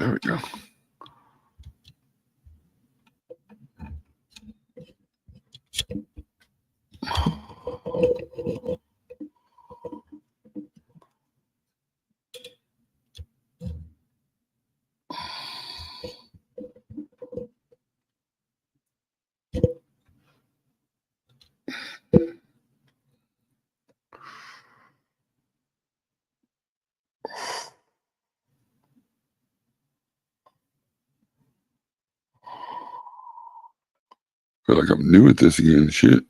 There we go. Feel like I'm new at this again. Shit.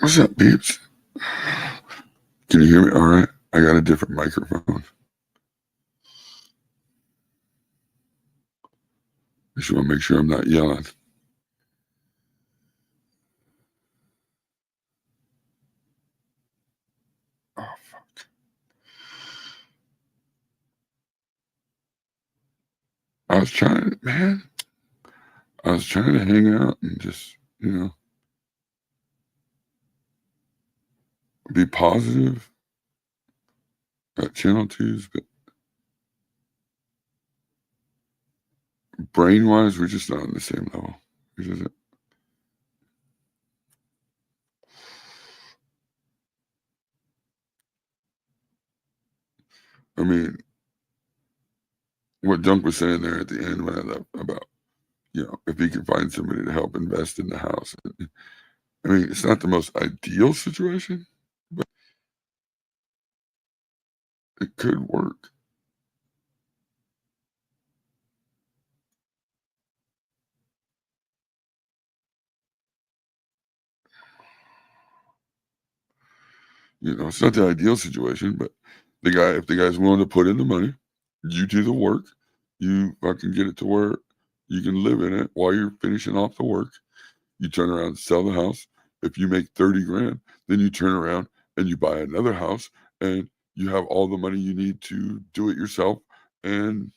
What's up, peeps? Can you hear me? All right. I got a different microphone. Just want to make sure I'm not yelling. Oh, fuck. I was trying to hang out and just, be positive at Channel 2's, but brain-wise, we're just not on the same level. I mean, what Dunk was saying there at the end when I left about, if he can find somebody to help invest in the house. I mean, it's not the most ideal situation, but it could work. It's not the ideal situation, but if the guy's willing to put in the money, you do the work, you fucking get it to where you can live in it while you're finishing off the work. You turn around and sell the house. If you make 30 grand, then you turn around and you buy another house and you have all the money you need to do it yourself. And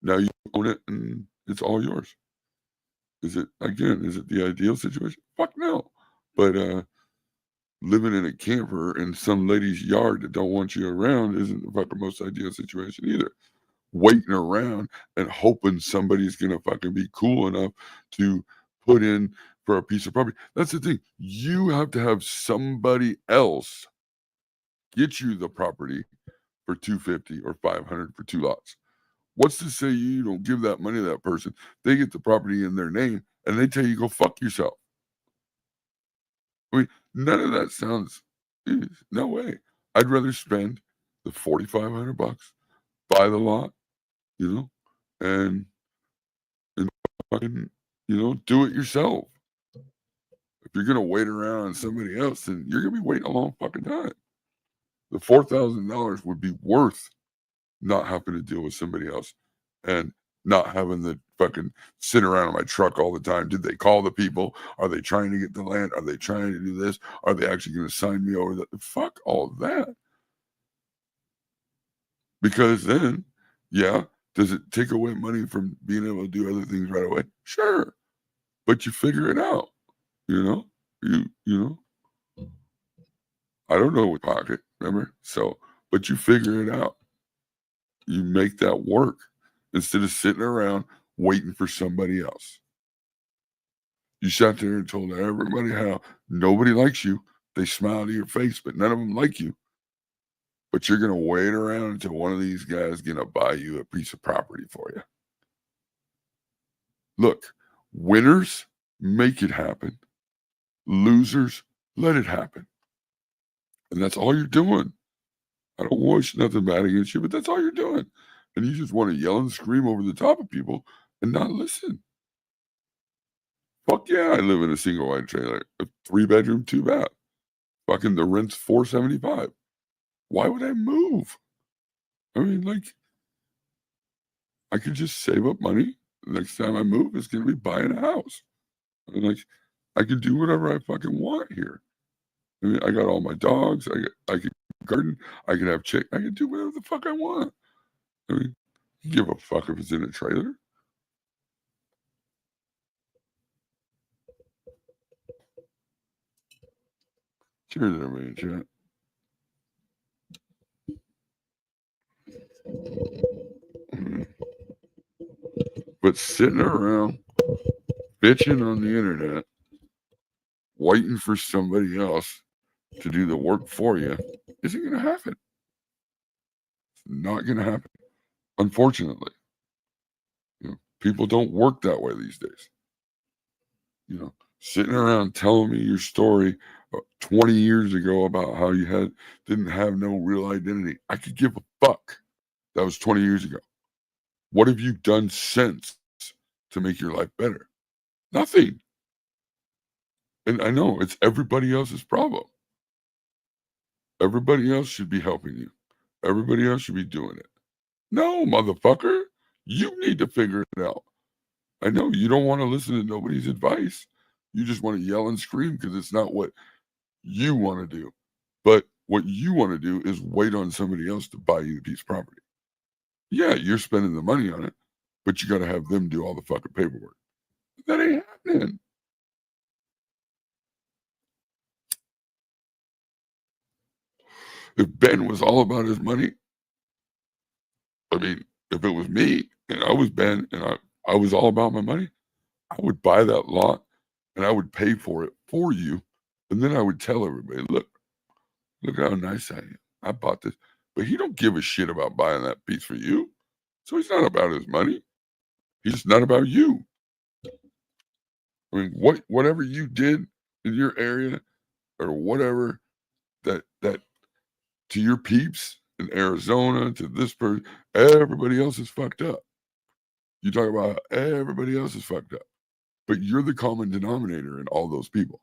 now you own it and it's all yours. Is it the ideal situation? Fuck no. But living in a camper in some lady's yard that don't want you around isn't the fucking most ideal situation either. Waiting around and hoping somebody's gonna fucking be cool enough to put in for a piece of property. That's the thing. You have to have somebody else get you the property for $250 or $500 for 2 lots. What's to say you don't give that money to that person? They get the property in their name and they tell you go fuck yourself. I mean, none of that sounds. No way. I'd rather spend the $4,500, buy the lot, and fucking, do it yourself. If you're gonna wait around on somebody else, then you're gonna be waiting a long fucking time. The $4,000 would be worth not having to deal with somebody else and not having to fucking sit around in my truck all the time. Did they call the people? Are they trying to get the land? Are they trying to do this? Are they actually going to sign me over? Fuck all of that. Because then, does it take away money from being able to do other things right away? Sure. But you figure it out, you I don't know what pocket, remember? So, but you figure it out. You make that work instead of sitting around waiting for somebody else. You sat there and told everybody how nobody likes you. They smile to your face, but none of them like you. But you're going to wait around until one of these guys is going to buy you a piece of property for you. Look, winners make it happen. Losers let it happen. And that's all you're doing. I don't wish nothing bad against you, but that's all you're doing. And you just want to yell and scream over the top of people and not listen. Fuck yeah, I live in a single wide trailer, a 3-bedroom, 2-bath. Fucking the rent's $475. Why would I move? I mean, I could just save up money. The next time I move, it's gonna be buying a house. I mean, I could do whatever I fucking want here. I mean, I got all my dogs. I could garden. I can have chick. I can do whatever the fuck I want. I mean, give a fuck if it's in a trailer. Cheers, everybody in chat. But sitting around bitching on the internet, waiting for somebody else to do the work for you, isn't going to happen. It's not going to happen. Unfortunately, people don't work that way these days. Sitting around telling me your story 20 years ago about how you didn't have no real identity. I could give a fuck. That was 20 years ago. What have you done since to make your life better? Nothing. And I know it's everybody else's problem. Everybody else should be helping you. Everybody else should be doing it. No, motherfucker. You need to figure it out. I know you don't want to listen to nobody's advice. You just want to yell and scream because it's not what you want to do. But what you want to do is wait on somebody else to buy you the piece of property. Yeah, you're spending the money on it, but you got to have them do all the fucking paperwork. That ain't happening. If Ben was all about his money, I mean, if it was me and I was Ben and I was all about my money, I would buy that lot and I would pay for it for you. And then I would tell everybody, look how nice I am. I bought this. But he don't give a shit about buying that piece for you. So he's not about his money. He's just not about you. I mean, whatever you did in your area or whatever that to your peeps in Arizona, to this person, everybody else is fucked up. You talk about how everybody else is fucked up. But you're the common denominator in all those people.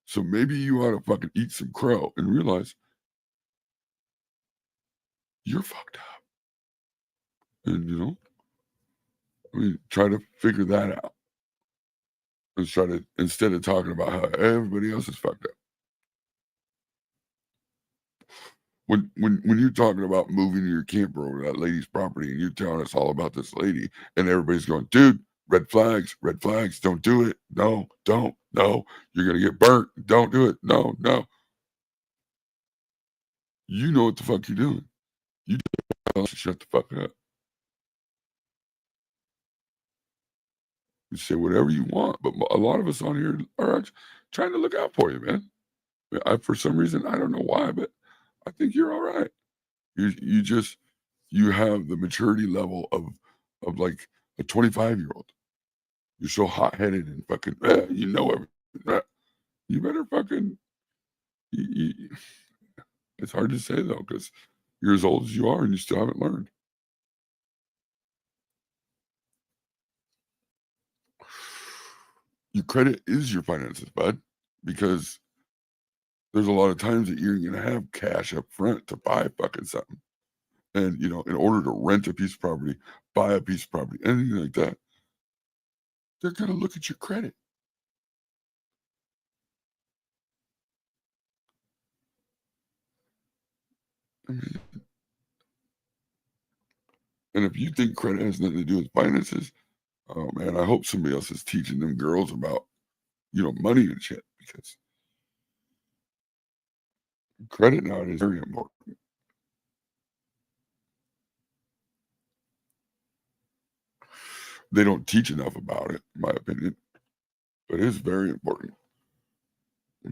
So maybe you ought to fucking eat some crow and realize you're fucked up. And try to figure that out. And try to, instead of talking about how everybody else is fucked up. When you're talking about moving your camper over that lady's property and you're telling us all about this lady and everybody's going, dude, red flags, don't do it. No, don't, no, you're going to get burnt. Don't do it. No. You know what the fuck you're doing. You tell us to shut the fuck up. You say whatever you want, but a lot of us on here are trying to look out for you, man. For some reason, I don't know why, but I think you're all right. You have the maturity level of like a 25-year-old. You're so hot-headed and fucking, you know everything. You better fucking. It's hard to say though, because you're as old as you are and you still haven't learned. Your credit is your finances, bud, because there's a lot of times that you're going to have cash up front to buy fucking something. And, in order to rent a piece of property, buy a piece of property, anything like that, they're going to look at your credit. I mean, and if you think credit has nothing to do with finances, oh man, I hope somebody else is teaching them girls about, money and shit, because credit nowadays is very important. They don't teach enough about it, in my opinion, but it's very important.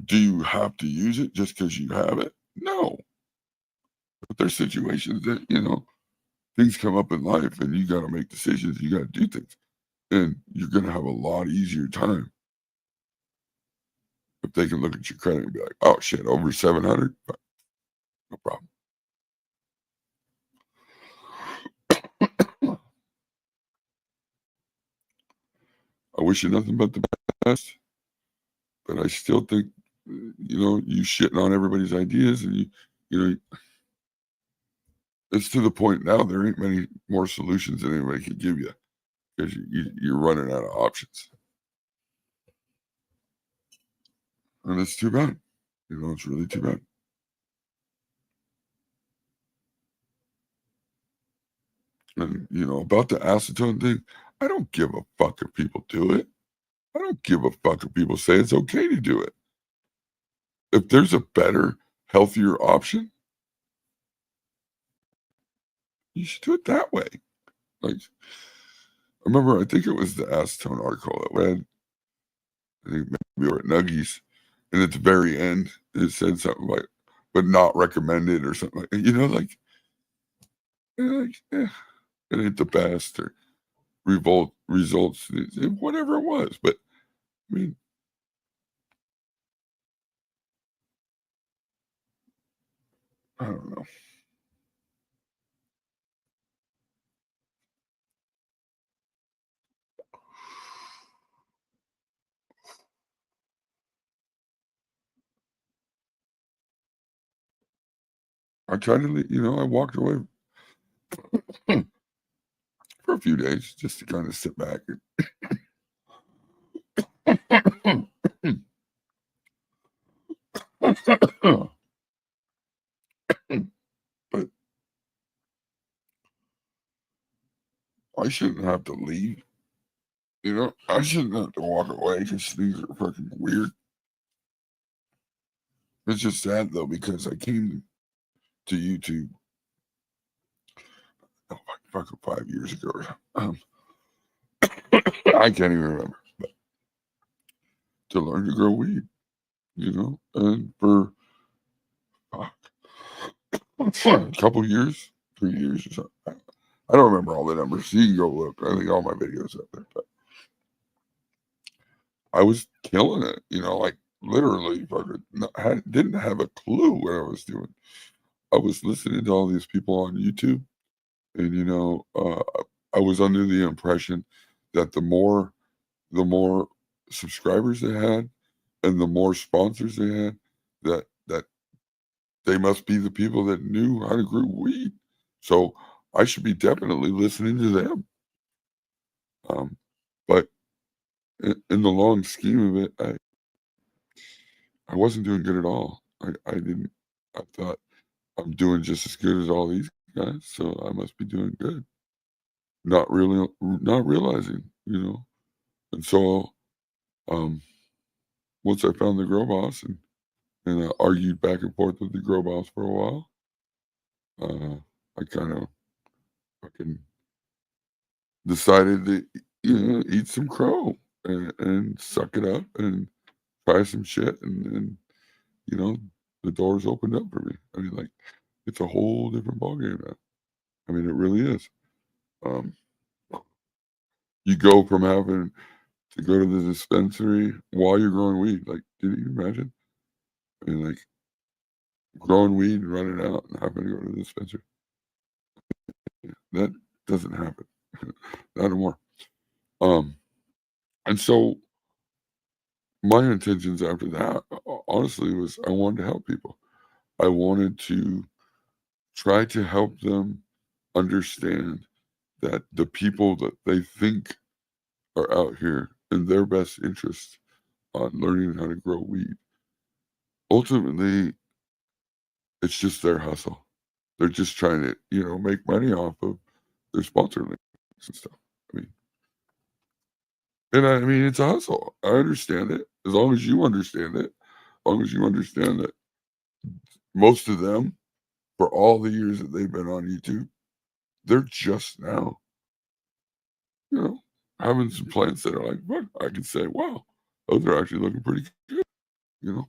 Do you have to use it just because you have it? No. But there's situations that, things come up in life and you got to make decisions. You got to do things. And you're going to have a lot easier time if they can look at your credit and be like, oh shit, over 700? No problem. I wish you nothing but the best, but I still think, you shitting on everybody's ideas and it's to the point now there ain't many more solutions than anybody can give you because you're running out of options. And it's too bad. It's really too bad. And, about the acetone thing, I don't give a fuck if people do it. I don't give a fuck if people say it's okay to do it. If there's a better, healthier option, you should do it that way. Like, I think it was the acetone article that read, I think maybe we were at Nuggies, and at the very end, it said something like, but not recommended or something like, eh, it ain't the best or results, whatever it was. But I mean, I don't know. I tried to, I walked away for a few days just to kind of sit back and but I shouldn't have to leave. I shouldn't have to walk away because things are fucking weird. It's just sad though because I came to YouTube fucking 5 years ago. I can't even remember, but to learn to grow weed, and for a couple years, 3 years or something. I don't remember all the numbers. You can go look. I think all my videos up there, but I was killing it. Like literally, didn't have a clue what I was doing. I was listening to all these people on YouTube, and I was under the impression that the more subscribers they had, and the more sponsors they had, that they must be the people that knew how to grow weed. So I should be definitely listening to them. Um, but in the long scheme of it, I wasn't doing good at all. I didn't. I thought I'm doing just as good as all these guys, so I must be doing good. Not realizing, And so, um, once I found the Grow Boss and I argued back and forth with the Grow Boss for a while, I kind of fucking decided to, eat some crow and suck it up and try some shit, and you know, the doors opened up for me. I mean, like, it's a whole different ballgame now. I mean, it really is. Um, you go from having to go to the dispensary while you're growing weed. Like, can you imagine? I mean, like, growing weed and running out and having to go to the dispensary. That doesn't happen. Not anymore. Um, and so my intentions after that, honestly, was I wanted to help people. I wanted to try to help them understand that the people that they think are out here in their best interest on learning how to grow weed, ultimately, it's just their hustle. They're just trying to, make money off of their sponsor links and stuff. I mean, and it's a hustle. I understand it. As long as you understand it, as long as you understand that most of them, for all the years that they've been on YouTube, they're just now, you know, having some plants that are like, what I can say, wow, those are actually looking pretty good, you know.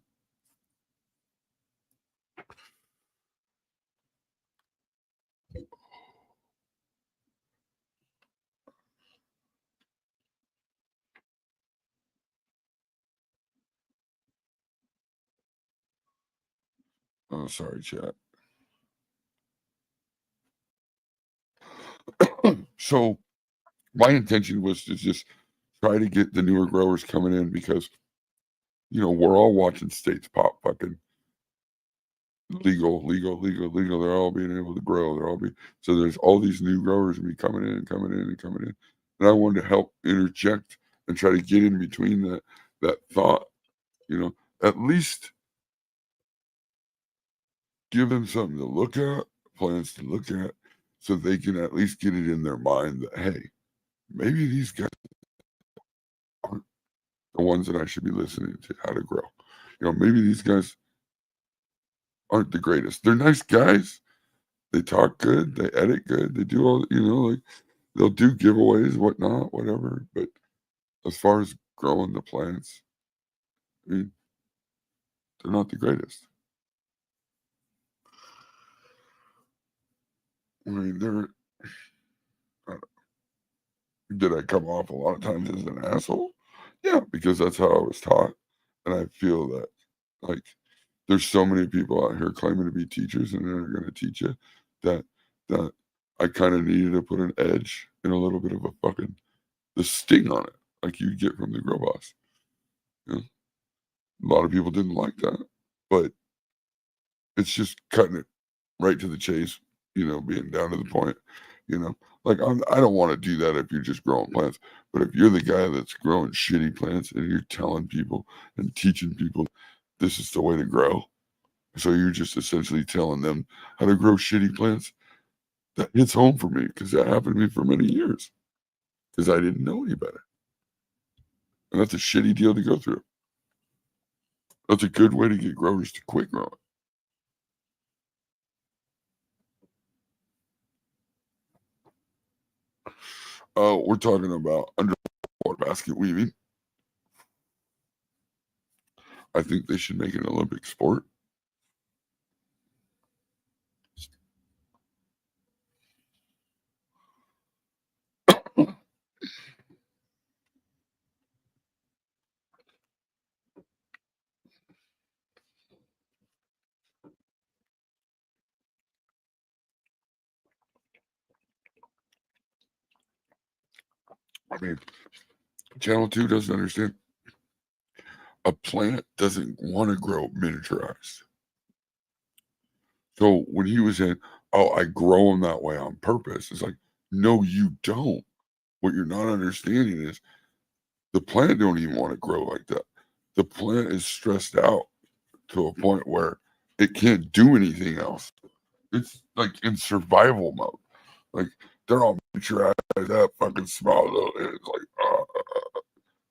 Oh, sorry, chat. So my intention was to just try to get the newer growers coming in because we're all watching states pop fucking legal, legal, legal, legal. They're all being able to grow. So there's all these new growers be coming in, coming in, and coming in. And I wanted to help interject and try to get in between that thought, at least give them something to look at, plans to look at, so they can at least get it in their mind that, hey, maybe these guys aren't the ones that I should be listening to how to grow. Maybe these guys aren't the greatest. They're nice guys. They talk good. They edit good. They do all, like they'll do giveaways, whatnot, whatever. But as far as growing the plants, I mean, they're not the greatest. I mean, did I come off a lot of times as an asshole? Yeah, because that's how I was taught. And I feel that, like, there's so many people out here claiming to be teachers and they're going to teach you that I kind of needed to put an edge and a little bit of the sting on it, like you get from the Grow Boss. A lot of people didn't like that, but it's just cutting it right to the chase, being down to the point, like I don't want to do that if you're just growing plants, but if you're the guy that's growing shitty plants and you're telling people and teaching people this is the way to grow, so you're just essentially telling them how to grow shitty plants, that hits home for me because that happened to me for many years because I didn't know any better. And that's a shitty deal to go through. That's a good way to get growers to quit growing. We're talking about underwater basket weaving. I think they should make it an Olympic sport. I mean, Channel 2 doesn't understand. A plant doesn't want to grow miniaturized. So when he was saying, oh, I grow them that way on purpose, it's like, no, you don't. What you're not understanding is the plant don't even want to grow like that. The plant is stressed out to a point where it can't do anything else. It's like in survival mode. Like they're all miniaturized up, fucking small little. It's like,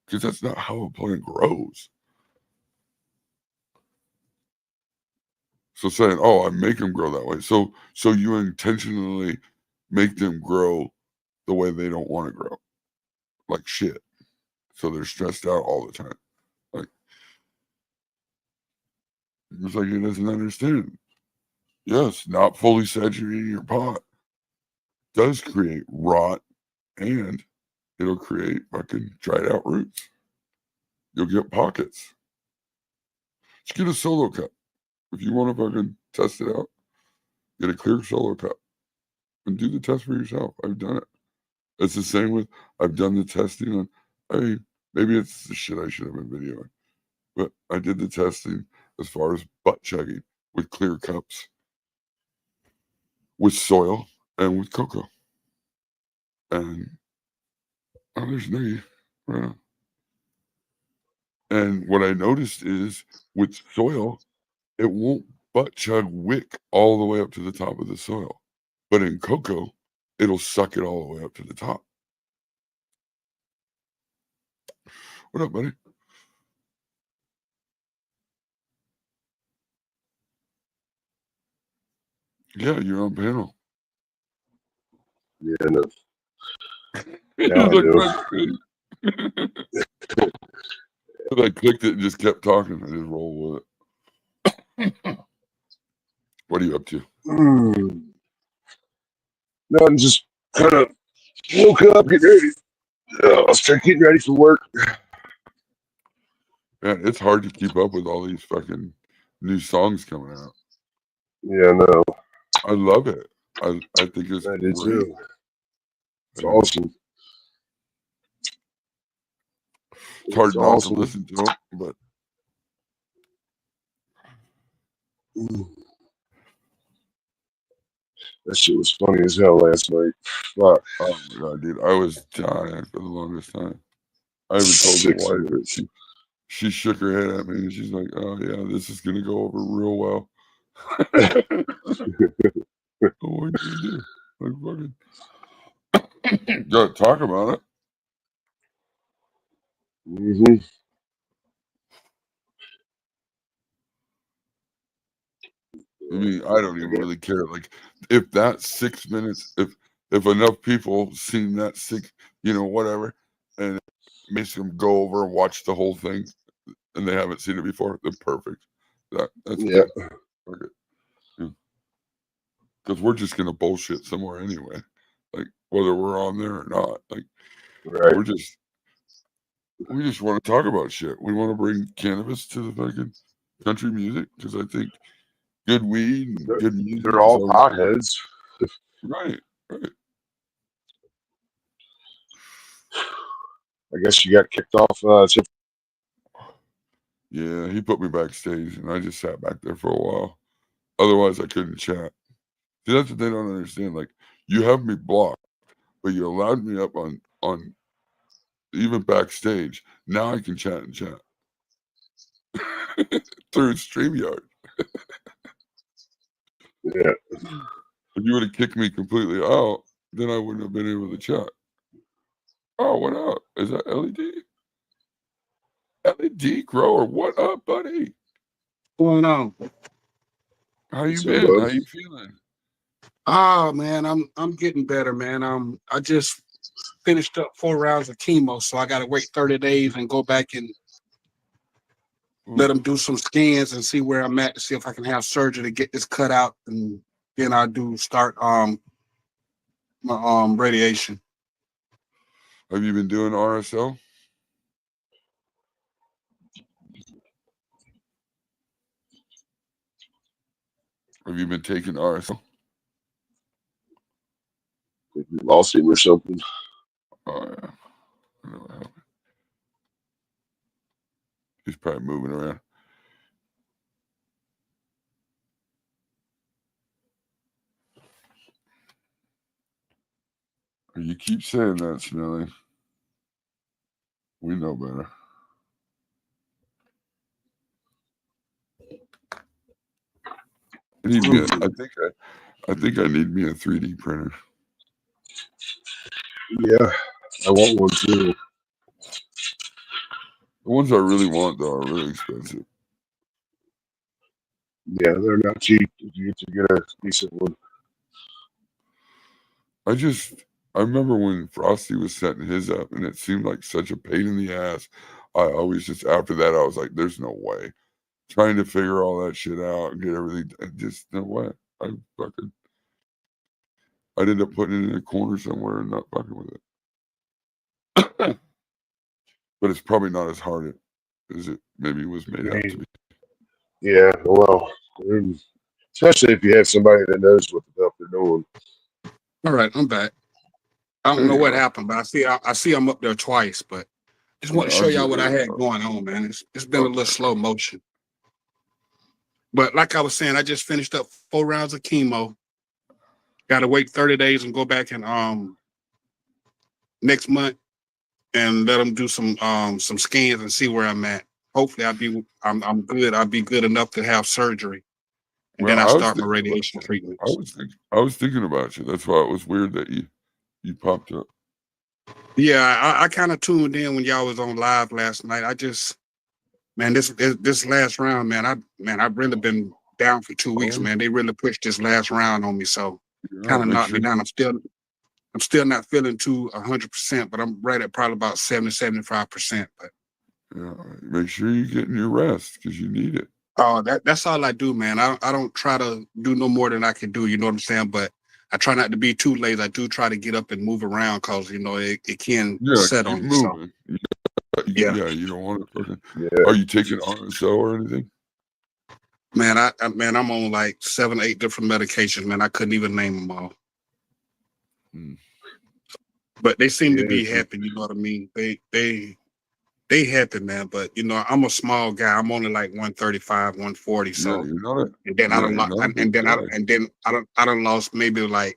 because that's not how a plant grows. So saying, oh, I make them grow that way. So you intentionally make them grow the way they don't want to grow, like shit. So they're stressed out all the time. Like it's like he doesn't understand. Yes, not fully saturating your pot does create rot, and it'll create fucking dried out roots. You'll get pockets. Just get a solo cup. If you want to fucking test it out, get a clear solo cup and do the test for yourself. I've done it. It's the same with, I've done the testing on, maybe it's the shit I should have been videoing, but I did the testing as far as butt chugging with clear cups, with soil, and with cocoa. And there's Niggy. Right. And what I noticed is with soil, it won't butt chug wick all the way up to the top of the soil. But in cocoa, it'll suck it all the way up to the top. What up, buddy? Yeah, you're on panel. Yeah, no. Yeah, I clicked it and just kept talking. I just rolled with it. What are you up to? Nothing, just kind of woke up, get ready. I'll start getting ready for work. Man, it's hard to keep up with all these fucking new songs coming out. Yeah, no. I love it. I think it's I did great. too. It's awesome. It's hard not to listen to it, but that shit was funny as hell last night. Fuck. Oh my god, dude, I was dying for the longest time. I even told my wife, she shook her head at me and she's like, "Oh yeah, this is gonna go over real well." What are you gonna do? Like fucking gotta talk about it. Mm-hmm. I mean, I don't even really care. Like, if that 6 minutes, if enough people seen that whatever, and it makes them go over and watch the whole thing, and they haven't seen it before, then perfect. That's Yeah. good. Okay. Because we're just gonna bullshit somewhere anyway. Like, whether we're on there or not. Like, Right. we just want to talk about shit. We want to bring cannabis to the fucking country music because I think good weed and good music. They're all potheads. Right. I guess you got kicked off. Yeah, he put me backstage, and I just sat back there for a while. Otherwise, I couldn't chat. See, that's what they don't understand. Like, you have me blocked, but you allowed me up on even backstage. Now I can chat and chat through StreamYard. Yeah. If you would have kicked me completely out, then I wouldn't have been able to chat. Oh, what up? Is that LED? LED grower, what up, buddy? What's going on? How you So, been? How you feeling? Oh man, I'm getting better, man. I just finished up 4 rounds of chemo, so I gotta wait 30 days and go back and let them do some scans and see where I'm at to see if I can have surgery to get this cut out, and then I do start my radiation. Have you been doing RSL? Have you been taking RSL? you lost him or something. Oh yeah. I know what happened. He's probably moving around. You keep saying that, Smelly. We know better. I think I need me a 3D printer. Yeah, I want one too. The ones I really want though are really expensive. Yeah, they're not cheap. You get a decent one. I remember when Frosty was setting his up, and it seemed like such a pain in the ass. I always just after that I was like, "There's no way." Trying to figure all that shit out and get everything, just no way. I'd end up putting it in a corner somewhere and not fucking with it. But it's probably not as hard as it maybe was made out to be. Yeah, well, especially if you have somebody that knows what the fuck they're doing. All right, I'm back. I don't know what happened, but I see I'm up there twice, but just want to show y'all what I had going on, man. It's been a little slow motion. But like I was saying, I just finished up 4 rounds of chemo. Got to wait 30 days and go back and next month and let them do some scans and see where I'm at. Hopefully I'm good. I'll be good enough to have surgery. And then I start my radiation treatments. I was thinking about you. That's why it was weird that you popped up. Yeah, I kind of tuned in when y'all was on live last night. I just, man, this last round, man, I've really been down for 2 weeks, man. They really pushed this last round on me, so kind of knocked me down. I'm still not feeling too 100%, but I'm right at probably about 75%. But yeah, make sure you're getting your rest because you need it. Oh, that's all I do, man. I don't try to do no more than I can do. You know what I'm saying? But I try not to be too lazy. I do try to get up and move around because it can set on you. So. Yeah, you don't want to. Are you taking RSO or anything? Man, I'm on like 7, 8 different medications. Man, I couldn't even name them all. But they seem to be happy. You know what I mean? They happy, man. But I'm a small guy. I'm only like 135, 140. So and then I done lost maybe like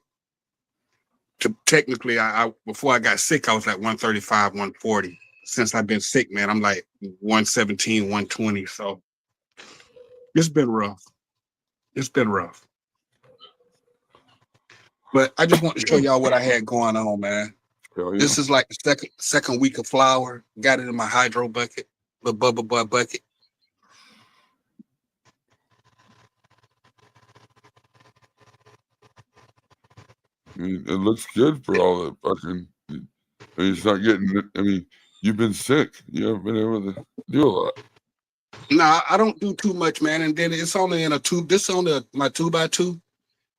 technically I before I got sick I was like 135, 140. Since I've been sick, man, I'm like 117, 120. So it's been rough. It's been rough. But I just want to show y'all what I had going on, man. Hell yeah. This is like the second week of flour. Got it in my hydro bucket, the bubble butt bucket. I mean, it looks good for all the fucking. I mean, it's not getting. I mean, you've been sick. You haven't been able to do a lot. Nah, I don't do too much, man. And then it's only in a tube. This is only my 2x2,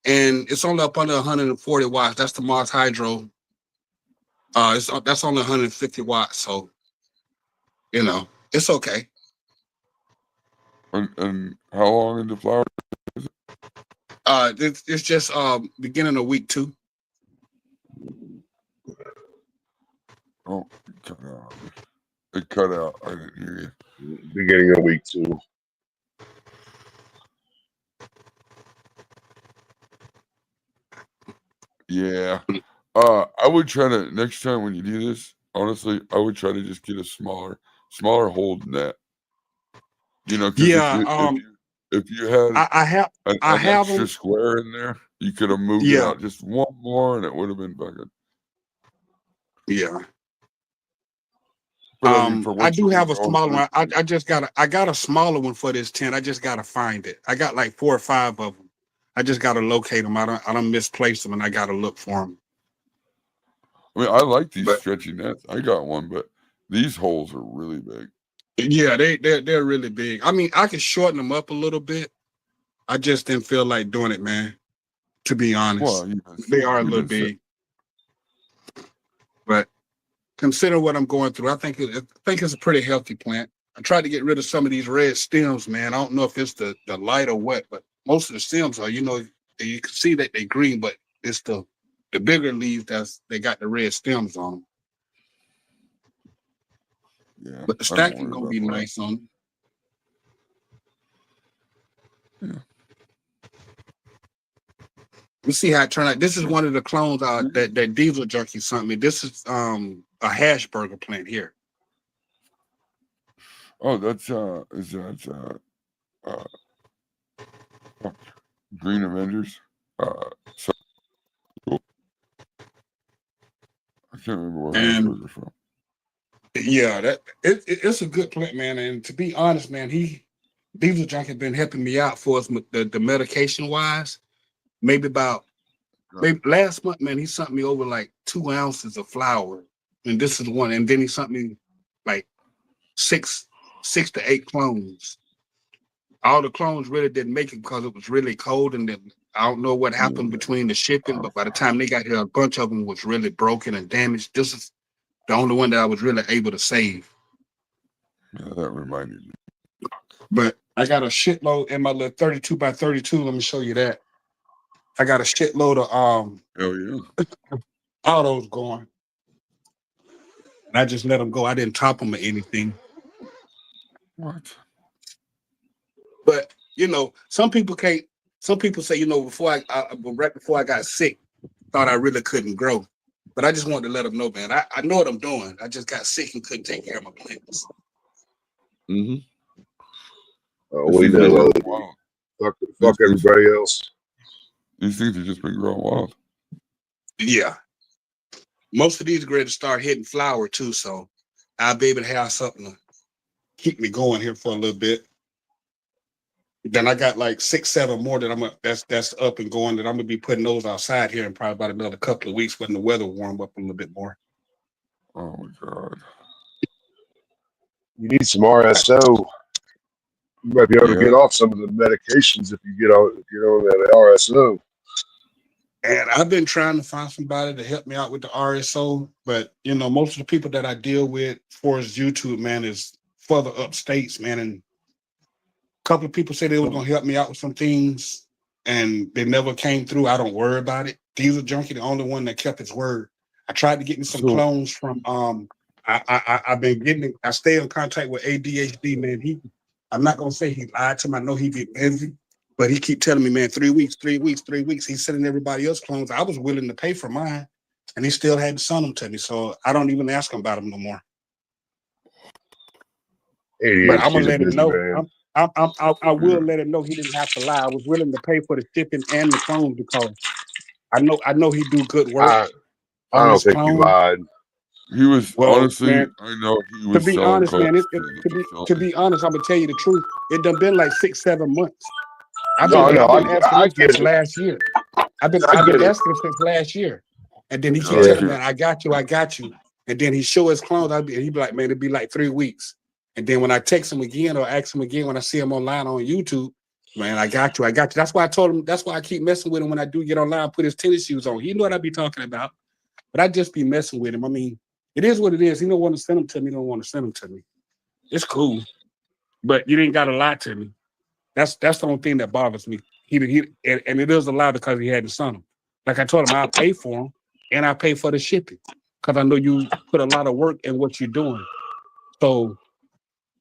and it's only up under 140 watts. That's the Mars Hydro. That's only 150 watts, so you know it's okay. And how long into flower? It's just beginning of week 2. Oh, it cut out. I didn't hear you. Beginning of week 2. Yeah. I would try to next time when you do this. Honestly, I would try to just get a smaller hold net. You know, because if you had I have an extra square in there, you could have moved it out just one more, and it would have been fucking. Yeah. But I mean, I do have a smaller one. I just got a smaller one for this tent. I just gotta find it. I got like 4 or 5 of them. I just gotta locate them. I don't misplace them, and I gotta look for them. I mean, I like these stretchy nets. I got one, but these holes are really big. Yeah, they're really big. I mean, I could shorten them up a little bit. I just didn't feel like doing it, man. To be honest, well, they are a little big. But consider what I'm going through. I think it's a pretty healthy plant. I tried to get rid of some of these red stems, man. I don't know if it's the light or what, but most of the stems are, you can see that they're green, but it's the bigger leaves they got the red stems on them. Yeah, but the stacking gonna be nice on them. Yeah. Let's see how it turned out. This is one of the clones that Diesel Junkie sent me. This is a hash burger plant here. Oh, that's is that Green Avengers? So cool. I can't remember where hash burger's from. Yeah, it's a good plant, man. And to be honest, man, Diesel Junkie has been helping me out for us with the medication wise. Maybe last month, man, he sent me over like 2 ounces of flour, and this is one. And then he sent me like 6 to 8 clones. All the clones really didn't make it because it was really cold, and then I don't know what happened between the shipping. But by the time they got here, a bunch of them was really broken and damaged. This is the only one that I was really able to save. Yeah, that reminded me. But I got a shitload in my little 32 by 32. Let me show you that. I got a shitload of Hell yeah. autos going. And I just let them go. I didn't top them or anything. What? But some people can't. Some people say, right before I got sick, thought I really couldn't grow. But I just wanted to let them know, man. I know what I'm doing. I just got sick and couldn't take care of my plants. Mm-hmm. We know. Fuck everybody else. These things have just been growing wild. Yeah. Most of these are ready to start hitting flower too, so I'll be able to have something to keep me going here for a little bit. Then I got like 6, 7 more that that's up and going that I'm gonna be putting those outside here in probably about another couple of weeks when the weather warm up a little bit more. Oh my God. You need some RSO. You might be able to get off some of the medications if you get on that RSO. And I've been trying to find somebody to help me out with the RSO, but most of the people that I deal with for YouTube, man, is further up states, man. And a couple of people said they were gonna help me out with some things, and they never came through. I don't worry about it. Diesel Junkie, the only one that kept his word. I tried to get me some clones from I've been getting. I stay in contact with ADHD, man. I'm not gonna say he lied to me. I know he get busy, but he keep telling me, man, 3 weeks. He's sending everybody else clones. I was willing to pay for mine, and he still had to send them to me. So I don't even ask him about them no more. But I'm gonna let him know. I will let him know he didn't have to lie. I was willing to pay for the shipping and the clones because I know he do good work I on don't his think he clone. lied. He was Well, honestly, man, I know he to was be selling honest, man, cars to be honest, I'm gonna tell you the truth. It done been like 6-7 months. I've No, been asking I him get since it. last year. I've I been get it. asking him since last year, and then he keep I telling me, can't. "Man, I got you, I got you." And then he show his clones. And he be like, "Man, it'd be like 3 weeks." And then when I text him again or ask him again when I see him online on YouTube, man, I got you, I got you. That's why I told him. That's why I keep messing with him when I do get online. Put his tennis shoes on. He know what I be talking about, but I just be messing with him. I mean, it is what it is. He don't want to send them to me. Don't want to send them to me. It's cool, but you didn't got to lie to me. That's the only thing that bothers me. And it is a lie because he hadn't sent him. Like I told him, I'll pay for him and I pay for the shipping because I know you put a lot of work in what you're doing. So,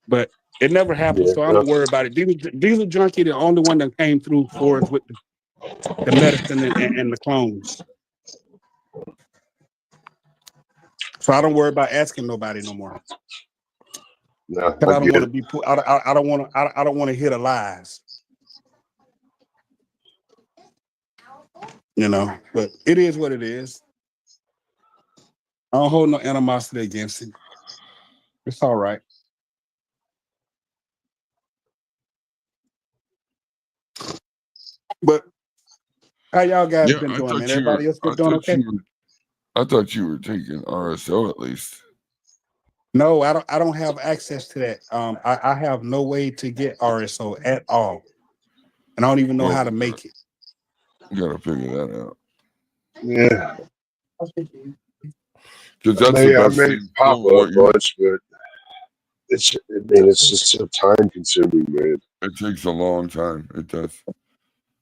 but it never happened. Yeah, So I don't worry about it. Diesel Junkie, the only one that came through for us with the medicine and the clones. So I don't worry about asking nobody no more. no, Because I don't get want to it. be put. I don't want to. I don't want to hear the lies. You know, but it is what it is. I don't hold no animosity against him. It's all right. But how y'all guys Yeah, been I doing, man? thought you were. Everybody else been I doing thought okay? you were. I thought you were taking RSO at least. No, I don't. I don't have access to that. I have no way to get RSO at all, and I don't even know Well, how to make it. gotta figure that out Yeah, because that's the I best may thing. pop Doing up a what you. bunch, but it's just so time consuming, man. It takes a long time. It does.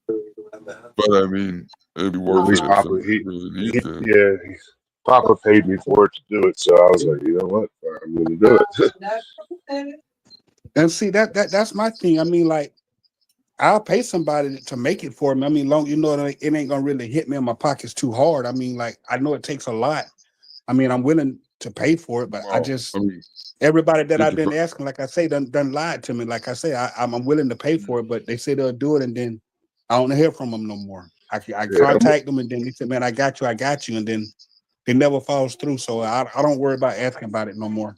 But I mean, it'd be At worth least it if Papa, somebody really needs to. Papa paid me for it to do it, so I was like, you know what, I'm going to do it. And see that's my thing. I mean, like I'll pay somebody to make it for me. I mean, long it ain't gonna really hit me in my pockets too hard. I mean, like I know it takes a lot. I mean, I'm willing to pay for it, but I Well, just I mean, everybody that it's I've a, been asking, like I say, done lied to me. Like I say, I'm willing to pay for it, but they say they'll do it, and then I don't hear from them no more. I Yeah, contact them, and then they say, "Man, I got you," and then it never falls through. So I don't worry about asking about it no more.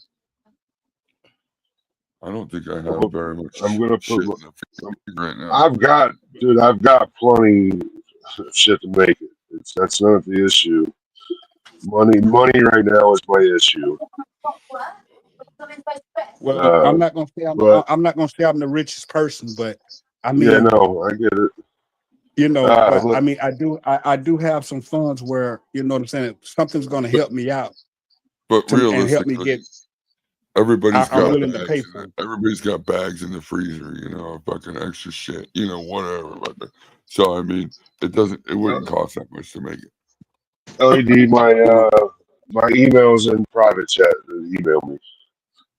I don't think I have very much I'm gonna shit put. in the feed right now. I've got plenty of shit to make it. That's not the issue. Money right now is my issue. Well, I'm not gonna say But I'm not gonna say I'm the richest person, but I yeah, mean, no, I get it. but I Look, mean, I do have some funds where you know what I'm saying. Something's gonna help me out But and help me realistically, get. everybody's I'm got willing to pay bags. for it. Everybody's got bags in the freezer. You know, fucking extra shit. You know, whatever. So I mean, it doesn't. It wouldn't cost that much to make it. LED, my emails in private chat. Email me.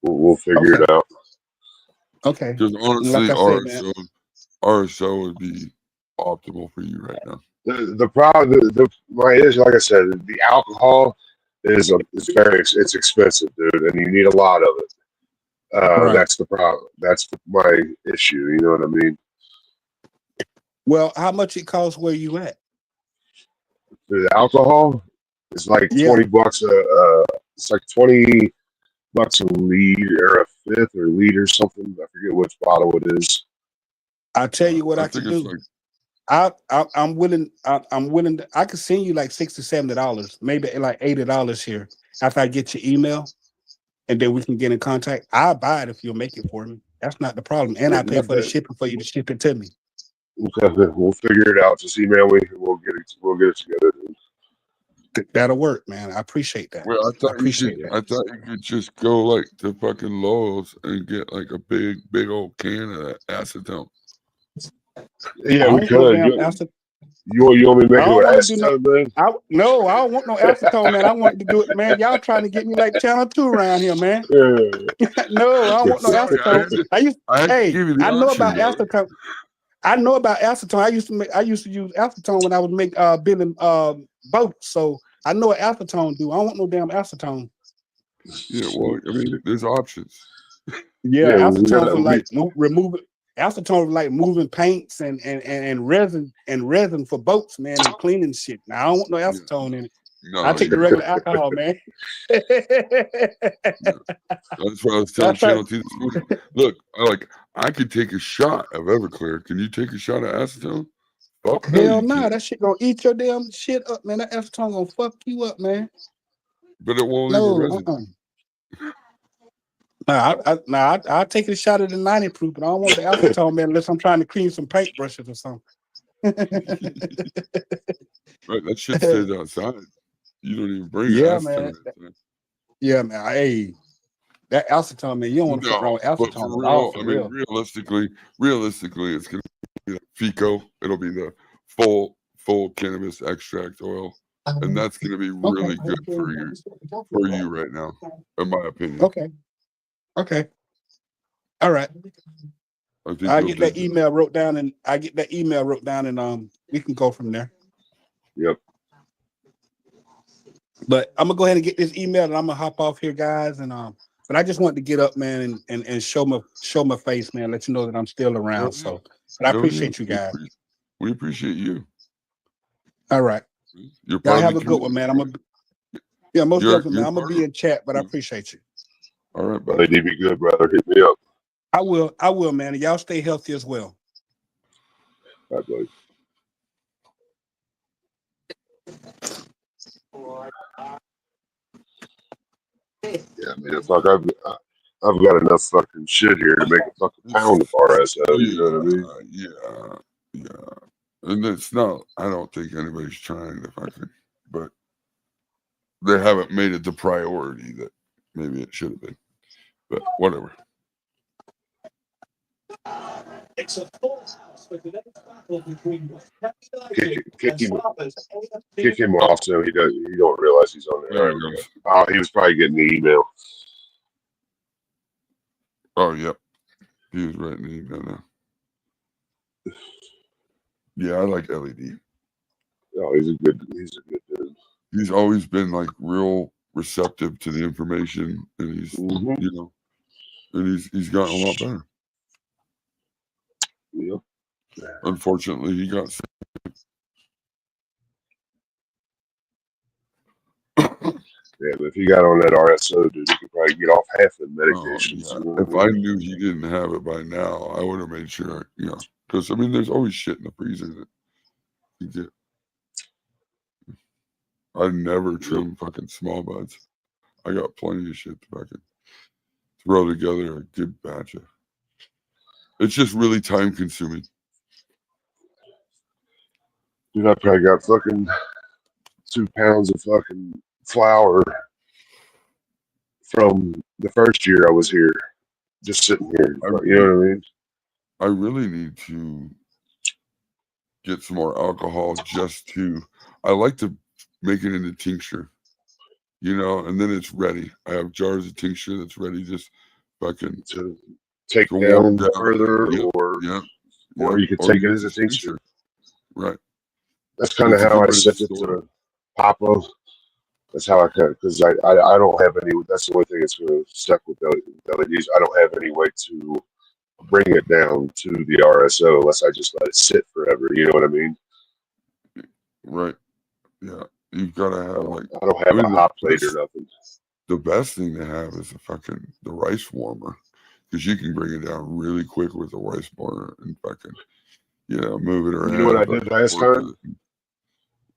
We'll figure Okay, it out. okay. Because And like honestly, I said, man. RSO would be optimal for you right now. The problem, my issue, like I said, the alcohol is it's expensive, dude, and you need a lot of it. Right. That's the problem. That's my issue. You know what I mean? Well, how much it costs where you at? The alcohol is like Yeah, $20 it's like $20 a lead or a fifth or lead or something. I forget which bottle it is. I'll tell you what I I think can it's do. like I'm willing. I'm willing. I could send you like $60-70, maybe like $80 here after I get your email, and then we can get in contact. I'll buy it if you'll make it for me. That's not the problem, and I pay for the shipping for you to ship it to me. Okay, we'll figure it out. Just email me. We'll get it together. That'll work, man. I appreciate that. well, I appreciate that. I thought you could just go like to fucking Lowe's and get like a big old can of that acetone. Yeah, I we don't know could. damn acetone. You want me to I make it don't with want to do no. acetone, man? I don't want no acetone, man. I want to do it, man. Y'all trying to get me like Channel 2 around here, man. No, I don't want no Sorry, acetone. I had to give you the I know option, about brother. acetone. I know about acetone. I used to use acetone when I was building boats. So I know what acetone do. I don't want no damn acetone. Yeah, well, I mean, there's options. Yeah, Yeah, acetone for like remove it. acetone is like moving paints and resin for boats, man, and cleaning shit. Now I don't want no acetone in it. No, I take the regular alcohol, man. That's what I was telling That's right. Channel T this morning. Look, I could take a shot of Everclear. Can you take a shot of acetone? Fuck no, Hell you no, can't. that shit gonna eat your damn shit up, man. That acetone gonna fuck you up, man. But it won't leave a No, residue. I'll take a shot of the 90 proof, but I don't want the acetone, man, unless I'm trying to clean some paintbrushes or something. Right, that shit stays outside. You don't even bring Yeah, acetone man. inside. Yeah, man. Hey, that acetone, man, you don't want to fuck around with No, but acetone for at all, real, for I real. mean, realistically, it's gonna be the FICO. It'll be the full cannabis extract oil, and that's gonna be really good for you right now, in my opinion. Okay. All right. I think I you'll get that dig it. email wrote down, and we can go from there. Yep. But I'm gonna go ahead and get this email, and I'm gonna hop off here, guys. And but I just want to get up, man, and show my face, man. Let you know that I'm still around. Hell So, yeah. but I Hell appreciate yeah. you guys. We appreciate you. All right. You're Y'all part have of a the good one, man. community. Most definitely, man. You're I'm gonna part be of in chat, but I Yeah. appreciate you. All right, Buddy, buddy. be good, brother. Hit me up. I will, man. And y'all stay healthy as well. All right, buddy. Yeah, man. Fuck, I've got enough fucking shit here to make a fucking pound of RSO. You know what I mean? Yeah. And it's not. I don't think anybody's trying to fucking, but they haven't made it the priority that maybe it should have been. But whatever. It's a full house with the next battle between Kick him off so he don't realize he's on there. There he goes. Oh, he was probably getting the email. Oh, yep. He was writing the email now. Yeah, I like LED. Oh, he's a good dude. He's always been like real receptive to the information, and he's and he's gotten a lot better. Yep. Unfortunately, he got sick. Yeah, but if he got on that RSO, dude, he could probably get off half the medications. Oh, yeah. If I knew he didn't have it by now, I would have made sure, because I mean, there's always shit in the freezer that you get. I never trim fucking small buds. I got plenty of shit to fucking throw together a good batch of. It's just really time consuming. Dude, I probably got fucking 2 pounds of fucking flour from the first year I was here, just sitting here. You know what I mean? I really need to get some more alcohol I like to make it into tincture, and then it's ready. I have jars of tincture that's ready, just fucking to take down further, or you could take it as a tincture. Right. That's kind of how I sent it to Papa. That's how I cut, because I don't have any. That's the only thing that's going to stuck with LEDs. I don't have any way to bring it down to the RSO unless I just let it sit forever. You know what I mean? Right. Yeah. You've got to have I don't have a hot plate or nothing. The best thing to have is the rice warmer, because you can bring it down really quick with a rice warmer and fucking move it around. You know what I did last time?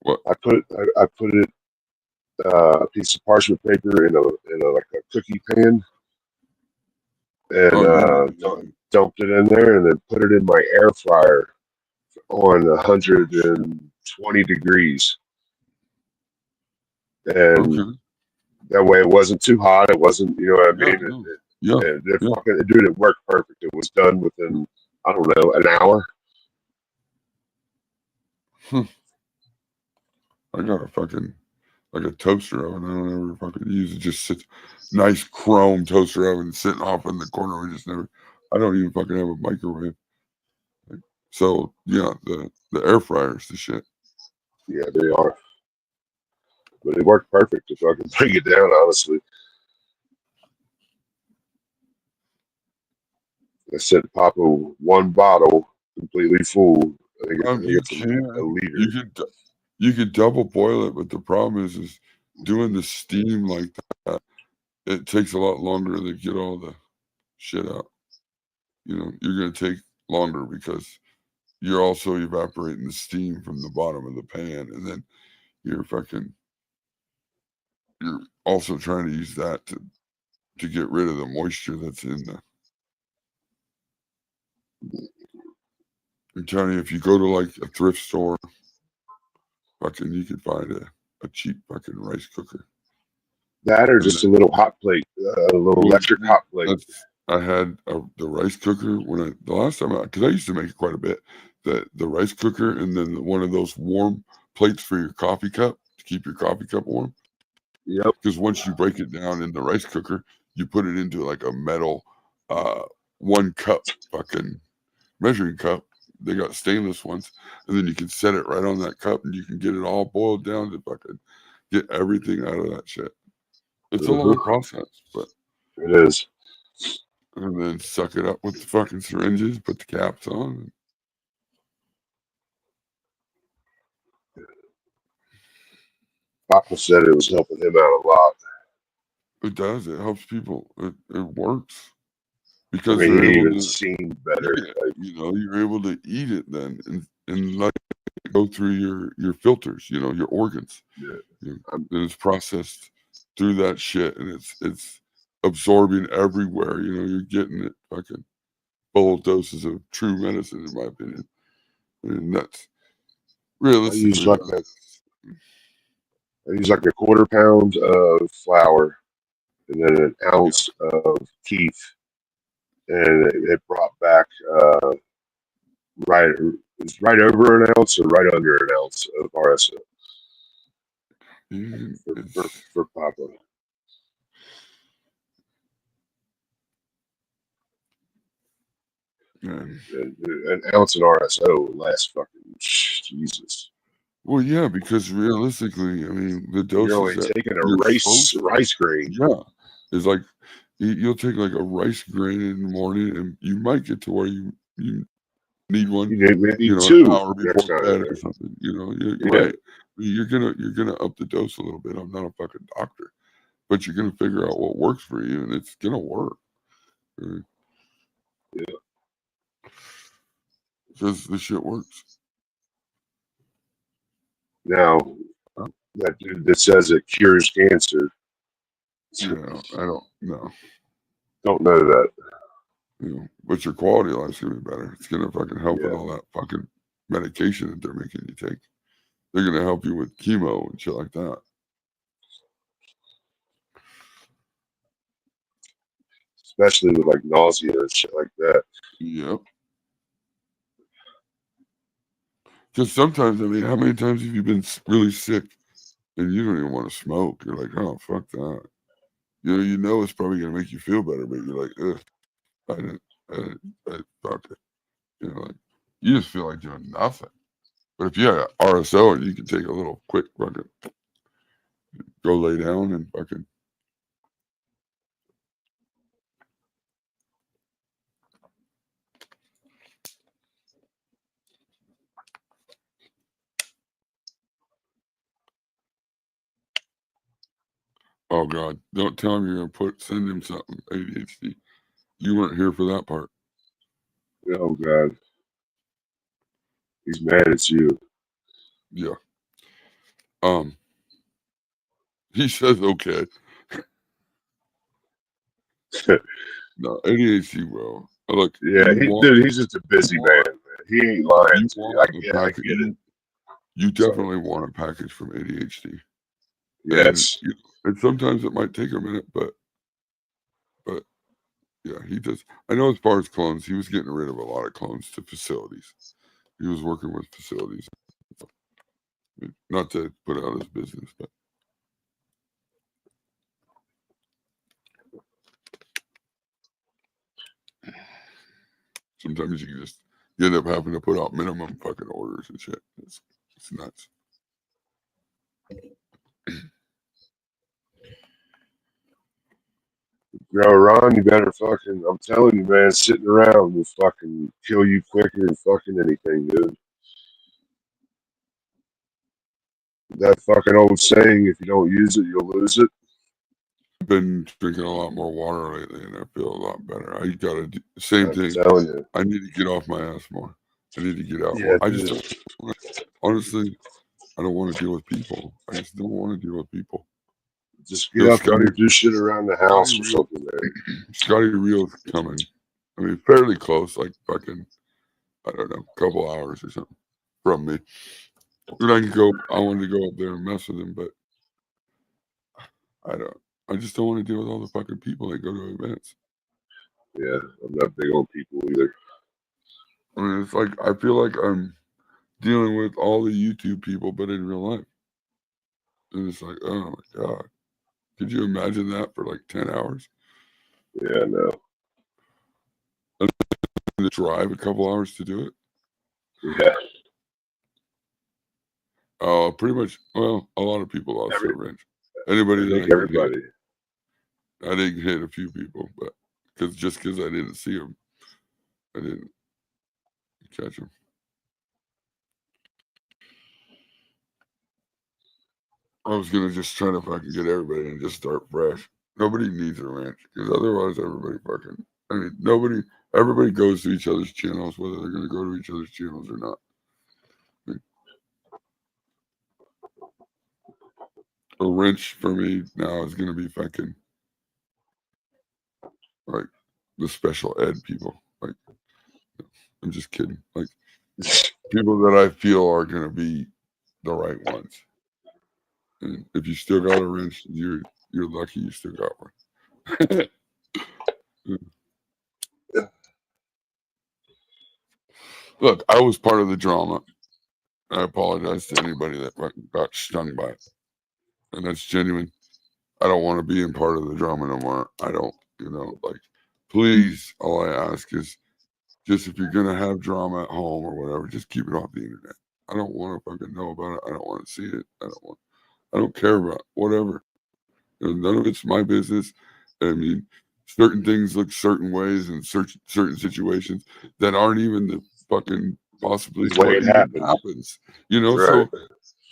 What? I put it a piece of parchment paper in a like a cookie pan, and dumped it in there, and then put it in my air fryer on 120 degrees, and that way it wasn't too hot. It wasn't, you know what I mean? Dude, it worked perfect. It was done within, I don't know, an hour. I got a toaster oven. I don't ever fucking use it. Just sits nice chrome toaster oven sitting off in the corner. I don't even fucking have a microwave. So yeah, the air fryer's the shit. Yeah, they are. But it worked perfect if I can bring it down, honestly. I sent Papa one bottle completely full. I think You it's a can liter. you could double boil it, but the problem is doing the steam like that. It takes a lot longer to get all the shit out. You know, you're gonna take longer because you're also evaporating the steam from the bottom of the pan, and then you're also trying to use that to get rid of the moisture that's in the. I'm telling you, if you go to like a thrift store, you could find a cheap rice cooker. That or And just then, a little hot plate, a little electric hot plate. I had the rice cooker the last time because I used to make it quite a bit. The rice cooker and then one of those warm plates for your coffee cup to keep your coffee cup warm. Yep. Because once you break it down in the rice cooker, you put it into like a metal 1 cup measuring cup. They got stainless ones, and then you can set it right on that cup, and you can get it all boiled down to get everything out of that shit. It's a long process, but it is. And then suck it up with the fucking syringes, put the caps on. Papa said it was helping him out a lot. It does. It helps people. It works I because mean, they're he able even to seemed better. eat it. You know, you're able to eat it then and let it go through your filters. You know, your organs. Yeah. And it's processed through that shit, and it's absorbing everywhere. You know, you're getting it fucking full doses of true medicine, in my opinion. And that's realistically. I use like a 1/4 pound of flour and then an ounce of Keith, and it brought back it's right over an ounce or right under an ounce of RSO for Papa. An ounce of RSO lasts fucking Jesus. Well, yeah, because realistically, I mean, the doses you're only that taking a you're rice grain. Yeah, it's like you'll take like a rice grain in the morning, and you might get to where you need one, maybe an two hour before bed or something. You know, right? You're gonna up the dose a little bit. I'm not a fucking doctor, but you're gonna figure out what works for you, and it's gonna work. Right? Yeah, Because the shit works. Now, that dude that says it cures cancer. Yeah, I don't know. Don't know that. You know, but your quality of life's gonna be better. It's gonna fucking help with Yeah. all that fucking medication that they're making you take. They're gonna help you with chemo and shit like that. Especially with like nausea and shit like that. Yep. Because sometimes, I mean, how many times have you been really sick and you don't even want to smoke? You're like, oh, fuck that. You know it's probably gonna make you feel better, but you're like, ugh, I fuck it. You know, like you just feel like doing nothing. But if you had RSO and you can take a little quick fucking go lay down and fucking. Oh God! Don't tell him you're gonna send him something. ADHD. You weren't here for that part. Oh God, he's mad at you. Yeah. He says okay. No, ADHD, bro. Look, Yeah, he's just a busy man. He ain't lying to you. I get it. You definitely want a package from ADHD. Yes. And sometimes it might take a minute, but yeah, he does. I know as far as clones, he was getting rid of a lot of clones to facilities. He was working with facilities. Not to put out his business, but sometimes you end up having to put out minimum fucking orders and shit. It's nuts. Bro, Ron, you better fucking, I'm telling you, man, sitting around will fucking kill you quicker than fucking anything, dude. That fucking old saying, if you don't use it, you'll lose it. I've been drinking a lot more water lately, and I feel a lot better. I gotta do the same I'm thing. telling you. I need to get off my ass more. I need to get out Yeah, more. I just dude. don't wanna, honestly, I don't want to deal with people. I just don't want to deal with people. Just get up and do shit around the house or Real, something, man. Scotty Real's coming. I mean, fairly close, like fucking, I don't know, a couple hours or something from me. And I can go. I wanted to go up there and mess with him, but I just don't want to deal with all the fucking people that go to events. Yeah, I'm not big on people either. I mean, it's like I feel like I'm dealing with all the YouTube people, but in real life. And it's like, oh my god, could you imagine that for like 10 hours? Yeah, no. And to drive a couple hours to do it? Yeah. Pretty much. Well, a lot of people lost their wrench. Anybody I that think everybody. I didn't hit a few people, but because I didn't see them, I didn't catch them. I was gonna just try to fucking get everybody and just start fresh. Nobody needs a wrench because otherwise everybody fucking. I mean, everybody goes to each other's channels, whether they're gonna go to each other's channels or not. I mean, a wrench for me now is gonna be fucking like the special ed people. Like, I'm just kidding. Like people that I feel are gonna be the right ones. And if you still got a wrench, you're lucky you still got one. Look, I was part of the drama. I apologize to anybody that got stung by it. And that's genuine. I don't want to be in part of the drama no more. I don't, like, please, all I ask is just if you're going to have drama at home or whatever, just keep it off the internet. I don't want to fucking know about it. I don't want to see it. I don't care about it, whatever. None of it's my business. I mean, certain things look certain ways in certain situations that aren't even the fucking possibly The way what it even happens. Right. So Right.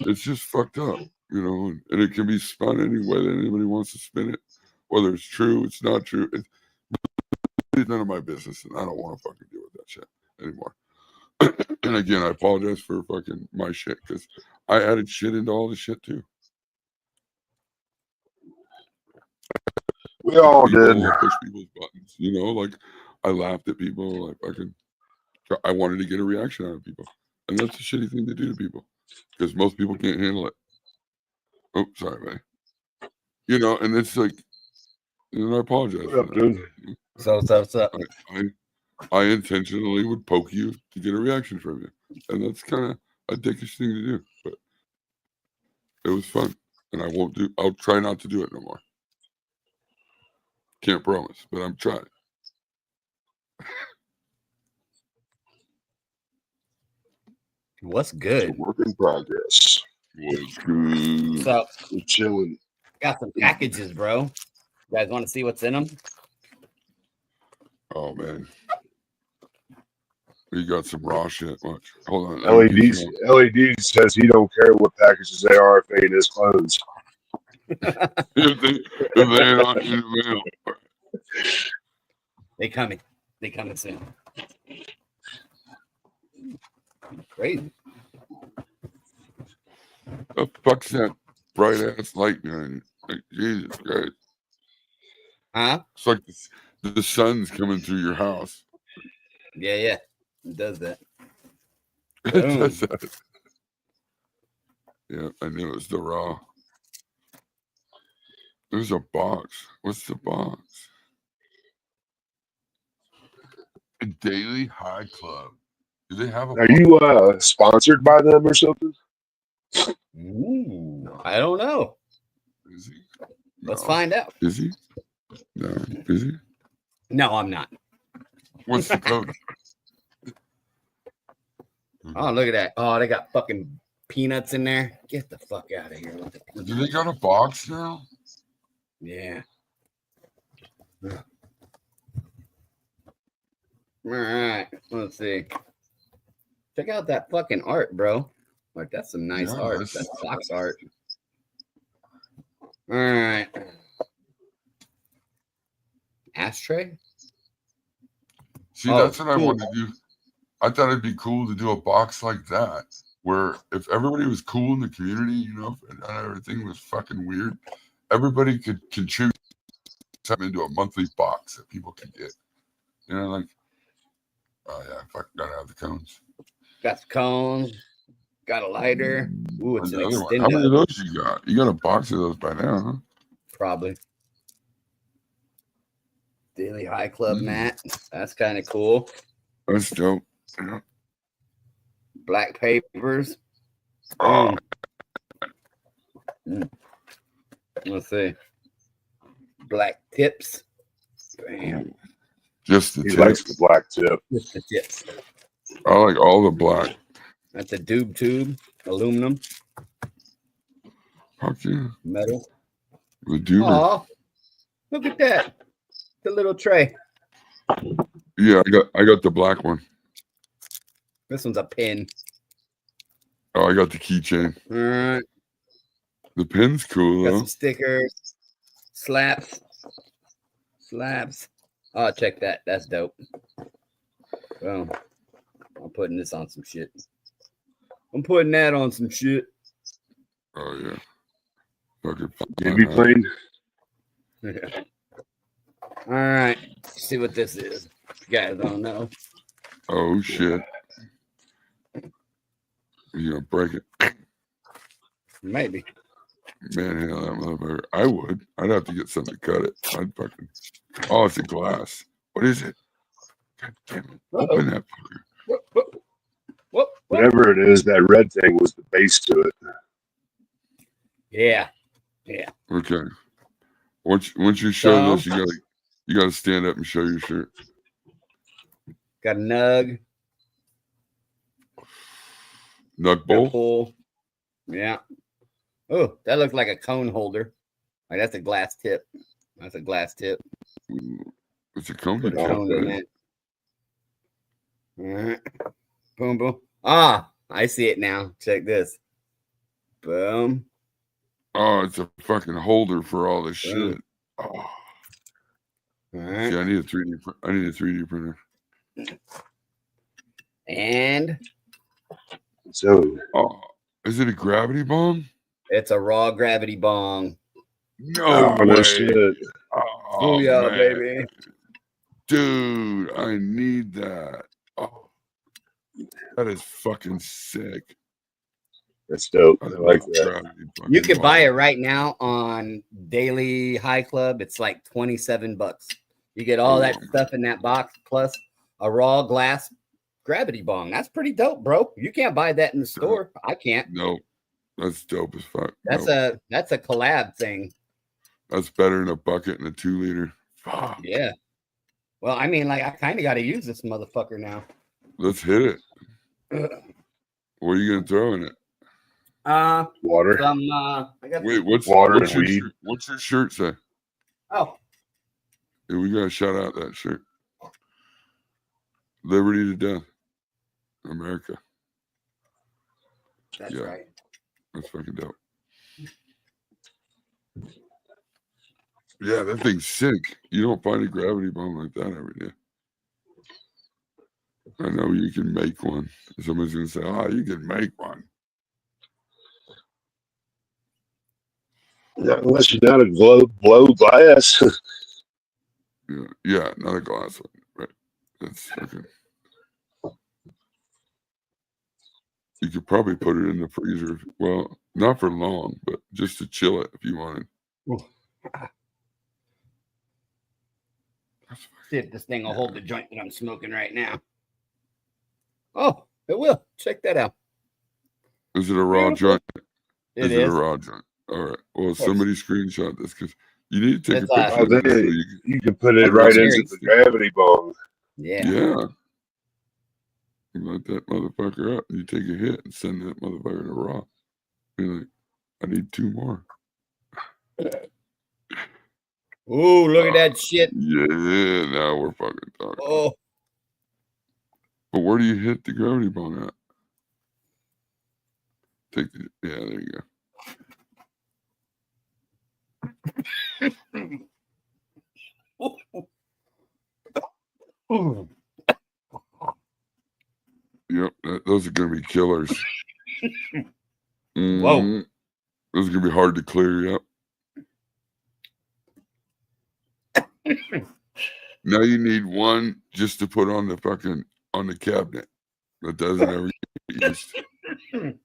it's just fucked up, and it can be spun any way that anybody wants to spin it, whether it's true, it's not true. It's none of my business, and I don't want to fucking deal with that shit anymore. And again, I apologize for fucking my shit because I added shit into all the shit too. We all did. I push people's buttons, like I laughed at people, like I wanted to get a reaction out of people, and that's a shitty thing to do to people because most people can't handle it. Oh, sorry, man. And it's like, I apologize. What up, dude? What's up? I intentionally would poke you to get a reaction from you, and that's kind of a dickish thing to do, but it was fun, and I'll try not to do it no more. Can't promise, but I'm trying. What's It's a good? work in progress. What's good? So, We're chilling. got some packages, bro. You guys want to see what's in them? Oh man, you got some raw shit. Watch. Hold on. LED says he don't care what packages they are if they ain't his clothes. if they ain't on in the mail. They coming soon. Crazy. The fuck's that bright ass light behind you? Like, Jesus Christ. Huh? It's like the sun's coming through your house. Yeah. It does that. It does that. Yeah, I knew it was the raw. There's a box. What's the box? A Daily High Club. Do they have a Are you sponsored by them or something? Ooh, I don't know. Is he? Let's No. find out. Is he? No. Is he? No, I'm not. What's the code? Oh, look at that. Oh, they got fucking peanuts in there. Get the fuck out of here. Do they got a box now? Yeah. All right, let's see. Check out that fucking art, bro. Like that's some nice Yeah, art. that's- That's box art. All right. Ashtray. See, Oh, that's what I cool. wanted to do. I thought it'd be cool to do a box like that, where if everybody was cool in the community, you know, and everything was fucking weird, everybody could contribute something into a monthly box that people could get. You know, like, oh yeah, fuck, gotta have the cones. Got the cones. Got a lighter. Ooh, it's And an the other one. How many extender. of those you got? You got a box of those by now, huh? Probably. Daily High Club Mm. mat. That's kind of cool. That's dope. Yeah. Black papers. Oh, Let's see. Black tips. Bam. just the He likes tips. the black tip. Just the tips. I like all the black. That's a doob tube. Aluminum. Fuck yeah. Metal. The duber. Oh, look at that. The little tray. Yeah, I got the black one. This one's a pin. Oh, I got the keychain. All right. The pin's cool Got though. some stickers. Slaps. Slaps. Oh, check that. That's dope. Boom. I'm putting this on some shit. I'm putting that on some shit. Oh yeah. Fucking Baby plane. All right. See what this is. You guys don't know. Oh shit. You gonna break it. Maybe. Manhandle that motherfucker. I would. I'd have to get something to cut it. I'd fucking. Oh, it's a glass. What is it? God damn it. Open that fucker. Whoop. Whatever it is, that red thing was the base to it. Yeah. Okay. Once you show So- this, you gotta stand up and show your shirt. Got a nug. Nut Got a bowl. pull. Yeah. Oh, that looks like a cone holder. Like that's a glass tip. That's a glass tip. Ooh, it's a cone. Put a tip, cone in right? it. All right. Boom, boom. Ah, I see it now. Check this. Boom. Oh, it's a fucking holder for all this Boom. shit. Oh, All right. see, I need a 3D. I need a 3D printer. And So Oh, is it a gravity bomb? it's a raw gravity bong. No no way. shit. Oh, yeah, man. baby. Dude, I need that. Oh, that is fucking sick. That's dope. I love like that. gravity fucking You could buy it bomb. right now on Daily High Club. It's like $27. You get all that stuff in that box plus a raw glass gravity bong. That's pretty dope, bro. You can't buy that in the store. I can't. No, that's dope as fuck. That's Nope. a collab thing. That's better than a bucket and a 2 liter. Fuck. Yeah. Well, I mean, like I kind of got to use this motherfucker now. Let's hit it. What are you gonna throw in it? Water. I got. Wait, what's Water what's and your weed. shirt, what's your shirt say? Oh, Yeah, we gotta shout out that shirt. Liberty to death. America. that's Yeah. right. That's fucking dope. Yeah, that thing's sick. You don't find a gravity bomb like that every day. I know you can make one. Somebody's gonna say, "Oh, you can make one." Not unless you're not a blow glass. Yeah, not a glass one. Right. That's fucking. You could probably put it in the freezer. Well, not for long, but just to chill it if you wanted. That's See if this thing will hold the joint that I'm smoking right now. Oh, it will. Check that out. Is it a raw Beautiful. joint? It Is it a is. raw joint? All right. Well, course. somebody screenshot this because you need to take It's, a picture Oh, of this so there you you can put it I've right got into the gravity bong. Yeah. can, yeah. You light that motherfucker up. You take a hit and send that motherfucker to raw. Be like, I need 2 more. Ooh, look at that shit. Yeah, now we're fucking talking. Oh, But where do you hit the gravity bong at? Take the, yeah, there you go. Ooh. Yep, those are gonna be killers. Whoa. Mhm. Those are gonna be hard to clear. Yep. Now you need one just to put on the fucking on the cabinet that doesn't ever get used, and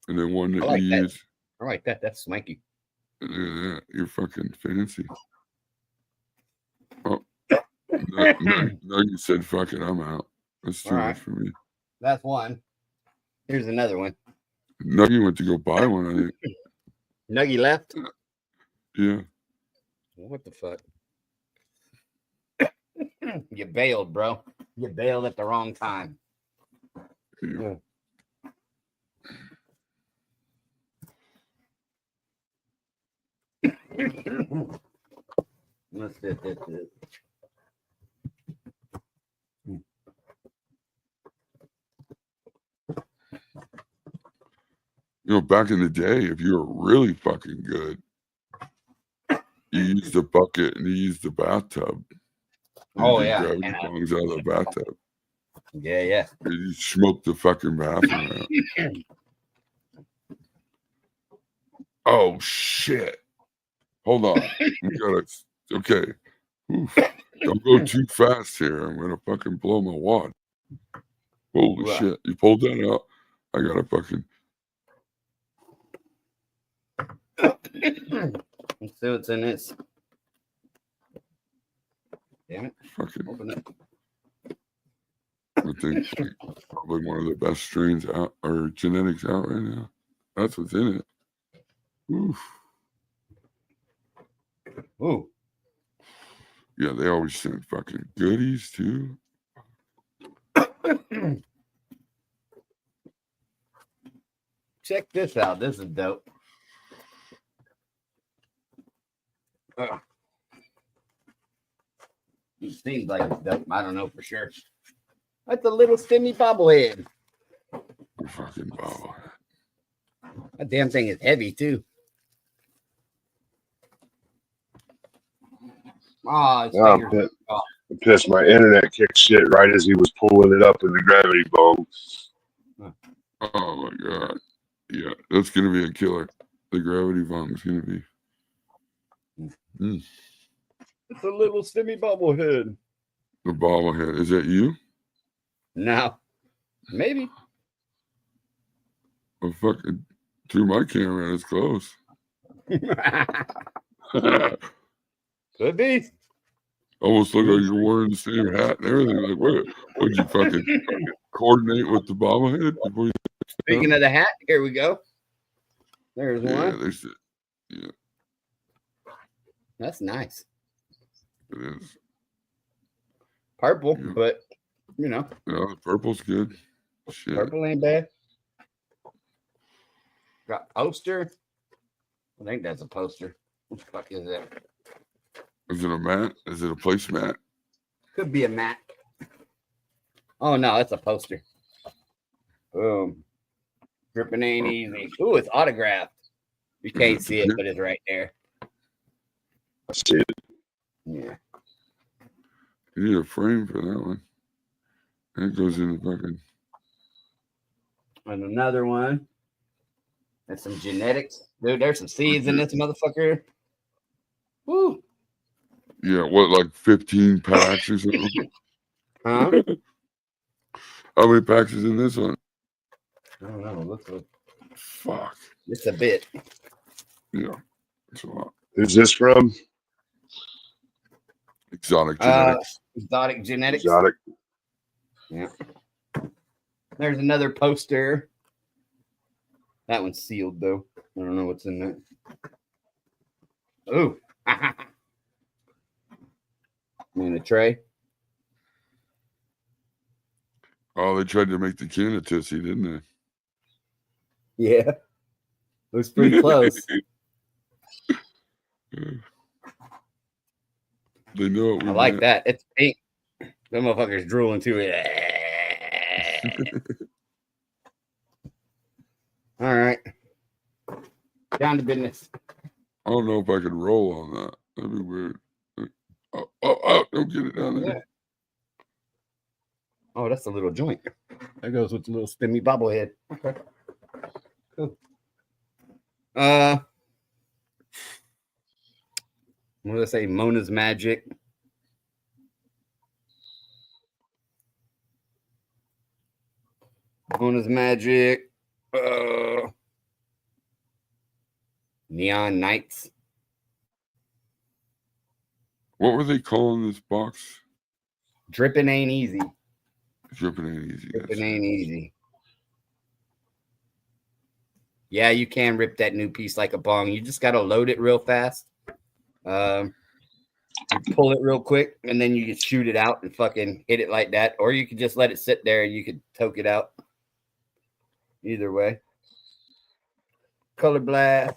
then one that I like you that. use. I like that. That's swanky. Yeah, you're fucking fancy. Oh, no, you said fuck it, I'm out. That's too All much right. for me. That's one. Here's another one. Nuggy went to go buy one, I think. Nuggy left. Yeah. What the fuck? You bailed, bro. You bailed at the wrong time. Yeah. What's this? You know, back in the day, if you were really fucking good, you used the bucket and you used the bathtub. Oh, You yeah. gravity bongs out of the bathtub. Yeah. You smoked the fucking bathroom out. Oh shit! Hold on, we gotta. Okay, oof. Don't go too fast here. I'm gonna fucking blow my wad. Holy Right. shit! You pulled that out. I gotta fucking. Let's see what's in this. Damn it. Fucking. Open it. I think probably one of the best strains out or genetics out right now. That's what's in it. Oof. Ooh. Yeah, they always send fucking goodies too. Check this out. This is dope. It seems like it's dope. I don't know for sure. That's a little stimmy bobblehead. Fucking bobblehead. That damn thing is heavy too. Oh, it's I'm fingers. pissed. My internet kicked shit right as he was pulling it up in the gravity bong. Oh my god. Yeah, that's gonna be a killer. The gravity bomb is gonna be. It's a little stimmy bobblehead. The bobblehead. Is that you? No. Maybe. Oh, fucking through my camera, it's close. Could be. Almost look like you're wearing the same hat and everything. Like, what? Would you fucking coordinate with the bobblehead before you? Speaking of the hat, here we go. There's Yeah, one. there's it. Yeah, That's nice. it is. Purple, Yeah. but you know, Yeah, the purple's good. Shit. purple ain't bad. Got poster. I think that's a poster. What the fuck is that? Is it a mat? Is it a placemat? Could be a mat. Oh no, it's a poster. Boom. Dripping ain't easy. Ooh, it's autographed. You can't see it, but it's right there. I see it. Yeah. You need a frame for that one. That goes in the fucking. And another one. That's some genetics. Dude, there's some seeds in this motherfucker. Woo. Yeah, what, like 15 packs or something? Huh? How many packs is in this one? I don't know. Looks like Fuck. it's a bit. Yeah, it's a lot. Who's this from? Exotic genetics. Exotic genetics. Exotic. Yeah. There's another poster. That one's sealed though. I don't know what's in there. Ooh. In a tray. Oh, they tried to make the can a Tootsie, didn't they? Yeah. It was pretty close. They know what we I like meant. that. It's pink. Them motherfuckers drooling too. All right. Down to business. I don't know if I could roll on that. That'd be weird. Oh, don't get it down there. Yeah. Oh, that's a little joint. That goes with the little spinny bobblehead. Okay. Cool. I'm gonna say Mona's Magic. Mona's Magic. Neon Knights. What were they calling this box? Dripping ain't easy. Dripping ain't easy. Dripping ain't easy. Yeah, you can rip that new piece like a bong. You just gotta load it real fast. You pull it real quick, and then you can shoot it out and fucking hit it like that. Or you could just let it sit there and you could toke it out. Either way. Color Blast.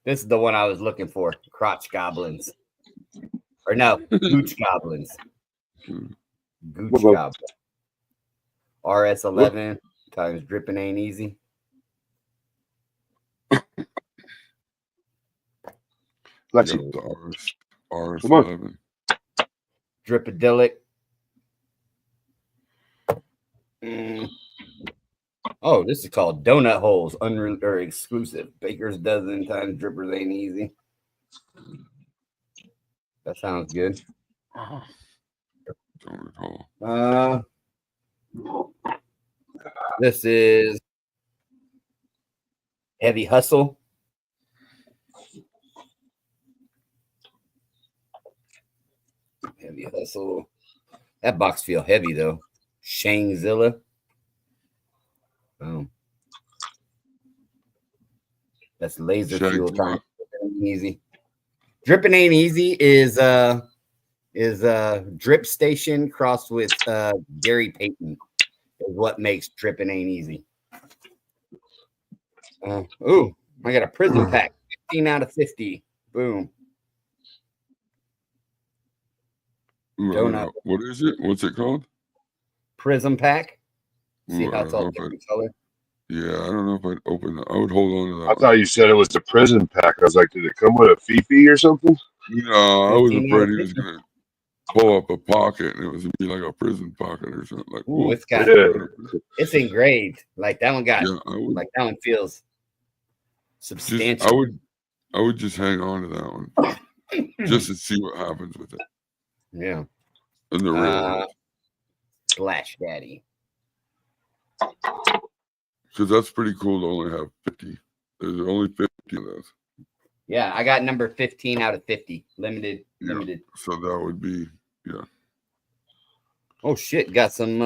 This is the one I was looking for. Crotch Goblins. Or no, Gooch Goblins. Gooch Goblins. RS11 times dripping ain't easy. Let's Yep, see. the RS11. Dripadilic. Oh, this is called Donut Holes, unreal or exclusive. Baker's Dozen times drippers ain't easy. That sounds good. Donut hole. This is Heavy Hustle. Heavy Hustle. That box feel heavy though. Shangzilla. Boom. That's laser fuel time. Easy. Dripping ain't easy is Drip Station crossed with Gary Payton is what makes dripping ain't easy. Ooh, I got a Prism pack, 15 out of 50. Boom. Donut. What is it? What's it called? Prism pack. See Ooh, how it's all different color? Yeah, I don't know if I'd open that. I would hold on to that. I thought you said it was the prison pack. I was like, did it come with a Fifi or something? No, I was 15 afraid out he of was 50. gonna pull up a pocket and it was gonna be like a prison pocket or something. Like, Ooh, it's got it's engraved. Like that one got yeah, I would, like that one feels substantial. I would just hang on to that one just to see what happens with it. Yeah. And the real Splash Daddy. because that's pretty cool to only have 50. There's only 50 of those. Yeah, I got number 15 out of 50. Limited. So that would be Oh shit, got some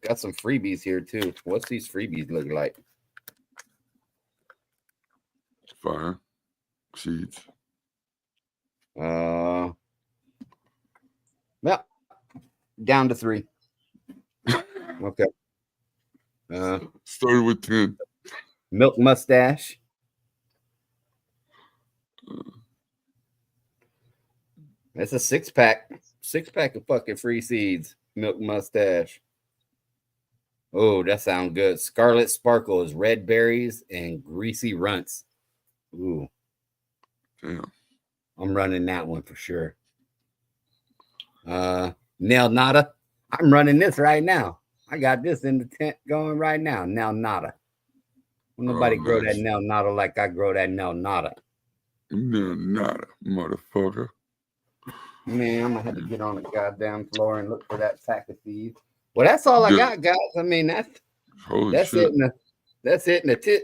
freebies here too. What's these freebies look like? fire seeds. Yeah. Down to 3. Okay. Started with 10. Milk Mustache. That's a 6-pack. 6-pack of fucking free seeds. Milk Mustache. Oh, that sounds good. Scarlet Sparkle is red berries and greasy runts. Ooh. Damn. I'm running that one for sure. Nail Nada. I'm running this right now. I got this in the tent going right now. Nail Nada. Nobody grow that nail nada like I grow that nail nada. Nail nada, motherfucker. Man, I'm gonna have to get on the goddamn floor and look for that pack of seeds. Well, that's all I got, guys. I mean, that's shit. That's it in the tit.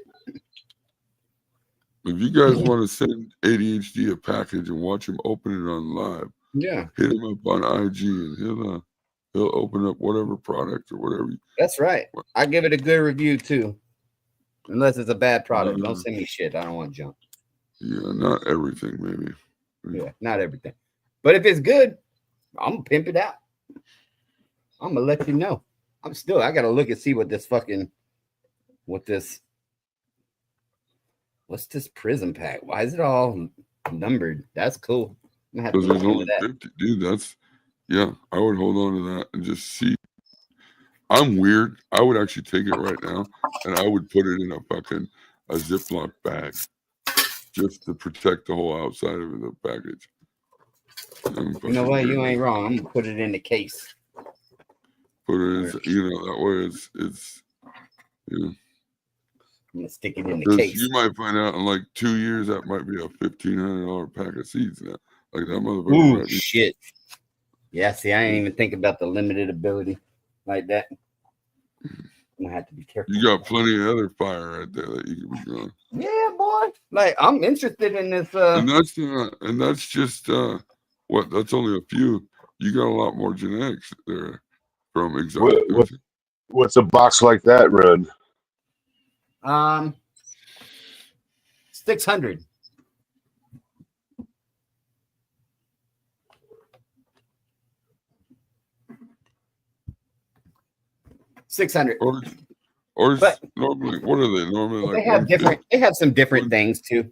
If you guys want to send ADHD a package and watch him open it on live, yeah, hit him up on IG and he'll open up whatever product or whatever. That's right. I give it a good review too. Unless it's a bad product. Don't send me shit. I don't want junk. Yeah, not everything, maybe. Yeah, not everything. But if it's good, I'm gonna pimp it out. I'm gonna let you know. I gotta look and see what's this Prism pack? Why is it all numbered. That's cool. I'm gonna have to Because look there's into only that. 50, dude. That's I would hold on to that and just see. I'm weird. I would actually take it right now and I would put it in a Ziploc bag just to protect the whole outside of the package. You know what? You ain't wrong. I'm gonna put it in the case. Put it in, that way it's I'm gonna stick it in the 'cause case. you might find out in like 2 years that might be a $1,500 pack of seeds now. Like that motherfucker. Ooh, might be- shit. Yeah, see, I ain't even think about the limited ability like that. I'm gonna have to be careful. You got plenty of other fire right there that you can be growing. Yeah, boy. Like I'm interested in this. And that's just that's only a few. You got a lot more genetics there from exotic. What's a box like that run? 600. $600. Or But- normally, what are they normally like? They have 150, different. They have some different things too.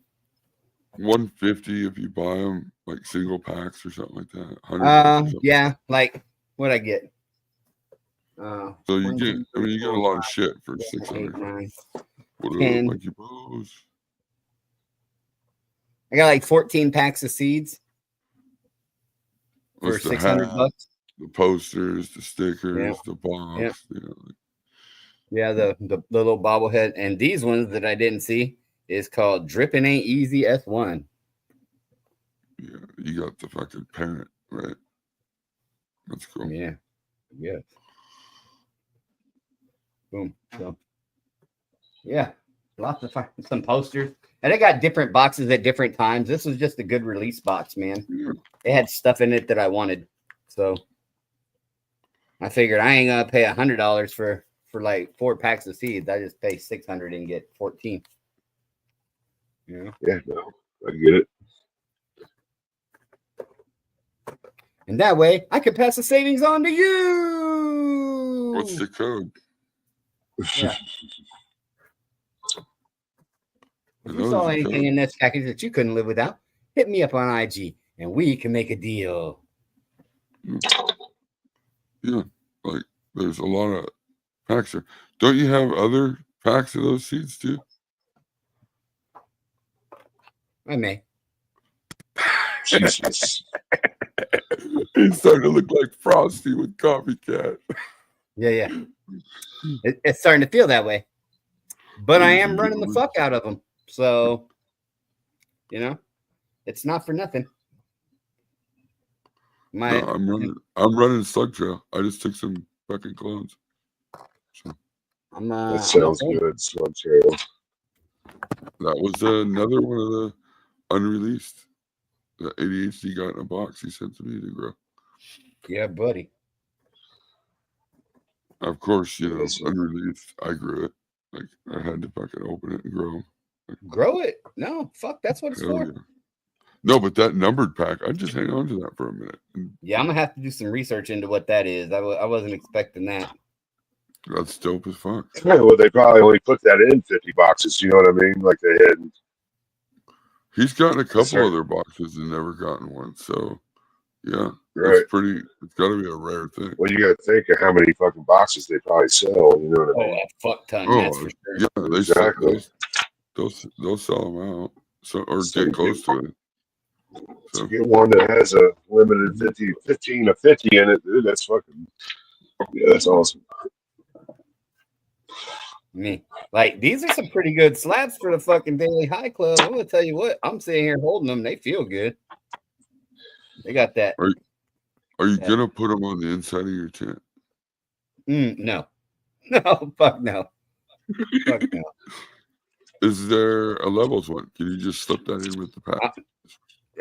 150 if you buy them like single packs or something like that. $100 or something. Yeah, like what I get. So you get, you get a lot of shit for 8, 600. 9. What up, 10. Mikey Bros? I got like 14 packs of seeds for What's the $600. hat, the posters, the stickers, Yeah. the box. Yeah. You know, like, Yeah, the little bobblehead. And these ones that I didn't see is called Drippin' Ain't Easy S1. yeah, you got the fucking parent, right? That's cool. Yeah. Yeah. Boom. So yeah, lots of some posters. And they got different boxes at different times. This was just a good release box, man. Yeah. It had stuff in it that I wanted. So I figured I ain't gonna pay $100 for like 4 packs of seeds. I just pay 600 and get 14. Yeah. Yeah, no, I get it. And that way I could pass the savings on to you. What's the code? Yeah. I If know you saw there's a anything code. in this package that you couldn't live without, hit me up on IG and we can make a deal. Yeah, like there's a lot of packs there. Don't you have other packs of those seeds too? I may. Jesus. He's starting to look like Frosty with Copycat. Yeah. It's starting to feel that way. But I am running the fuck out of them. So, it's not for nothing. No, I'm running Slug Trail. I just took some fucking clones. So That sounds good. Slug Trail. that was another one of the unreleased. The ADHD got in a box he sent to me to grow. Yeah, buddy. Of course, Yes. unreleased. I grew it. Like I had to fucking open it and grow 'em. Grow it. No, fuck. That's what it's Hell for. yeah. No, but that numbered pack, I'd just hang on to that for a minute. And Yeah, I'm gonna have to do some research into what that is. I wasn't expecting that. that's dope as fuck. Yeah, well, they probably only put that in 50 boxes. You know what I mean? Like they had. He's gotten a couple Sir. other boxes and never gotten one. So, yeah, Right. it's got to be a rare thing. Well, you got to think of how many fucking boxes they probably sell. You know what I Oh, mean? a fuck ton. Oh, That's for sure. yeah, they Exactly. they'll sell them out. So, or So get close to it. To So, get one that has a limited 15 to 50 in it, dude, that's fucking. Yeah, that's awesome. Me. Like, these are some pretty good slabs for the fucking Daily High Club. I'm gonna tell you what, I'm sitting here holding them. They feel good. They got that. are you Yeah. gonna put them on the inside of your tent? No. No, fuck no. Fuck no. Is there a levels one? Can you just slip that in with the pack?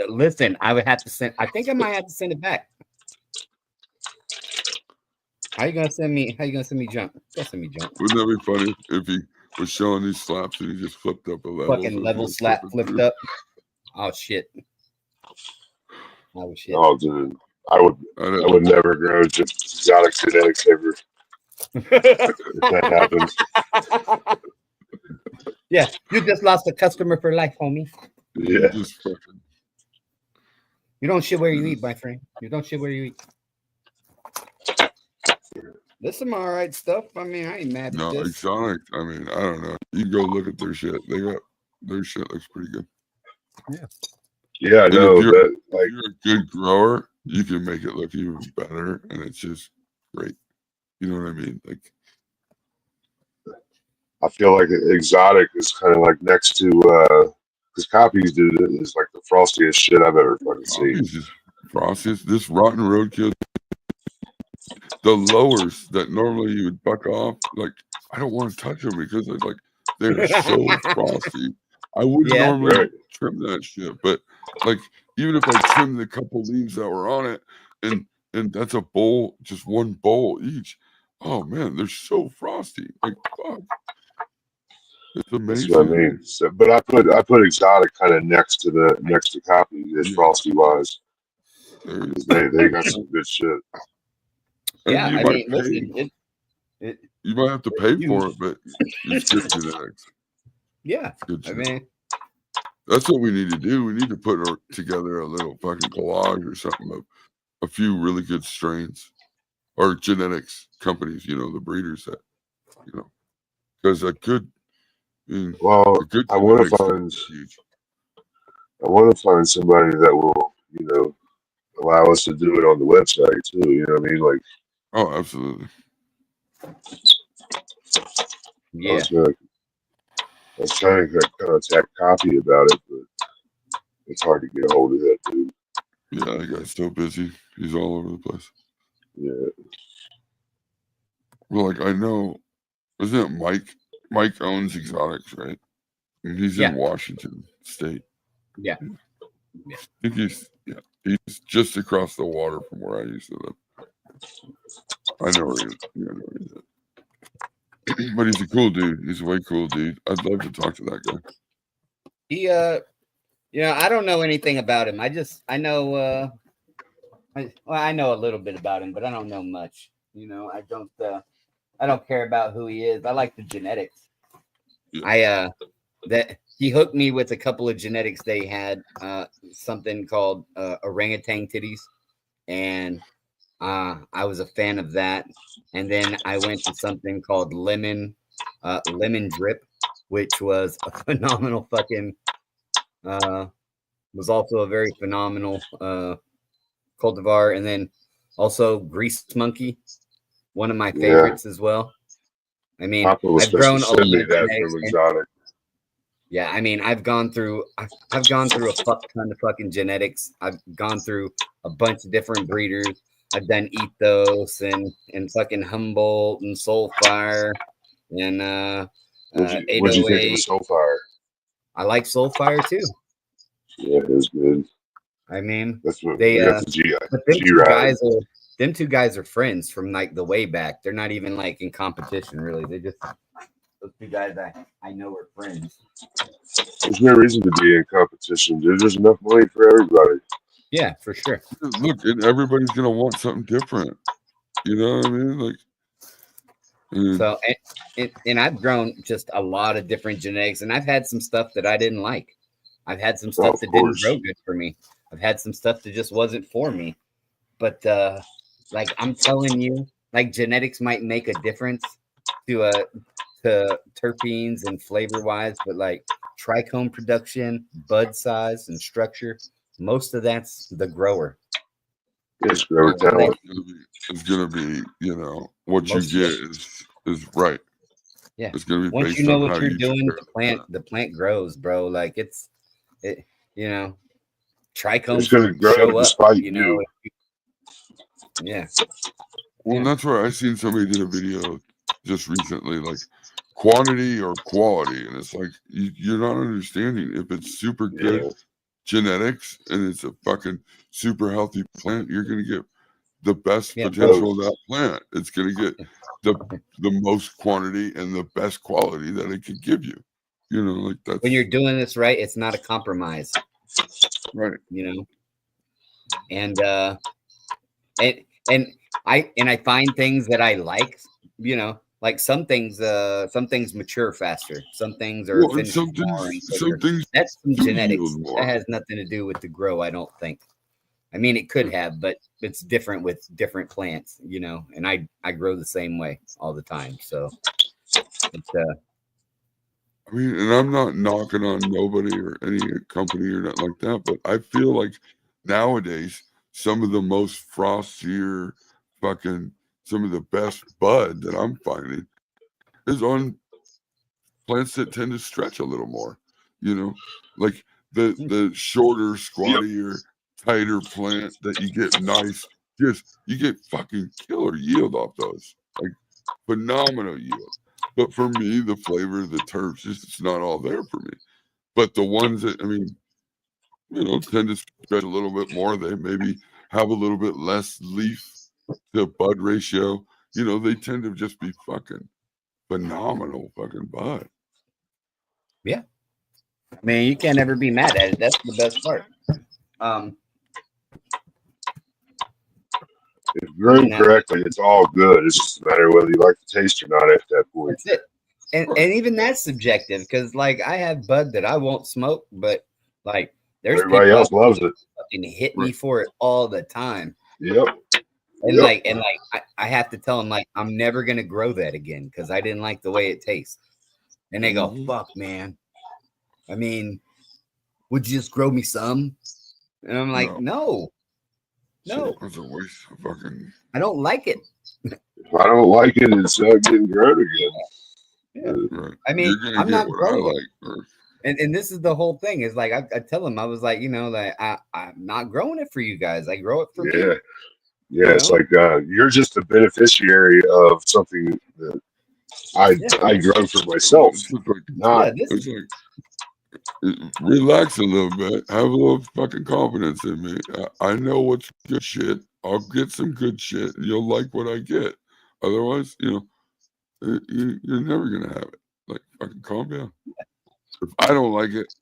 Listen, I would have to send. I think I might have to send it back. How you gonna send me junk? Don't send me junk. Wouldn't that be funny if he was showing these slaps and he just flipped up a level? Fucking level slap flipped up. Oh shit. Oh shit. Oh, dude, I would never grow just exotic genetics ever. If that happens. Yeah, you just lost a customer for life, homie. Yeah. Just fucking You don't shit where you eat, my friend. You don't shit where you eat. There's some all right stuff. I mean, I ain't mad at No, this. Exotic. I mean, I don't know. You can go look at their shit. They got their shit looks pretty good. Yeah, I And know, if you're, but like if you're a good grower, you can make it look even better, and it's just great. You know what I mean? Like, I feel like exotic is kind of like next to because copies do is like the frostiest shit I've ever fucking seen. coffee's just frosted. This Rotten Roadkill, the lowers that normally you would buck off, like I don't want to touch them because it's like they're so frosty. I wouldn't Yeah. normally Right. trim that shit, but like even if I trim the couple leaves that were on it, and that's a bowl, just one bowl each. Oh man, they're so frosty. Like fuck, it's That's amazing. what I mean. So, but I put exotic kind of next to copy as Yeah. frosty wise. There you 'Cause go. they got some good shit. And Yeah, you I might mean, listen, pay. You might have to pay you- for it, but it's good genetics. yeah. It's good I genetics. mean, That's what we need to do. We need to put together a little fucking collage or something of a few really good strains or genetics companies, you know, the breeders that, you know, because a good, Well, a good I want to genetics find is huge. somebody that will, allow us to do it on the website too. You know what I mean? Like Oh, absolutely. yeah. I was trying to contact Copy about it, but it's hard to get a hold of that dude. Yeah, that guy's so busy. He's all over the place. Yeah. Well, like I know, isn't it Mike? Mike owns Exotics, right? And he's Yeah. in Washington State. Yeah. I think he's just across the water from where I used to live. I know where he is. Yeah, I know where he is. But he's a cool dude. He's a way cool dude. I'd love to talk to that guy. He I don't know anything about him. I know I know a little bit about him, but I don't know much. I don't care about who he is. I like the genetics. Yeah. That he hooked me with a couple of genetics they had, something called orangutan titties, and I was a fan of that. And then I went to something called lemon drip, which was a phenomenal fucking was also a very phenomenal cultivar. And then also grease monkey, one of my favorites as well. I mean, Papa was I've grown a supposed to lot send me of that genetics, from Exotic. yeah, I mean, I've gone through a fuck ton of fucking genetics. I've gone through a bunch of different breeders. I've done Ethos and fucking Humboldt and Soulfire and What'd you think of the 808. Soulfire? I like Soulfire too. Yeah, it was good. I mean, That's what they we got the but them G two ride. them two guys are friends from like the way back. They're not even like in competition really. They just those two guys I know are friends. There's no reason to be in competition, dude. There's enough money for everybody. Yeah, for sure. Look, and everybody's gonna want something different. You know what I mean? Like, so and I've grown just a lot of different genetics, and I've had some stuff that I didn't like. I've had some stuff that didn't grow good for me. I've had some stuff that just wasn't for me. But like I'm telling you, like genetics might make a difference to terpenes and flavor wise, but like trichome production, bud size, and structure, most of that's the grower. It's grower talent. It's gonna be, you know, what Most you of get is right. Yeah. It's gonna be Once based you know on what how you're you doing, take care of the plant grows, bro. Like you know, trichomes It's gonna grow show up, despite you know. you. Yeah. Well, Yeah. that's where I seen somebody did a video just recently, like quantity or quality, and it's like you're not understanding if it's super good Yeah. genetics and it's a fucking super healthy plant, you're gonna get the best Yeah, potential of that plant. It's gonna get the most quantity and the best quality that it could give you. You know, like that's when you're doing this right, it's not a compromise. right. You know, and I find things that I like, you know, like some things mature faster, some things are Well, and finishing more, and so some things that's some do genetics. yield more. That has nothing to do with the grow, I don't think. I mean, it could have, but it's different with different plants, you know. And I grow the same way all the time, so it's I mean, and I'm not knocking on nobody or any company or nothing like that, but I feel like nowadays some of the most frostier fucking some of the best bud that I'm finding is on plants that tend to stretch a little more. You know, like the shorter, squattier, tighter plant that you get nice, you get fucking killer yield off those. Like phenomenal yield. But for me, the flavor of the turfs it's not all there for me. But the ones that I mean, you know, tend to stretch a little bit more, they maybe have a little bit less leaf to bud ratio. You know, they tend to just be fucking phenomenal fucking bud. I mean, you can't ever be mad at it. That's the best part. If grown Yeah. correctly, it's all good. It's just a matter of whether you like the taste or not at that point. That's it. And even that's subjective because like I have bud that I won't smoke, but like there's Everybody people else out loves there it. that fucking hit me for it all the time. Yep. And Yep. I have to tell them like I'm never gonna grow that again because I didn't like the way it tastes. And they go, "Fuck, man. I mean, would you just grow me some?" And I'm like, "No, That's a waste of fucking. I don't like it." If I don't like it, it's not getting grown again. Yeah. Right. I mean, You're gonna I'm get not what I growing. like. Or, And this is the whole thing is like I tell them I was like, you know, like I'm not growing it for you guys. I grow it for me. Yeah. Yeah, it's know? like you're just a beneficiary of something that I grow for myself. it's just like, Not this it's like relax a little bit. Have a little fucking confidence in me. I know what's good shit. I'll get some good shit, and you'll like what I get. Otherwise, you know, you're never gonna have it. Like fucking calm down. If I don't like it,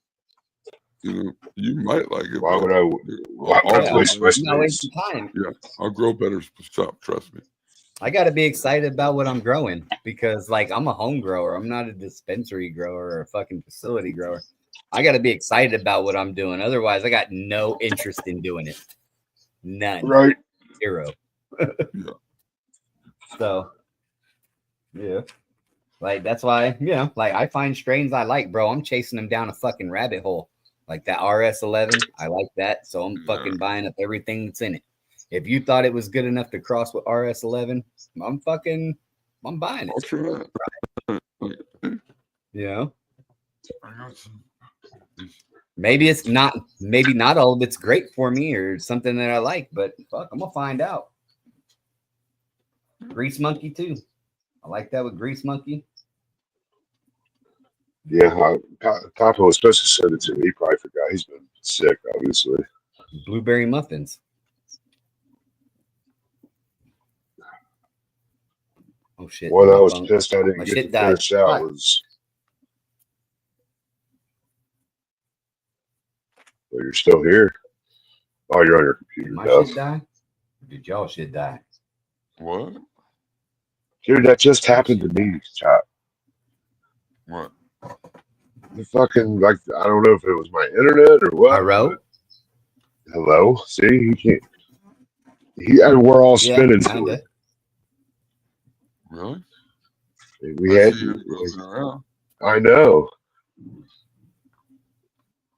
you know, you might like it. why but would I I'll waste my grow I'm not space? wasting time. Yeah, I'll grow better stuff. Trust me. I got to be excited about what I'm growing because, like, I'm a home grower. I'm not a dispensary grower or a fucking facility grower. I got to be excited about what I'm doing. Otherwise, I got no interest in doing it. None. Right. 0. Yeah. So, yeah. Like, that's why, you know, like, I find strains I like, bro. I'm chasing them down a fucking rabbit hole. Like that RS11, I like that. So I'm fucking buying up everything that's in it. If you thought it was good enough to cross with RS11, I'm buying I'll it. try it. You know, I got some. maybe not all of it's great for me or something that I like, but fuck, I'm gonna find out. Grease Monkey too. I like that with Grease Monkey. Yeah, Papa especially sent it to me. He probably forgot. He's been sick, obviously. Blueberry muffins. Oh shit! One I was pissed I didn't my get shit to finish died. out What? was. Well, you're still here. Oh, you're on your computer. Did my now. shit die? Or did y'all shit die? What? Dude, that just happened to me, Chop. What? The fucking like I don't know if it was my internet or what. Hello? but- Hello? See, he can't. And we're all Yeah, spinning to kinda. it. Really? We I had. see you moving around. I know.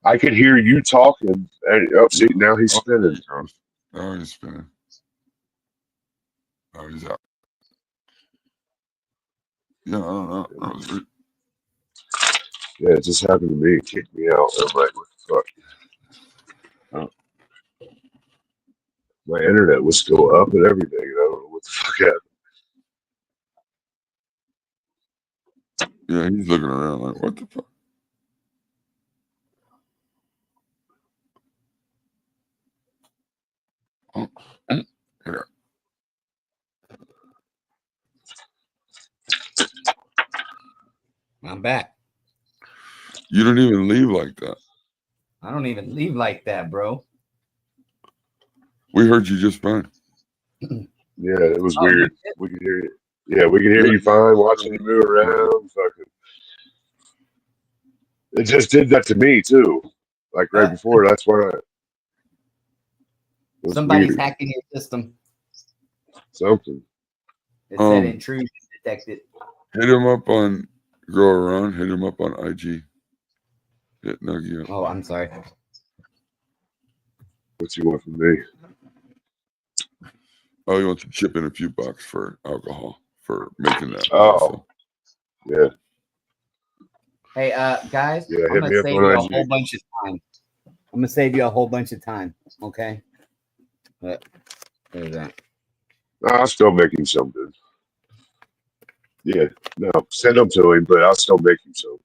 I could hear you talking. And, oh, see, now he's Oh, there spinning. he goes. Now he's spinning. Oh, he's out. Yeah, I don't know. That was weird. Yeah, it just happened to me. It kicked me out. I'm like, what the fuck? Oh. My internet was still up and everything. And I don't know what the fuck happened. Yeah, he's looking around like, what the fuck? Oh, here. I'm back. You don't even leave like that. I don't even leave like that, bro. We heard you just fine. Yeah, it was Oh, weird. you We could hear you. Yeah, we could hear you fine watching you move around. Fucking. It just did that to me too. Like right before. That's why. That's Somebody's weird. hacking your system. Something. It said intrusion detected. Hit him up on Grow Around. Hit him up on IG. Hit Nuggy up. Oh, I'm sorry. What you want from me? Oh, he wants to chip in a few bucks for alcohol for making that. Oh, yeah. Hey, guys, Yeah, I'm hit gonna me up save on you a IG. whole bunch of time. I'm gonna save you a whole bunch of time. Okay. But there's that. No, I'll still make him some, dude. Yeah, no, send them to him, but I'll still make him some.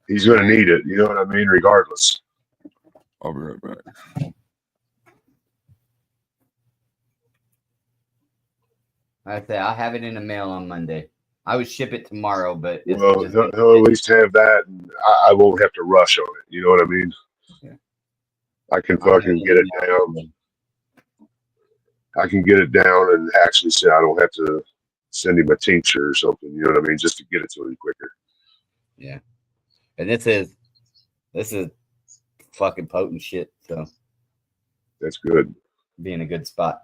He's gonna need it. You know what I mean? Regardless. I'll be right back. I say I'll have it in the mail on Monday. I would ship it tomorrow, but it's Well, just he'll at least have that, and I won't have to rush on it. You know what I mean? Yeah. I can I'll have fucking it get in it the mail. down. I can get it down and actually say I don't have to send him a tincture or something. You know what I mean? Just to get it to him quicker. Yeah. And this is fucking potent shit. So That's good. be in a good spot.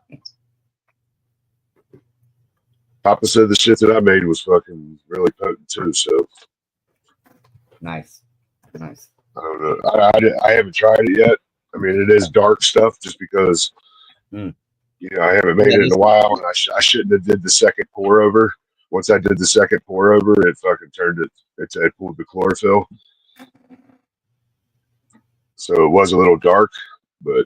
Papa said the shit that I made was fucking really potent too. So Nice. Nice. I don't know. I haven't tried it yet. I mean, it is dark stuff just because, you know, I haven't made it in a while, and I shouldn't have did the second pour over. Once I did the second pour over, it fucking turned it. It pulled the chlorophyll, so it was a little dark. But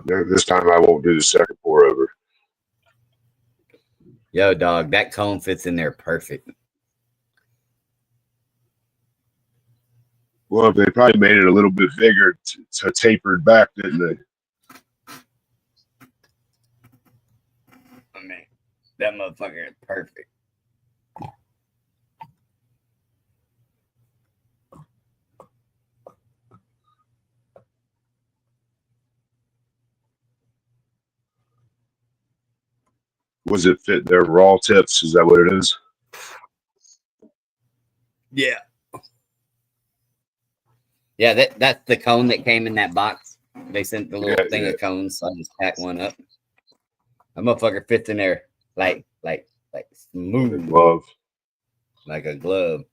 this time I won't do the second pour over. Yo, dog, that cone fits in there perfect. Well, they probably made it a little bit bigger to tapered back, didn't they? I mean, that motherfucker is perfect. Was it fit their raw tips? Is that what it is? Yeah. Yeah, that's the cone that came in that box. They sent the little thing of cones, so I just packed one up. That motherfucker fits in there like smooth, Glove. like a glove.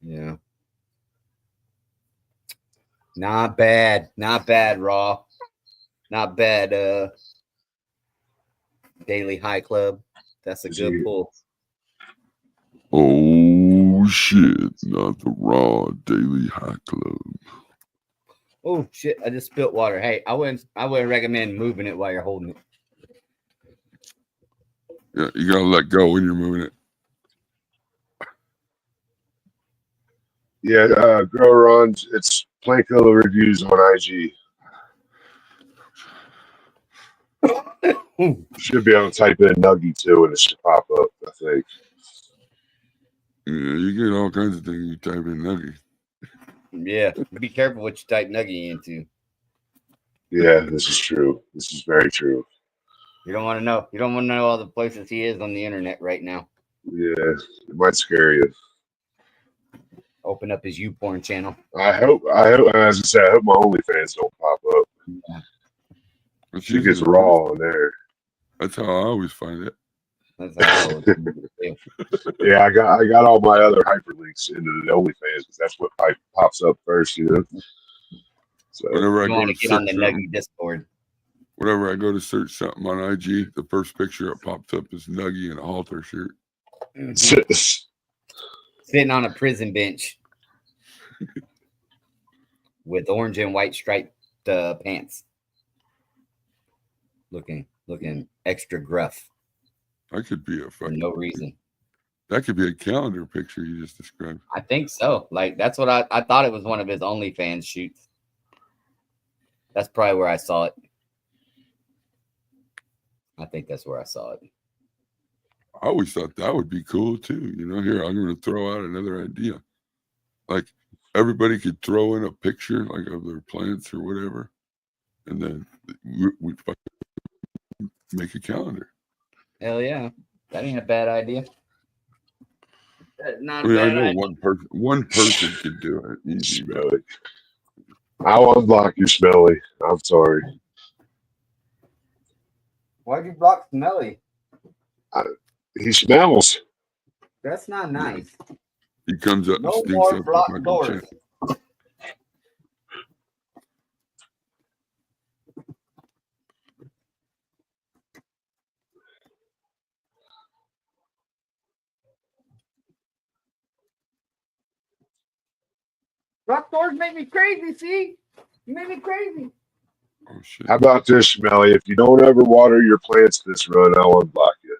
Yeah. Not bad. Not bad, Raw. Not bad, Daily High Club. That's a good pull. Oh shit! Not the Raw Daily High Club. Oh shit! I just spilled water. Hey, I wouldn't recommend moving it while you're holding it. Yeah, you gotta let go when you're moving it. Yeah, Grow Ron, it's Planko Reviews on IG. Should be able to type in Nuggy too, and it should pop up, I think. Yeah, you get all kinds of things you type in Nuggy. Yeah, be careful what you type Nuggy into. Yeah, this is true. This is very true. You don't want to know. You don't want to know all the places he is on the internet right now. Yeah, it might scare you. Open up his YouPorn channel. I hope, as I said, I hope my OnlyFans don't pop up. Yeah. She gets raw in there. That's how I always find it. That's how I would. Yeah, I got all my other hyperlinks into the OnlyFans because that's what pops up first, you know. So Whenever I You go want to to get on search the something, Nuggy Discord. whenever I go to search something on IG, the first picture that pops up is Nuggy in a halter shirt. Sitting on a prison bench with orange and white striped pants. Looking extra gruff That could be a for fucking. no reason. That could be a calendar picture you just described. I think so. Like that's what I thought it was one of his OnlyFans shoots. That's probably where I saw it. I think that's where I saw it. I always thought that would be cool too. You know, here I'm going to throw out another idea. Like everybody could throw in a picture, like of their plants or whatever, and then we fucking make a calendar. Hell yeah, that ain't a bad idea. That's not I mean, a I bad know idea. one person could do it easy, but Really. I'll unblock you, Smelly. I'm sorry. Why'd you block Smelly? He smells. That's not nice. He comes up and No stinks more up the block fucking doors. chat. Block doors make me crazy, see? You made me crazy. Oh shit. How about this, Smelly? If you don't ever water your plants this run, I'll unblock you.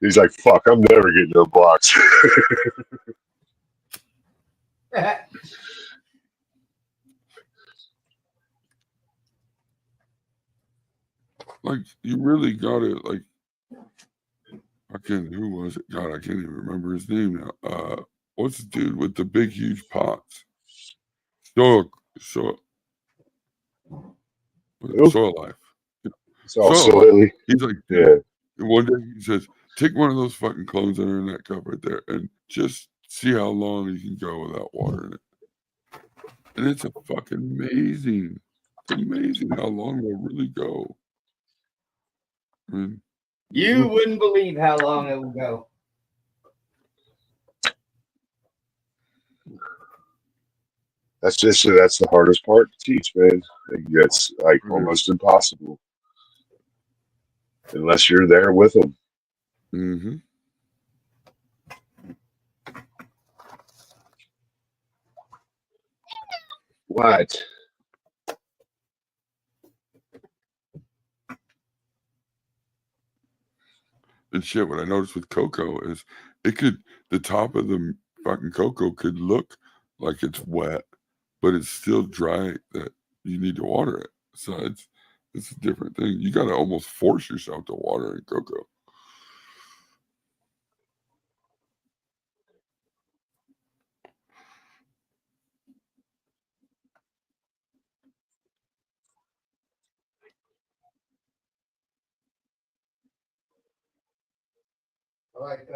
He's like, fuck, I'm never getting unblocked. Like you really got it. Like who was it? God, I can't even remember his name now. What's the dude with the big huge pots? Soil Life. It's all Soil silly. Life. He's like, Yeah. one day he says, take one of those fucking clones that are in that cup right there and just see how long you can go without watering it. And it's a fucking amazing. It's amazing how long they'll really go. I mean, You wouldn't believe how long it will go. That's the hardest part to teach, man. That's like almost impossible. Unless you're there with them. mm-hmm. What? And shit, what I noticed with cocoa is the top of the fucking cocoa could look like it's wet, but it's still dry that you need to water it. So it's a different thing. You got to almost force yourself to water in cocoa. Like,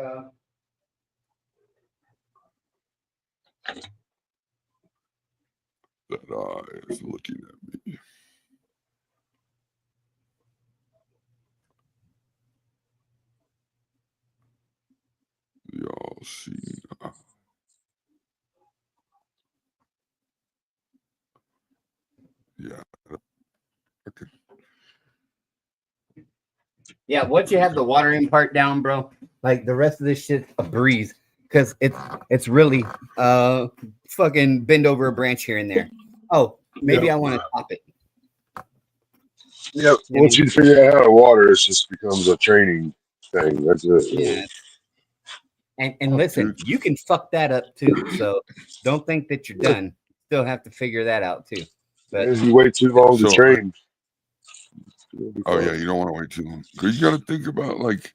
That eye is looking at me. Y'all see. Yeah. Okay. yeah, once you have the watering part down, bro, like the rest of this shit's a breeze. Cause it's really fucking bend over a branch here and there. Oh, maybe I want to top it. Yep. Once you figure out how to water, it just becomes a training thing. That's it. Yeah. And listen, you can fuck that up too. So don't think that you're done. Still have to figure that out too. But If you wait too long to train. Oh yeah, you don't want to wait too long. Because you got to think about like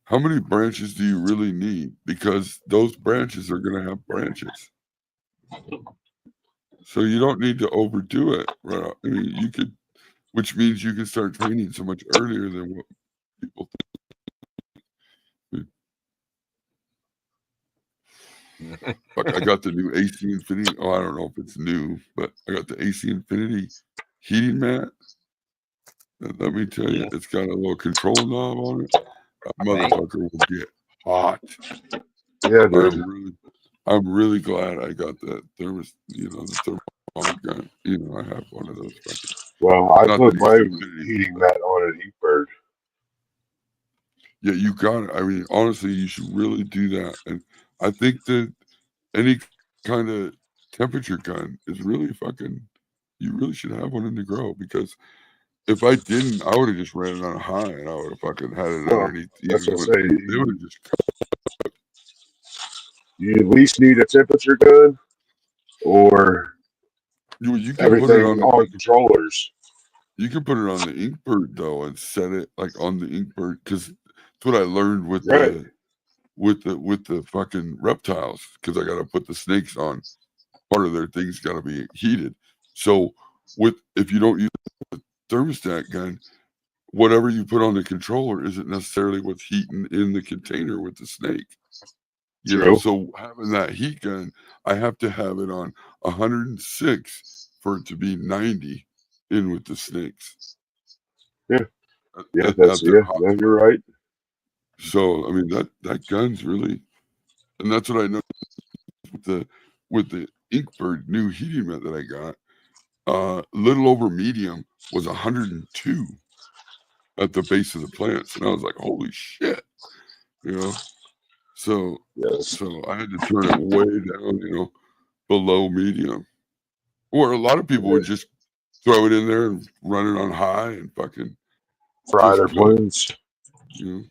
how many branches do you really need? Because those branches are going to have branches. So you don't need to overdo it. Right? I mean, you could, which means you can start training so much earlier than what people think. Fuck, I got the new AC Infinity. Oh, I don't know if it's new, but I got the AC Infinity heating mat. And let me tell you, it's got a little control knob on it. That motherfucker will get hot. Yeah, dude. I'm really glad I got that thermos, the thermometer gun. I have one of those. Well, I put my heating mat on an eBird. Yeah, you got it. I mean, honestly, you should really do that. And I think that any kind of temperature gun is really you really should have one in the grow, because if I didn't, I would have just ran it on high and I would have fucking had it underneath. That's what I'm saying. They would have just you at least need a temperature gun, or you can everything put it on controllers. You can put it on the Inkbird though and set it like on the Inkbird, because that's what I learned with the fucking reptiles, because I got to put the snakes on. Part of their thing's got to be heated. So if you don't use the thermostat gun, whatever you put on the controller isn't necessarily what's heating in the container with the snake. You know, True. so having that heat gun, I have to have it on 106 for it to be 90 in with the snakes. Yeah. At, Yeah, at, that's at their yeah. hot Yeah, spot. you're right. So I mean that gun's really, and that's what I know with the Inkbird new heating mat that I got. Little over medium was 102 at the base of the plants, and I was like, holy shit, you know. So Yes. I had to turn it way down, you know, below medium. Or a lot of people would just throw it in there and run it on high and fucking Fry just their go, plants. you know.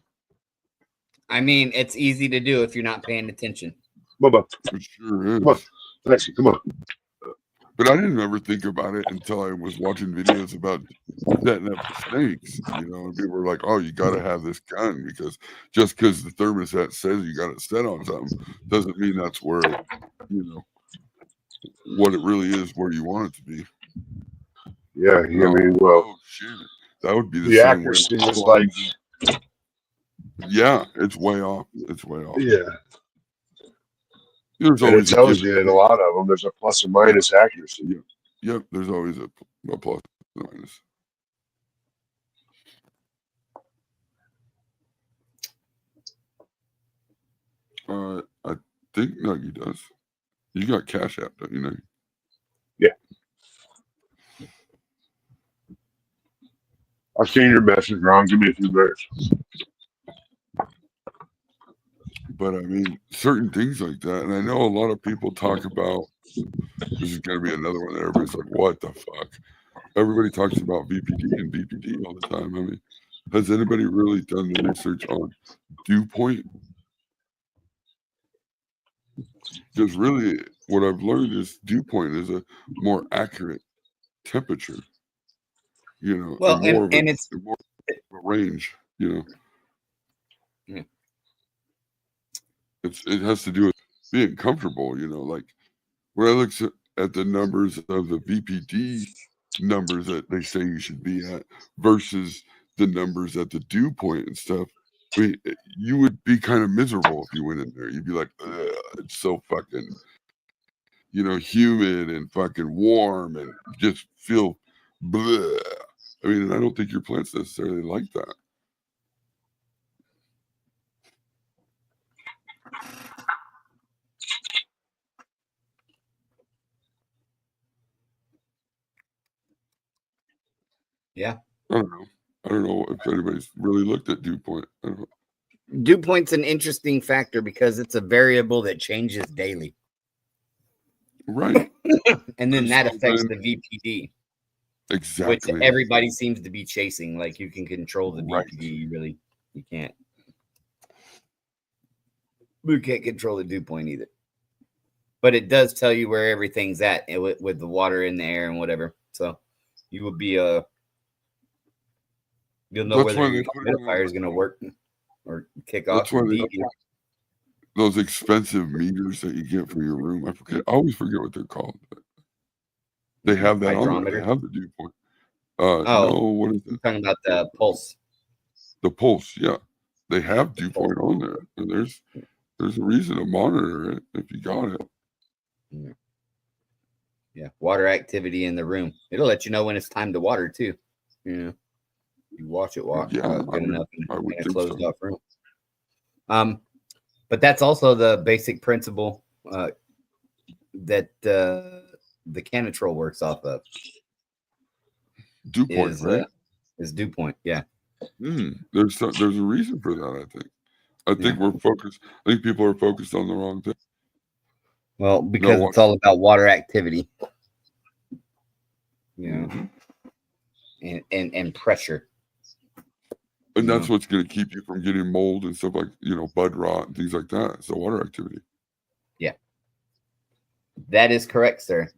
I mean, it's easy to do if you're not paying attention. Bubba, It sure come on. is. Lexi, come on. But I didn't ever think about it until I was watching videos about setting up the snakes, you know, and people were like, oh, you got to have this gun because just because the thermostat says you got it set on something doesn't mean that's where, you know, what it really is where you want it to be. Yeah, And I I was mean, like, well, oh, shit. That would be the the same way. accuracy with is like, blinds. Yeah, it's way off. It's way off. yeah. There's And it always a tells give you and in a take. lot of them, there's a plus or minus accuracy. Yeah. Yep, there's always a plus and a minus. I think Nuggy does. You got Cash App, don't you, Nuggy? Yeah. I've seen your message, Ron. Give me a few minutes. But I mean, certain things like that, and I know a lot of people talk about. This is going to be another one that everybody's like, "What the fuck?" Everybody talks about VPD and BPD all the time. I mean, has anybody really done the research on dew point? Because really, what I've learned is dew point is a more accurate temperature. You know, Well, and more of and a it's more of a range. You know, Yeah. it has to do with being comfortable. You know, like when I look at the numbers of the VPD numbers that they say you should be at versus the numbers at the dew point and stuff. I mean, you would be kind of miserable if you went in there. You'd be like, "Ugh, it's so fucking, you know, humid and fucking warm and just feel bleh." I mean, I don't think your plants necessarily like that. Yeah. I don't know. I don't know if anybody's really looked at dew point. I don't know. Dew point's an interesting factor because it's a variable that changes daily. Right. And then And that so affects then- the VPD, Exactly. which everybody seems to be chasing. Like you can control the Right. VPD, you can't. We can't control the dew point either. But it does tell you where everything's at with the water in the air and whatever. So you would be you'll know That's whether why your they put it on humidifier is going to work or kick off. That's why or they deviate. those expensive meters that you get for your room. I always forget what they're called. But they have that on there. Hydrometer? They have the dew point. Oh. No, what is I'm it? talking about the pulse. The pulse. Yeah, they have dew point on there, and there's a reason to monitor it if you got it. Yeah, water activity in the room. It'll let you know when it's time to water too. You watch it walk. Yeah, good enough in I would a think closed so. off room. But that's also the basic principle that the Canatrol works off of. Dew point, right? Is dew point. Yeah. There's a reason for that. I think we're focused. I think people are focused on the wrong thing. Well, because it's all about water activity. Mhm. And pressure. And that's what's going to keep you from getting mold and stuff like, bud rot and things like that. So water activity. Yeah. That is correct, sir.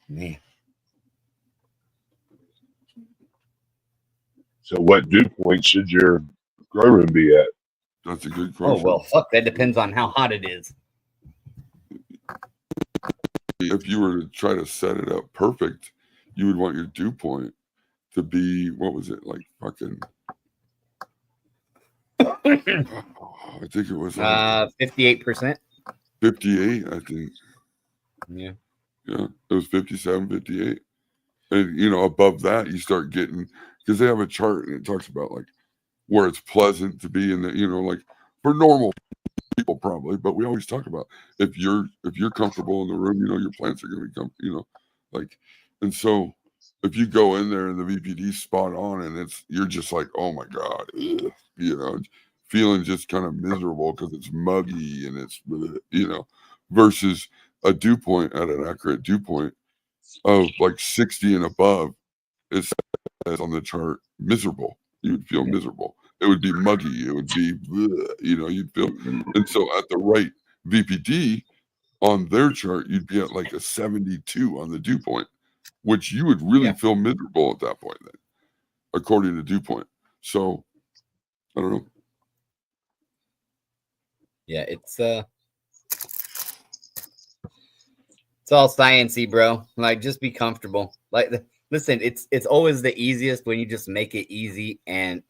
Man. So what dew point should your grow room be at? That's a good question. Oh, well, fuck. That depends on how hot it is. If you were to try to set it up perfect, you would want your dew point to be, what was it, like fucking I think it was like 58%. 58. I think. Yeah. Yeah, it was 57, 58. And, you know, above that, you start getting, because they have a chart and it talks about like where it's pleasant to be in the, you know, like for normal people probably, but we always talk about if you're comfortable in the room, you know, your plants are going to become, you know, like, and so if you go in there and the VPD's spot on and you're just like, oh my God, ugh, you know, feeling just kind of miserable because it's muggy and it's, you know, versus a dew point at an accurate dew point of like 60 and above, it says on the chart miserable. You would feel miserable. It would be muggy. It would be, you know, you'd feel. And so at the right VPD on their chart, you'd be at like a 72 on the dew point, which you would really feel miserable at that point then, according to dew point. So I don't know. Yeah, it's all sciencey, bro. Like, just be comfortable. Like, listen, it's always the easiest when you just make it easy and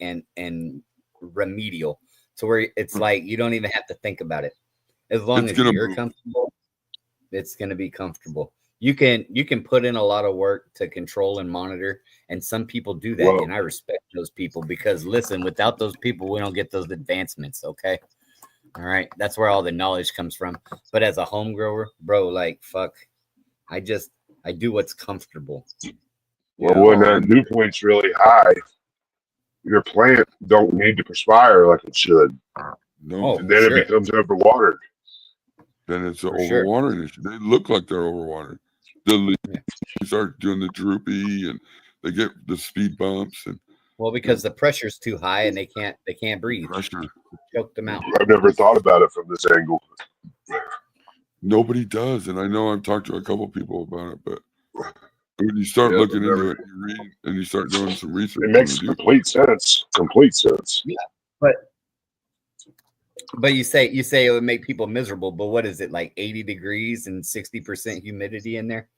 remedial, to where it's like you don't even have to think about it. As long as you're comfortable, it's gonna be comfortable. You can put in a lot of work to control and monitor, and some people do that, and I respect those people because listen, without those people, we don't get those advancements. Okay. All right, that's where all the knowledge comes from. But as a home grower, bro, like fuck, I do what's comfortable. Well, when that dew point's really high, your plant don't need to perspire like it should. No, and then it becomes overwatered. Then it's an overwatering issue. They look like they're overwatered. The leaves start doing the droopy, and they get the speed bumps, and because the pressure's too high and they can't breathe. Pressure choked them out. I've never thought about it from this angle. Nobody does, and I know I've talked to a couple people about it, but when you start looking into it, you read and you start doing some research. It makes complete sense. Complete sense. Yeah, but you say it would make people miserable, but what is it, like 80 degrees and 60% humidity in there?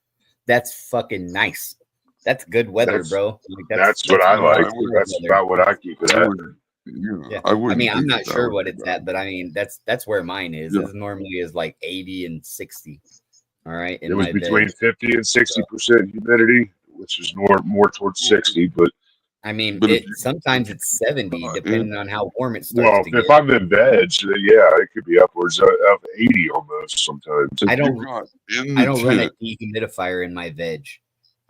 That's fucking nice. That's good weather, bro. Like, that's what I like. That's about what I keep it at. Yeah. I mean, I'm not sure what it's at, but I mean, that's where mine is. It normally is like 80 and 60. All right. It was between 50 and 60% humidity, which is more towards 60. But I mean, sometimes it's 70, depending on how warm it starts. Well, if I'm in veg, yeah, it could be upwards of 80 almost sometimes. I don't run a dehumidifier in my veg.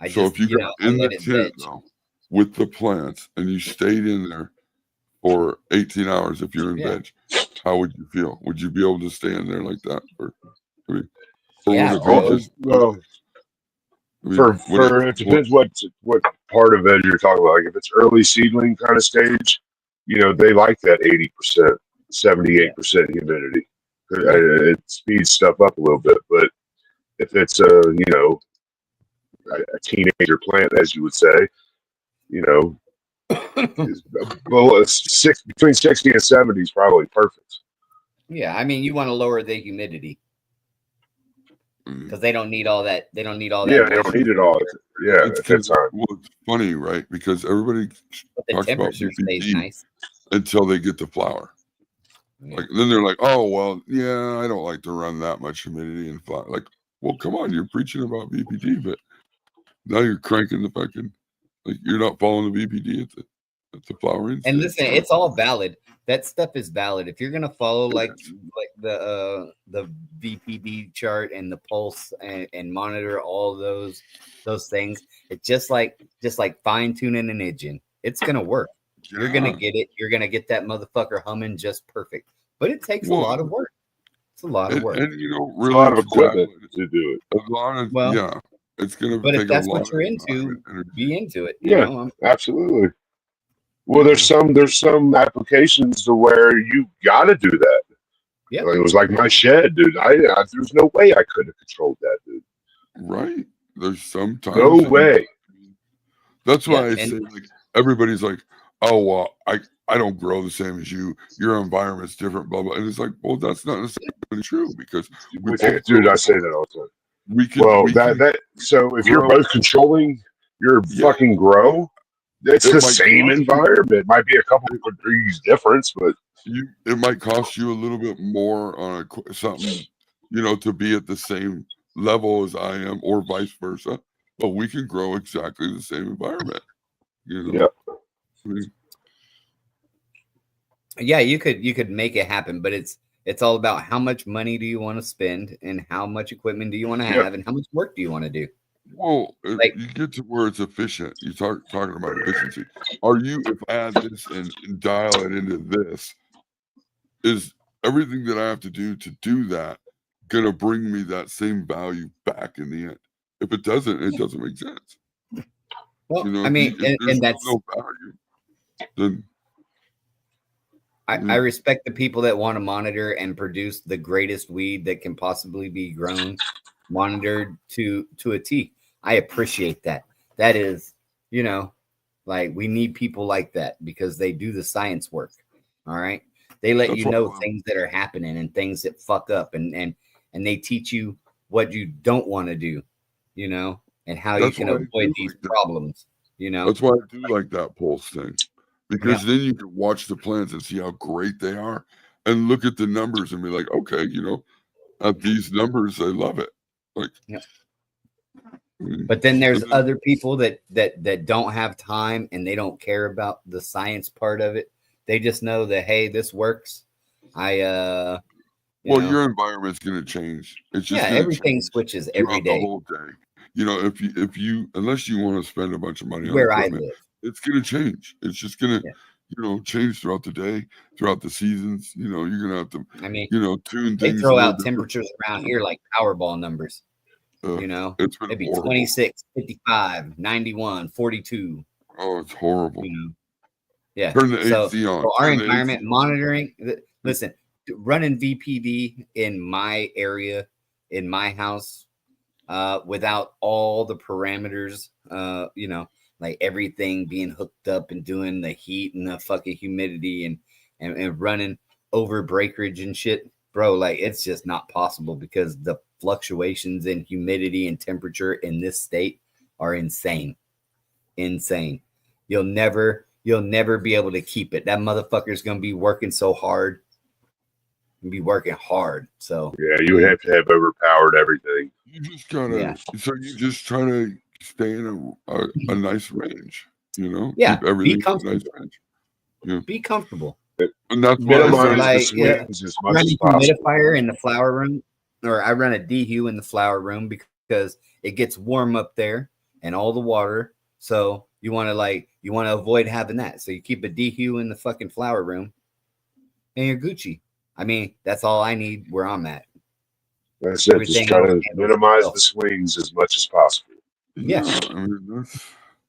If you got in the tent though, with the plants and you stayed in there for 18 hours, if you're in veg, how would you feel? Would you be able to stay in there like that? It depends what part of veg you're talking about. Like if it's early seedling kind of stage, you know, they like that 80%, 78% humidity. It speeds stuff up a little bit. But if it's a teenager plant, as you would say, you know, between 60 and 70 is probably perfect. Yeah, I mean, you want to lower the humidity because they don't need all that. They don't need all that. Yeah, they don't need it all. Yeah, it's funny, right? Because everybody talks about VPD until they get the flower. Yeah. Like then they're like, oh well, yeah, I don't like to run that much humidity and flower. Like, well, come on, you're preaching about VPD, but now you're cranking the fucking, like you're not following the VPD at the flowering. And listen, it's all valid. That stuff is valid. If you're gonna follow like the VPD chart and the pulse and monitor all those things, it's just like fine tuning an engine. It's gonna work. Yeah. You're gonna get it. You're gonna get that motherfucker humming just perfect. But it takes a lot of work. It's a lot of work. And you know, really a lot of equipment to do it. A lot of it's gonna. But if that's what you're into, be into it. You know? Absolutely. Well, there's some applications to where you got to do that. Yeah, like, it was like my shed, dude. There's no way I could have controlled that, dude. Right? There's sometimes no way. That's why I say like everybody's like, oh well, I don't grow the same as you. Your environment's different, blah blah. And it's like, well, that's not necessarily true because dude, I say that all the time. So if you're both controlling your fucking grow, It's It the might same cost you- environment. Might be a couple of degrees difference, but it might cost you a little bit more on something, to be at the same level as I am, or vice versa. But we can grow exactly the same environment. yeah, I mean, Yeah, you could make it happen, but it's all about how much money do you want to spend and how much equipment do you want to Yeah. have and how much work do you want to do. well, Like- you get to where it's efficient. You talking about efficiency. If I add this and dial it into this, is everything that I have to do that gonna bring me that same value back in the end? If it doesn't, it doesn't make sense. Well, You know, I mean, if there's and that's no value, then I respect the people that want to monitor and produce the greatest weed that can possibly be grown, monitored to a T. I appreciate that. That is, like we need people like that because they do the science work. All right. They let That's you what know I- things that are happening and things that fuck up and they teach you what you don't want to do, and how you That's can why I avoid do these like that. problems, That's why I do like that pulse thing, because then you can watch the plants and see how great they are, and look at the numbers and be like, okay, at these numbers, I love it. Like, Yeah. I mean, But then there's and then- other people that don't have time and they don't care about the science part of it. They just know that hey, this works. well, your environment's going to change. It's just gonna everything change switches every throughout the day whole day. If you unless you want to spend a bunch of money on where I equipment, live. it's going to change. It's just going to, Yeah. change throughout the day, throughout the seasons. You're going to have to, I mean, tune they things. throw a little out different. temperatures around here like Powerball numbers. It's been Maybe horrible. 26, 55, 91, 42. Oh, it's horrible. Yeah. Turn the So, AC on. so our Turn the environment AC on. monitoring. Listen, running VPD in my area, in my house, without all the parameters, like everything being hooked up and doing the heat and the fucking humidity and running over breakage and shit, bro. Like it's just not possible because the fluctuations in humidity and temperature in this state are insane. You'll never be able to keep it. That motherfucker's gonna be working so hard. Be working hard. So yeah, you would have to have overpowered everything. You just gotta. Yeah. So you just try to stay in a nice range. Yeah, Keep everything be in a nice comfortable. range. Be comfortable. And that's why Minimize Minimize like, the swings as much Run as a possible. humidifier in the flower room, or I run a dehu in the flower room because it gets warm up there and all the water. So you want to avoid having that. So you keep a dehu in the fucking flower room, and you're Gucci. I mean, that's all I need where I'm at. That's it. Everything Just try to else handles minimize itself. the swings as much as possible. Yeah. I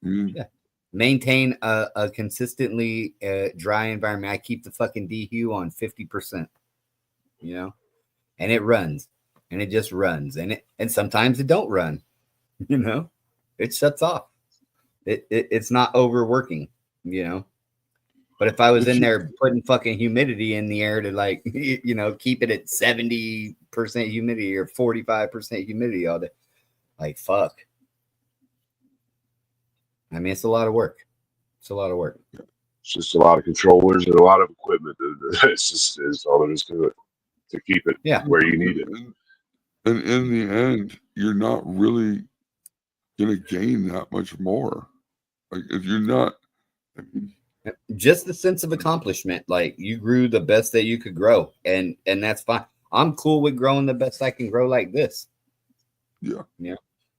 mean, Yeah. Maintain a consistently dry environment. I keep the fucking dehu on 50%, and it runs, and it just runs, and sometimes it don't run, it shuts off. It's not overworking, But if I was in there putting fucking humidity in the air to keep it at 70% humidity or 45% humidity all day, like fuck. I mean, it's a lot of work. It's just a lot of controllers and a lot of equipment. It's all there is to it to keep it where you need it. And in the end, you're not really gonna gain that much more. Like if you're not. Just the sense of accomplishment. Like you grew the best that you could grow, and that's fine. I'm cool with growing the best I can grow like this. Yeah.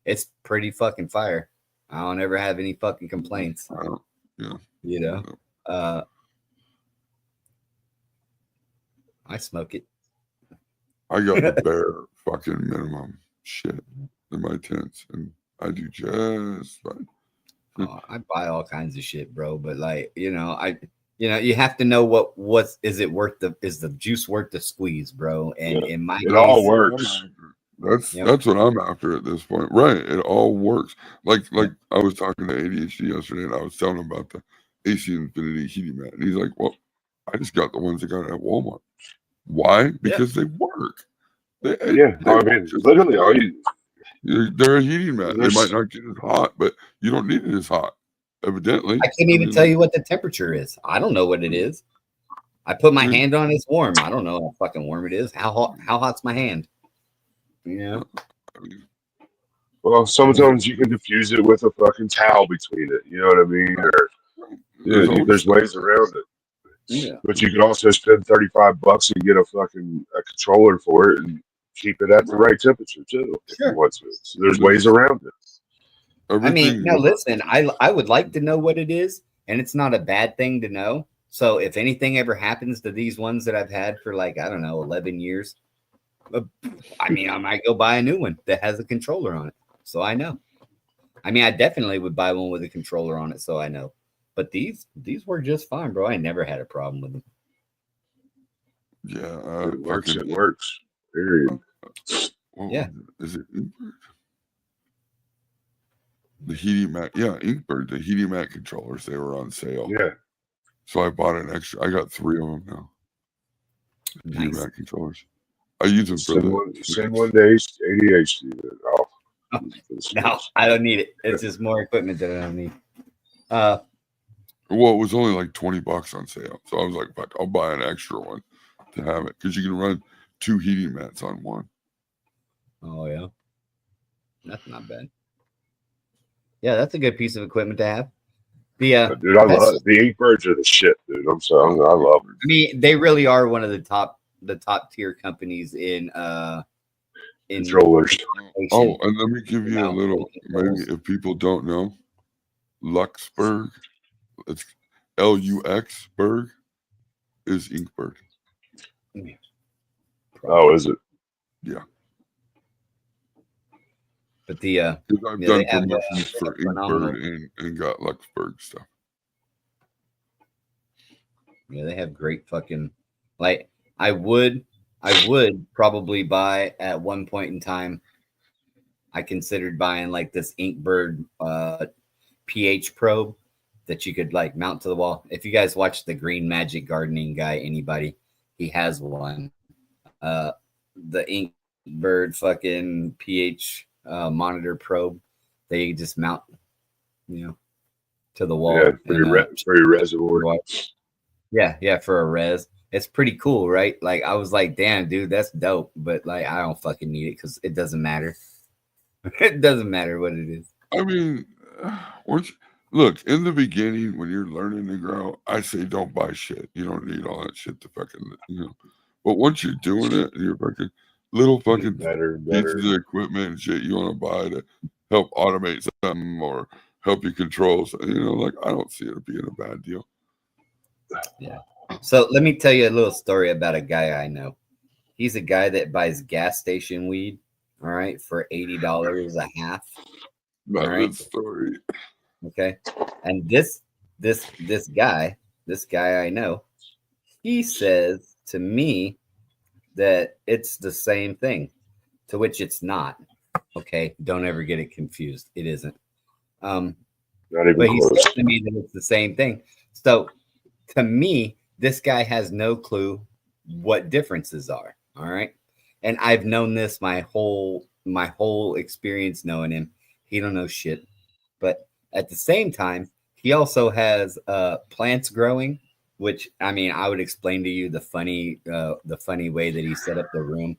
It's pretty fucking fire. I don't ever have any fucking complaints. I smoke it. I got the bare fucking minimum shit in my tents, and I do just fine. I buy all kinds of shit, bro. But you have to know is the juice worth the squeeze, bro? And in my it all works. That's what I'm after at this point, right? It all works. Like I was talking to ADHD yesterday, and I was telling him about the AC Infinity heating mat, and he's like, "Well, I just got the ones that got at Walmart. Why? Because they work. I mean, literally, all they're a heating mat. They might not get as hot, but you don't need it as hot. Evidently, I can't even tell you what the temperature is. I don't know what it is. I put my hand on it, it's warm. I don't know how fucking warm it is. How hot's my hand? Yeah. I mean, Well, sometimes you can diffuse it with a fucking towel between it. You know what I mean? Or there's ways around it. Yeah. But you can also spend $35 and get a controller for it and keep it at the right temperature too, if you want to. So there's ways around it. I mean, now listen, I would like to know what it is, and it's not a bad thing to know. So if anything ever happens to these ones that I've had for like, I don't know, 11 years, I mean, I might go buy a new one that has a controller on it. So I know. I mean, I definitely would buy one with a controller on it. So I know. But these work just fine, bro. I never had a problem with them. Yeah, It works. It works. Period. Yeah. Is it Inkbird? The Heaty Mac, yeah, Inkbird, the Heaty Mac controllers, they were on sale. Yeah. So I bought an extra. I got 3 of them now. Heaty Nice. Mac controllers. I use them for send one to ADHD. No, I don't need it. It's just more equipment that I don't need. Well, it was only like $20 on sale. So I was like, fuck, I'll buy an extra one to have it because you can run 2 heating mats on one. Oh, yeah. That's not bad. Yeah, that's a good piece of equipment to have. Dude, I love it. The Inkbirds are the shit, dude. I'm sorry, I love them. I mean, they really are one of the top tier companies in controllers. Oh, and let me give you a little, maybe if people don't know, Luxburg, it's Lux Berg, is Inkbird. Oh, is it? Yeah. But the I've done promotions for Inkbird and got Luxburg stuff. Yeah, they have great fucking, like, I would probably buy at one point in time. I considered buying like this Inkbird pH probe that you could like mount to the wall. If you guys watch the Green Magic Gardening guy, anybody, he has one. The Inkbird fucking pH monitor probe. They just mount, to the wall. Yeah, for your reservoir. Yeah, for a res. It's pretty cool, right? Like I was like, damn, dude, that's dope. But like I don't fucking need it because it doesn't matter. It doesn't matter what it is. I mean, look, in the beginning when you're learning to grow, I say don't buy shit. You don't need all that shit to fucking, But once you're doing it and you're fucking little fucking pieces of equipment and shit you want to buy to help automate something or help you control something, like I don't see it being a bad deal. Yeah. So let me tell you a little story about a guy I know. He's a guy that buys gas station weed, all right, for $80 a half. Not a good story. Okay. And this guy I know, he says to me that it's the same thing, to which it's not. Okay. Don't ever get it confused. It isn't. Not even but close. He said to me that it's the same thing. So to me, this guy has no clue what differences are. All right. And I've known this my whole experience knowing him. He don't know shit. But at the same time, he also has plants growing, which I mean, I would explain to you the funny way that he set up the room,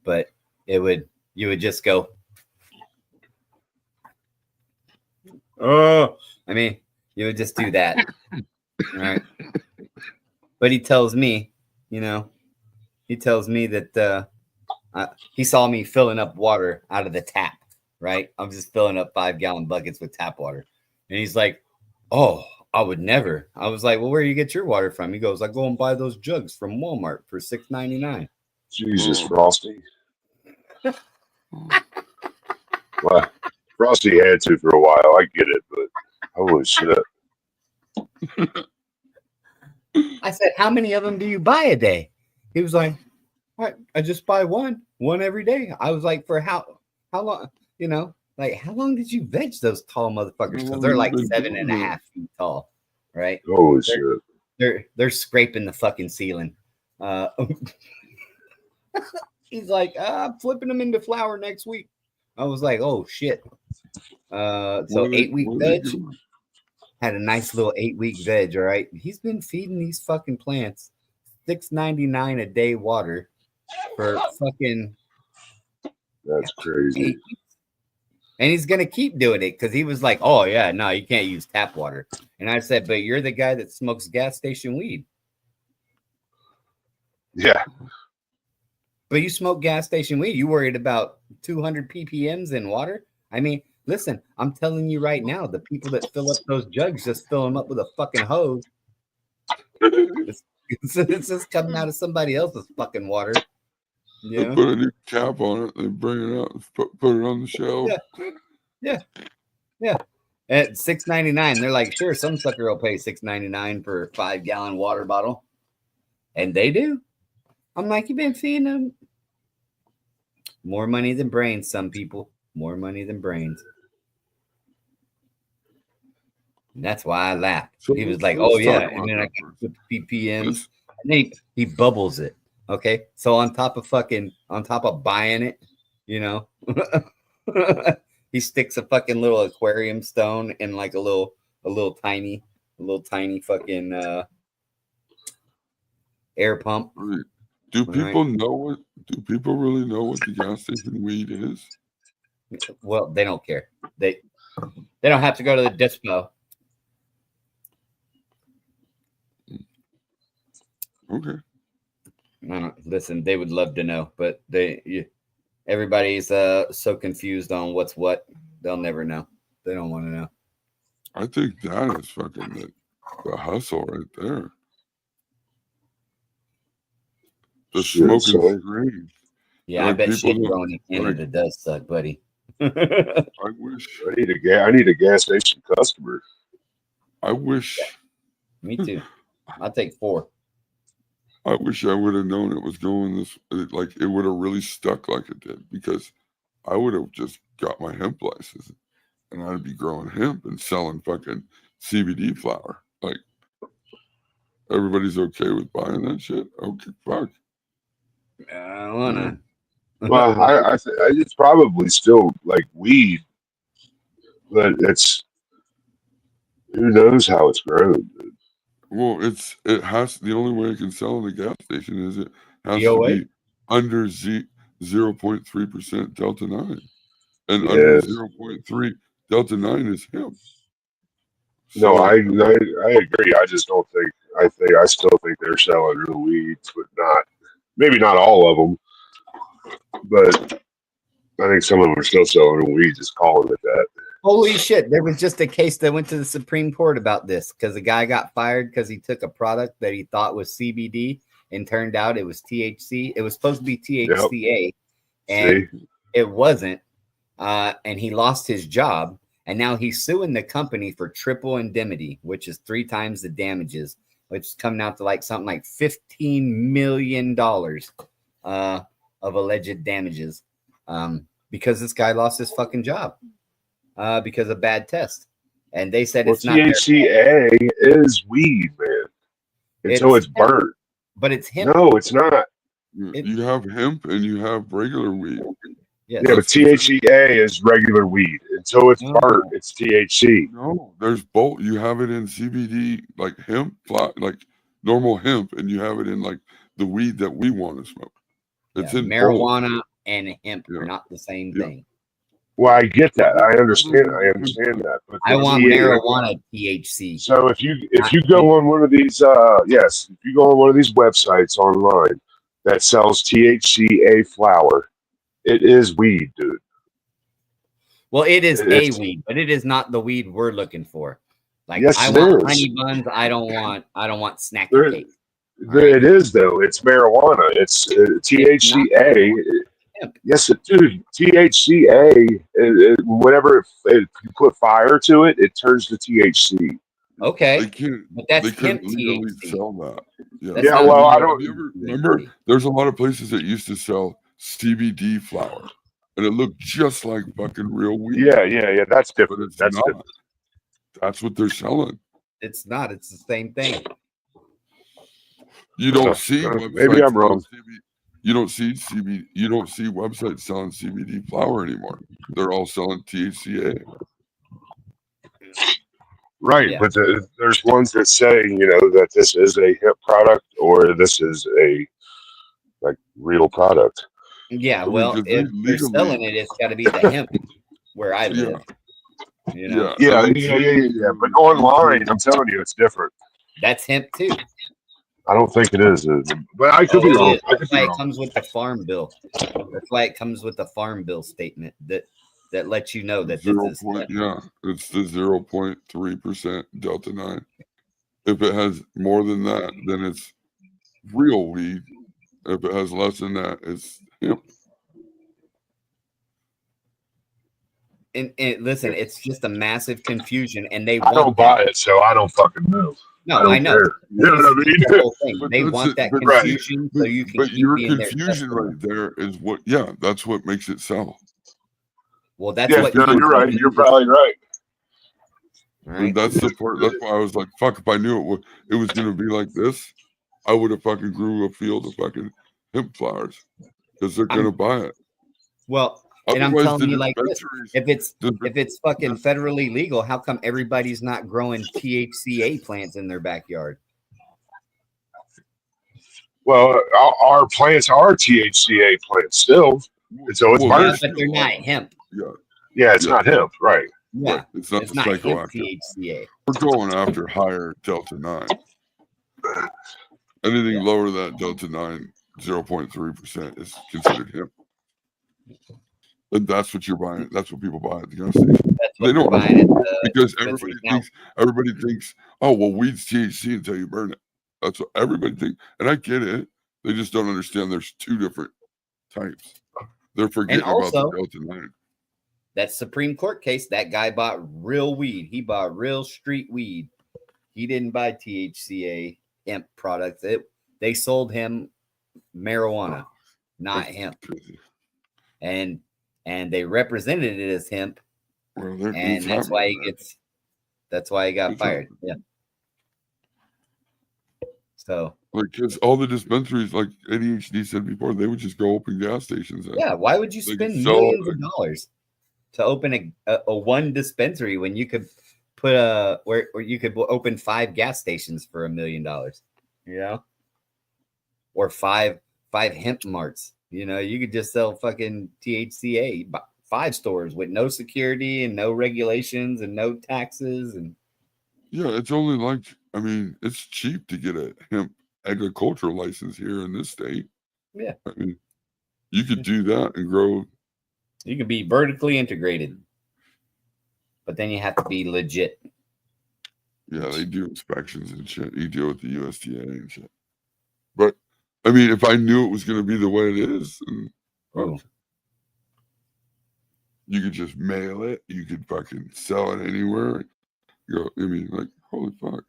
but you would just go, oh, I mean, you would just do that. All right. But he tells me that he saw me filling up water out of the tap, right? I'm just filling up 5-gallon buckets with tap water. And he's like, oh, I would never. I was like, well, where do you get your water from? He goes, I go and buy those jugs from Walmart for $6.99. Jesus, Frosty. Well, Frosty had to for a while. I get it, but holy shit. I said, how many of them do you buy a day? He was like, what? I just buy one every day. I was like, for how long, like how long did you veg those tall motherfuckers? Because they're like 7.5 feet tall, right? Holy shit. They're scraping the fucking ceiling. He's like, I'm flipping them into flower next week. I was like, oh shit. So 8-week veg. had a nice little 8-week veg. All right, he's been feeding these fucking plants $6.99 a day water for fucking That's crazy. 8 weeks. And he's gonna keep doing it because he was like, "Oh yeah, no, you can't use tap water." And I said, "But you're the guy that smokes gas station weed. Yeah. But you smoke gas station weed. You worried about 200 ppms in water? I mean, listen, I'm telling you right now, the people that fill up those jugs just fill them up with a fucking hose. It's just coming out of somebody else's fucking water. They Yeah, put a new cap on it. They bring it out, put it on the shelf. yeah. At $6.99, they're like, sure, some sucker will pay $6.99 for a 5-gallon water bottle, and they do. I'm like, you've been feeding them more money than brains. Some people more money than brains. And that's why I laughed. So He was let's- like, let's "Oh yeah," talk and about then I that got first. the ppms, Let's- and then he bubbles it. Okay, so on top of buying it, you know, he sticks a fucking little aquarium stone in like a little tiny fucking air pump. Right. Do Right. people know what? Do people really know what the gas station weed is? Well, they don't care. They don't have to go to the dispo. Okay. Listen, they would love to know, but everybody's so confused on what's what. They'll never know. They don't want to know. I think that is fucking the hustle right there. The Shit, smoking son. screen. Yeah, I Like, bet people shit don't- growing in Canada does suck, buddy. I wish. I need a gas station customer. I wish. Me too. I'll take 4. I wish I would have known it was going this. Like it would have really stuck like it did, because I would have just got my hemp license and I'd be growing hemp and selling fucking CBD flower. Like everybody's okay with buying that shit. Okay, fuck. I don't wanna. Well, I it's probably still like weed, but it's who knows how it's grown. Dude. Well, it has, the only way it can sell in the gas station is it has DOA? to be under 0.3% Delta 9, and Yes. under 0.3 Delta 9 is hemp. No, So, I agree. I just don't think. I still think they're selling real weeds, but maybe not all of them. But I think some of them are still selling weed, just calling it that. Holy shit! There was just a case that went to the Supreme Court about this because a guy got fired because he took a product that he thought was CBD and turned out it was THC. It was supposed to be THCA, and See? it wasn't. And he lost his job, and now he's suing the company for triple indemnity, which is 3 times the damages, which is coming out to like something like $15 million of alleged damages, because this guy lost his fucking job because of bad test. And they said Well, it's not their fault, THCA is weed, man. Until it's hemp, burnt. but it's hemp. No, it's not. you have hemp and you have regular weed. Yes. Yeah, but THCA is regular weed. Until it's burnt, it's THC. No, there's both. You have it in CBD, like hemp, like normal hemp, and you have it in like the weed that we want to smoke. It's in both. marijuana and hemp Yeah. are not the same Yeah. thing. Well, I get that. I understand that. But I the want THC marijuana THC. So if you go on one of these if you go on one of these websites online that sells THCA flower, it is weed, dude. Well, it is It's- a weed, but it is not the weed we're looking for. Like Yes, I it want is. honey buns. I don't want snacky There- cake. It is though. It's marijuana. It's THCA. hemp. Yes, dude. THCA. Whenever you put fire to it, it turns to THC. Okay, They can't. but that's They couldn't hemp legally THC. sell that. Yeah. That's Yeah, not well, I legal. don't- Have you ever remember? There's a lot of places that used to sell CBD flower, and it looked just like fucking real weed. Yeah. That's but different. it's That's not. different. That's what they're selling. It's not. It's the same thing. You don't see maybe websites I'm wrong. selling CBD. You don't see CBD. You don't see websites selling CBD flower anymore. They're all selling THCA. Right, Yeah. but there's ones that say, that this is a hemp product or this is a like real product. Yeah, I mean, well, because if they're legally, selling it, it's got to be the hemp where I yeah, live. You know, yeah. I Yeah, mean, yeah. But technically, online, I'm telling you, it's different. that's hemp too. I don't think it is, but I could Oh, be it wrong. is. I That's could be why it wrong. comes with the farm bill. That's why it comes with the farm bill statement that lets you know that this is hemp. it's the 0.3% Delta 9. If it has more than that, then it's real weed. If it has less than that, it's hemp. And listen, it's just a massive confusion, and they I don't want that. buy it, so I don't fucking know. No, I I don't know. care. You know This what I is the mean? whole thing. But They that's want it. that But confusion so you can but keep your being their confusion customer. right there is what. Yeah, that's what makes it sell. Well, that's Yeah, what no, you're right. You're probably right. And right. that's the part. That's why I was like, "Fuck!" If I knew it was gonna be like this, I would have fucking grew a field of fucking hemp flowers because they're gonna buy it. Well, and I'm Otherwise, telling the you like this: dispensaries. if it's fucking federally legal, how come everybody's not growing THCA plants in their backyard? Well, our plants are THCA plants still, and so it's Well, Yeah, part. but they're not hemp. Yeah, it's Yeah. not hemp, right? Yeah, Right. It's not it's the not hemp psychoactive. THCA. We're going after higher Delta 9. Anything Yeah. lower than that Delta 9, 0.3% is considered hemp. And that's what you're buying. That's what people buy at the gas station. That's They what they're don't buying at the because dispensary. Now, everybody thinks, oh well, weed's THC until you burn it. That's what everybody thinks, and I get it. They just don't understand. There's two different types. They're forgetting about the also, Delta 9. that Supreme Court case, that guy bought real weed. He bought real street weed. He didn't buy THCA hemp products. They sold him marijuana, not That's hemp. crazy. And they represented it as hemp, Well, and that's why he got It's fired. happening. Yeah. So Like, because all the dispensaries, like ADHD said before, they would just go open gas stations. yeah, why would you They could spend sell millions it. of dollars to open a one dispensary when you could put where you could open 5 gas stations for $1 million, you know, or five hemp marts. You know, you could just sell fucking THCA 5 stores with no security and no regulations and no taxes and Yeah, it's only like, I mean, it's cheap to get a hemp agricultural license here in this state. Yeah. I mean, you could do that and grow. you could be vertically integrated, but then you have to be legit. Yeah, they do inspections and shit. You deal with the USDA and shit. But I mean, if I knew it was going to be the way it is, and Oh. you could just mail it. You could fucking sell it anywhere. You go, I mean, like, holy fuck.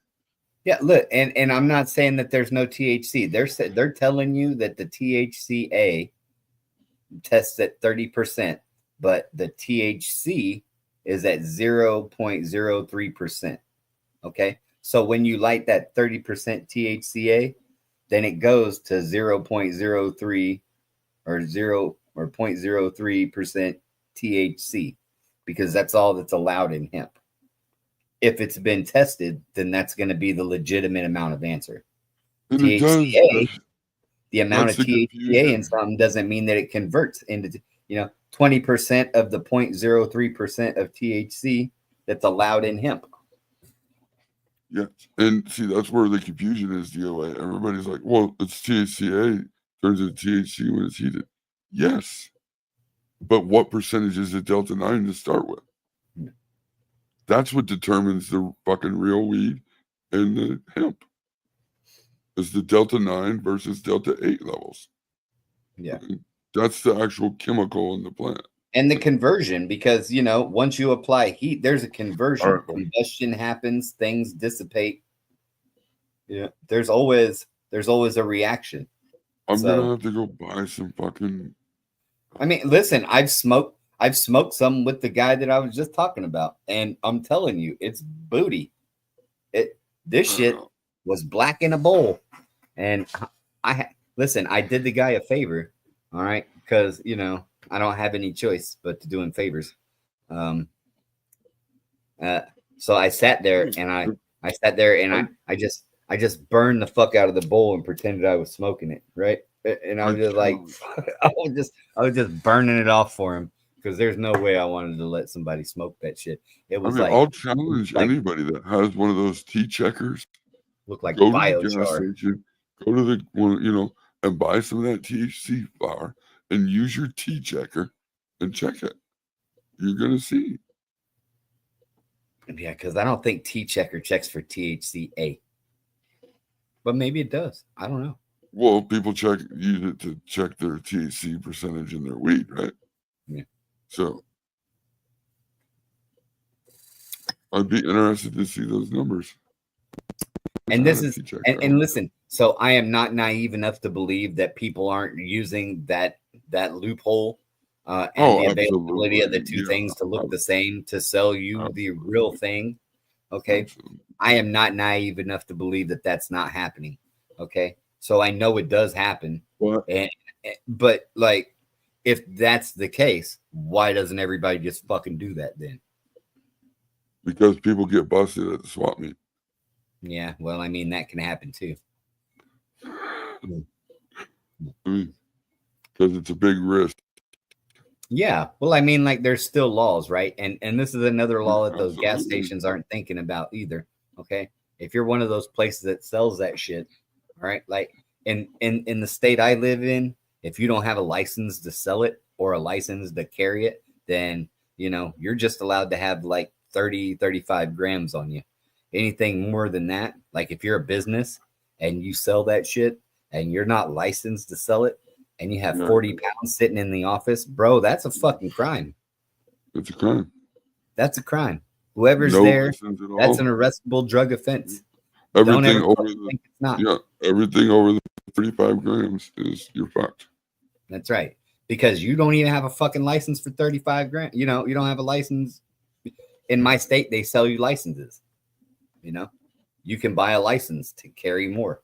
Yeah, look, and I'm not saying that there's no THC. They're telling you that the THCA tests at 30%, but the THC is at 0.03%. Okay, so when you light that 30% THCA, then it goes to 0.03 or 0.03% THC because that's all that's allowed in hemp. If it's been tested, then that's going to be the legitimate amount of answer. And THCA, the amount of that's the THCA in confusion. something doesn't mean that it converts into, 20% of the 0.03% of THC that's allowed in hemp. Yeah, and see, that's where the confusion is, DOA. Everybody's like, well, it's THCA, turns into THC when it's heated. Yes, but what percentage is it Delta 9 to start with? That's what determines the fucking real weed and the hemp. Is the Delta 9 versus Delta 8 levels. Yeah. That's the actual chemical in the plant. And the conversion, because, once you apply heat, there's a conversion. All right. Combustion happens, things dissipate. Yeah, there's always a reaction. I'm So- gonna have to go buy some fucking. I mean, listen, I've smoked some with the guy that I was just talking about, and I'm telling you, it's booty. This shit was black in a bowl, and I did the guy a favor, all right, because I don't have any choice but to do him favors. So I sat there and I sat there and I just burned the fuck out of the bowl and pretended I was smoking it, right? And I was just like, I was just burning it off for him because there's no way I wanted to let somebody smoke that shit. It was like I'll challenge anybody that has one of those tea checkers. looked like Go to the gas biochar. station, go to the one, and buy some of that THC flower and use your tea checker and check it. You're gonna see. Yeah, because I don't think Tea Checker checks for THCA, but maybe it does. I don't know. Well, people use it to check their THC percentage in their weed, right? Yeah. So I'd be interested to see those numbers. And this is and listen, so I am not naive enough to believe that people aren't using that loophole and the availability of the two things to look the same to sell you the real thing. Okay. Absolutely. I am not naive enough to believe that that's not happening. Okay. So I know it does happen. But like, if that's the case, why doesn't everybody just fucking do that then? Because people get busted at the swap meet. Yeah. Well, I mean, that can happen too. Because it's a big risk. Yeah. Well, I mean, like there's still laws, right? And this is another law that those gas Absolutely. stations aren't thinking about either. Okay. If you're one of those places that sells that shit, all right, like in the state I live in, if you don't have a license to sell it or a license to carry it, then you're just allowed to have like 30-35 grams on you. Anything more than that, like if you're a business and you sell that shit and you're not licensed to sell it, and you have 40 pounds sitting in the office, bro, that's a fucking crime. It's a crime. That's a crime. Whoever's there, that's an arrestable drug offense. Everything over think it's not. Everything over the 35 grams is you're fucked. That's right. Because you don't even have a fucking license for 35 grams. You don't have a license. In my state, they sell you licenses. You can buy a license to carry more.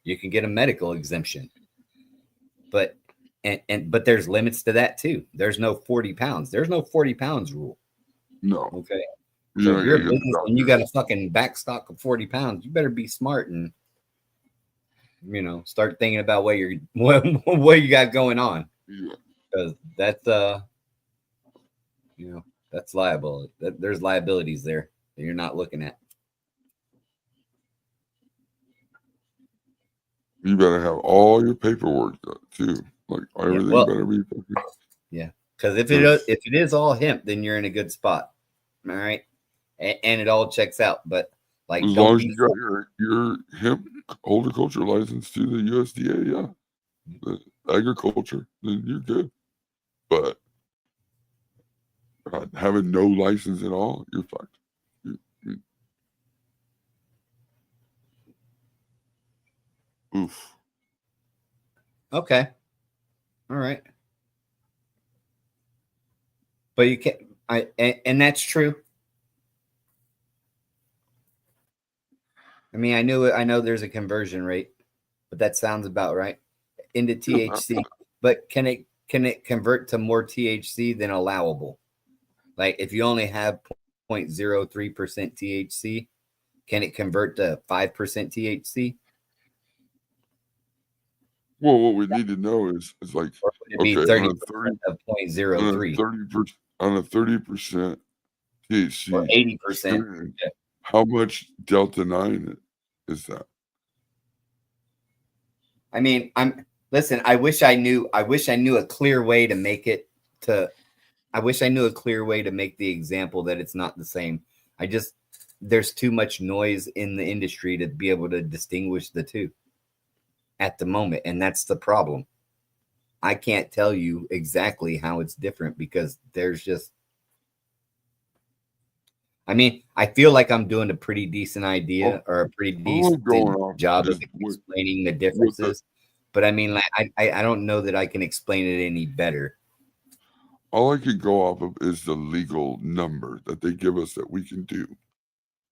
You can get a medical exemption. But there's limits to that too. There's no 40 pounds. There's no 40 pounds rule. No. Okay. So if you're a business and you got a fucking backstock of 40 pounds, you better be smart and start thinking about what you got going on. Yeah. Because that's that's liable. There's liabilities there that you're not looking at. You better have all your paperwork done too. Like everything better be fucking. Yeah. Because if it is all hemp, then you're in a good spot. All right. And it all checks out. But like, as long as you got your hemp horticulture license to the USDA, the agriculture, then you're good. But having no license at all, you're fucked. Oof. Okay. All right. But you can't. And that's true. I mean, I know there's a conversion rate, but that sounds about right into THC. But can it convert to more THC than allowable? Like if you only have 0.03% THC, can it convert to 5% THC? Well, what we need to know is like, okay, 30% of 0.03 on a 30% THC or 80%. How much Delta 9 is that? I mean, I wish I knew a clear way to make it I wish I knew a clear way to make the example that it's not the same. There's too much noise in the industry to be able to distinguish the two at the moment. And that's the problem. I can't tell you exactly how it's different because there's just, I mean, I feel like I'm doing a pretty decent idea or a pretty decent job of explaining the differences. But I mean, like, I don't know that I can explain it any better. All I can go off of is the legal number that they give us that we can do,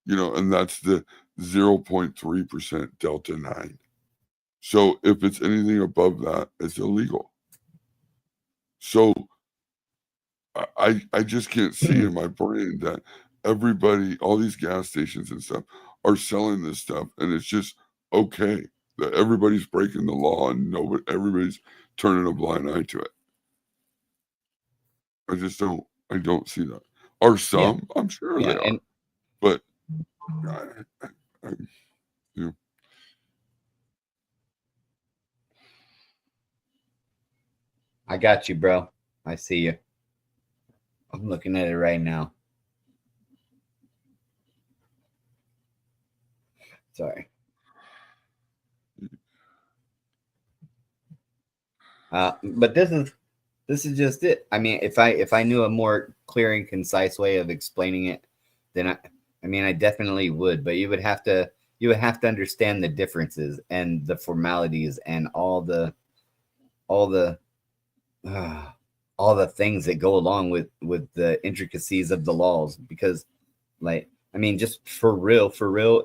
and that's the 0.3% Delta 9. So if it's anything above that, it's illegal. So I just can't see in my brain that everybody, all these gas stations and stuff are selling this stuff, and it's just okay that everybody's breaking the law and everybody's turning a blind eye to it. I don't see that. Are some? I'm sure they are, but I got you, bro. I see you. I'm looking at it right now. Sorry. But this is just it. I mean, if I knew a more clear and concise way of explaining it, then I definitely would. But you would have to understand the differences and the formalities and all the things that go along with the intricacies of the laws. Because, like, I mean, just for real,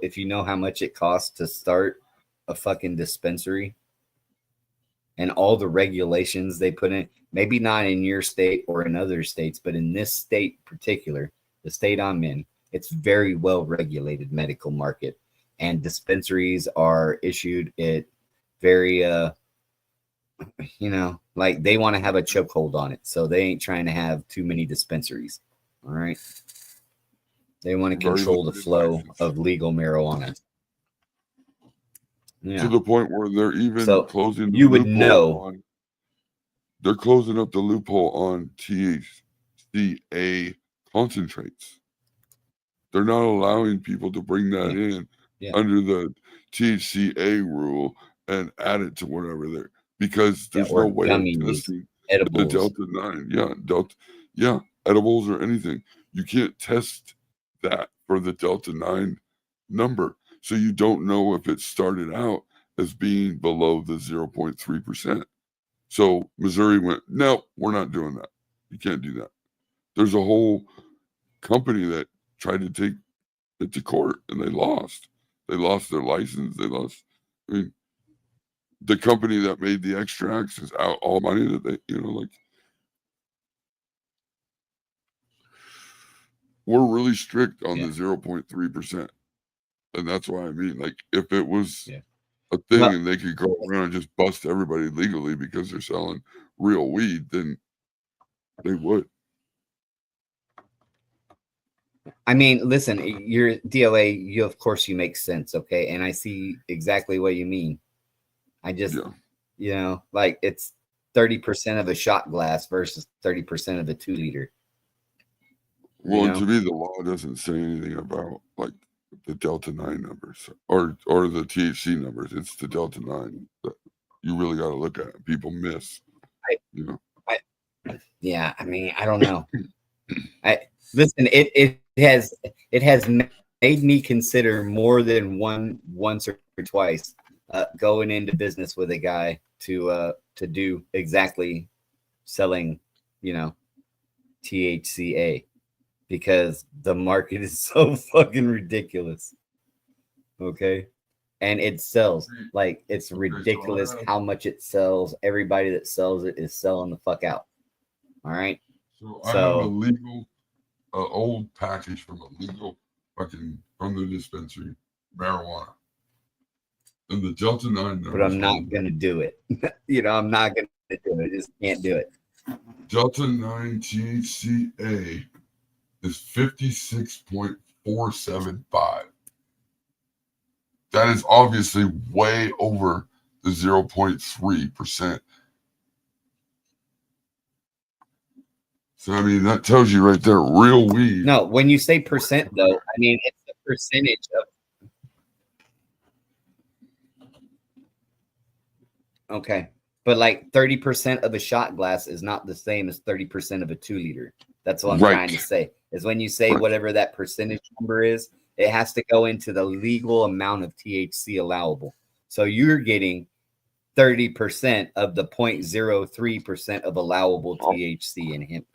if you know how much it costs to start a fucking dispensary and all the regulations they put in, maybe not in your state or in other states, but in this state particular, the state I'm in, it's very well regulated medical market, and dispensaries are issued at very, like they want to have a chokehold on it. So they ain't trying to have too many dispensaries. All right. They want to control the flow of legal marijuana. Yeah. To the point where they're even closing the you would loophole know. They're closing up the loophole on THCA concentrates. They're not allowing people to bring that in under the THCA rule and add it to whatever they're, because there's no way of testing edibles. The Delta 9. Edibles or anything. You can't test that for the Delta 9 number. So you don't know if it started out as being below the 0.3%. So Missouri went, no, we're not doing that. You can't do that. There's a whole company that tried to take it to court, and they lost. They lost their license. I mean, the company that made the extracts is out all money that they, we're really strict on the 0.3%. And that's why I mean, like, if it was a thing and they could go around and just bust everybody legally because they're selling real weed, then they would. I mean, listen, your DOA, of course, you make sense, okay? And I see exactly what you mean. I just, like, it's 30% of a shot glass versus 30% of a 2 liter. Well, to me, the law doesn't say anything about, like, the Delta 9 numbers or the THC numbers. It's the Delta 9 that you really got to look at. People miss, Yeah, I mean, I don't know. Listen, it has made me consider more than once or twice going into business with a guy to do exactly selling, THCA, because the market is so fucking ridiculous. Okay. And it sells like it's ridiculous how much it sells. Everybody that sells it is selling the fuck out. All right. So I have a legal, old package from a legal fucking from the dispensary, marijuana. And the Delta 9 but I'm not going to do it. I'm not going to do it. I just can't do it. Delta 9 THCA is 56.475. That is obviously way over the 0.3%. So, I mean, that tells you right there, real weed. No, when you say percent, though, I mean, it's the percentage of. Okay. But like 30% of a shot glass is not the same as 30% of a 2 liter. That's what I'm trying to say. Is when you say whatever that percentage number is, it has to go into the legal amount of THC allowable. So you're getting 30% of the 0.03% of allowable THC in hemp.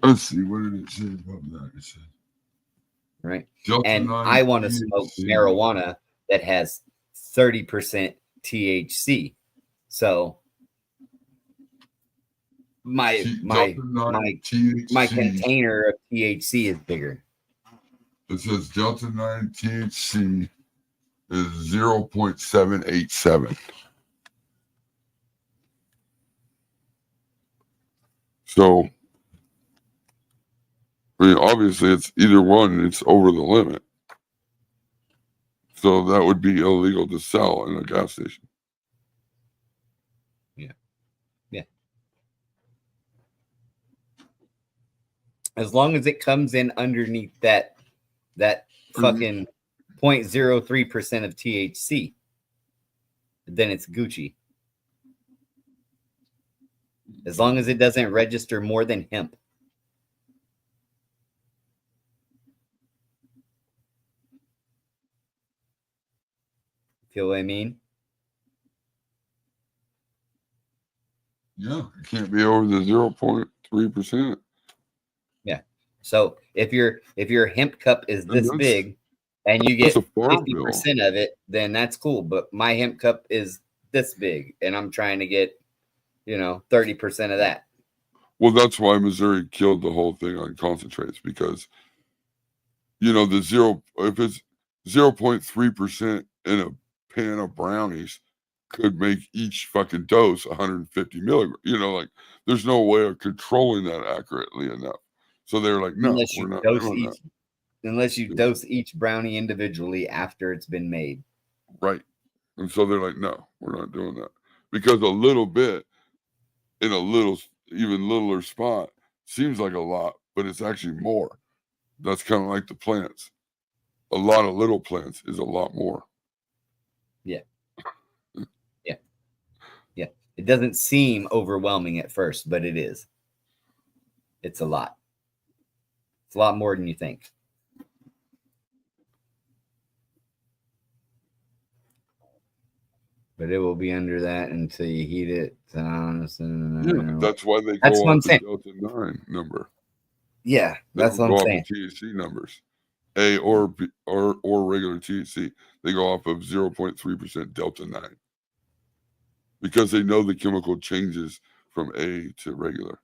Let's see, what did it say about that? It said, right. And I want to smoke marijuana that has 30% THC. So my Delta 9 my THC. container of THC is bigger. It says Delta 9 THC is 0.787. So, I mean, obviously, it's either one, it's over the limit. So that would be illegal to sell in a gas station. Yeah. As long as it comes in underneath that fucking 0.03% of THC, then it's Gucci. As long as it doesn't register more than hemp. Feel what I mean? Yeah, it can't be over the 0.3%. Yeah. So if your hemp cup is this that's- big and you get That's a farm 50% bill. of it, then that's cool. But my hemp cup is this big and I'm trying to get, 30% of that. Well, that's why Missouri killed the whole thing on concentrates because, if it's 0.3% in a pan of brownies could make each fucking dose 150 milligrams. There's no way of controlling that accurately enough. So they're like, no, Unless we're you not dose doing each, unless you Yeah. dose each brownie individually after it's been made. that. Right. And so they're like, no, we're not doing that. Because a little bit in a even littler spot seems like a lot, but it's actually more. That's kind of like the plants. A lot of little plants is a lot more. Yeah. It doesn't seem overwhelming at first, but it is. It's a lot. It's a lot more than you think. But it will be under that until you heat it. Yeah, that's why they That's go what I'm off the saying. Delta 9 number. Yeah, They that's don't what go I'm off saying. the THC numbers. A or B, or regular THC. They go off of 0.3% Delta 9. Because they know the chemical changes from A to regular.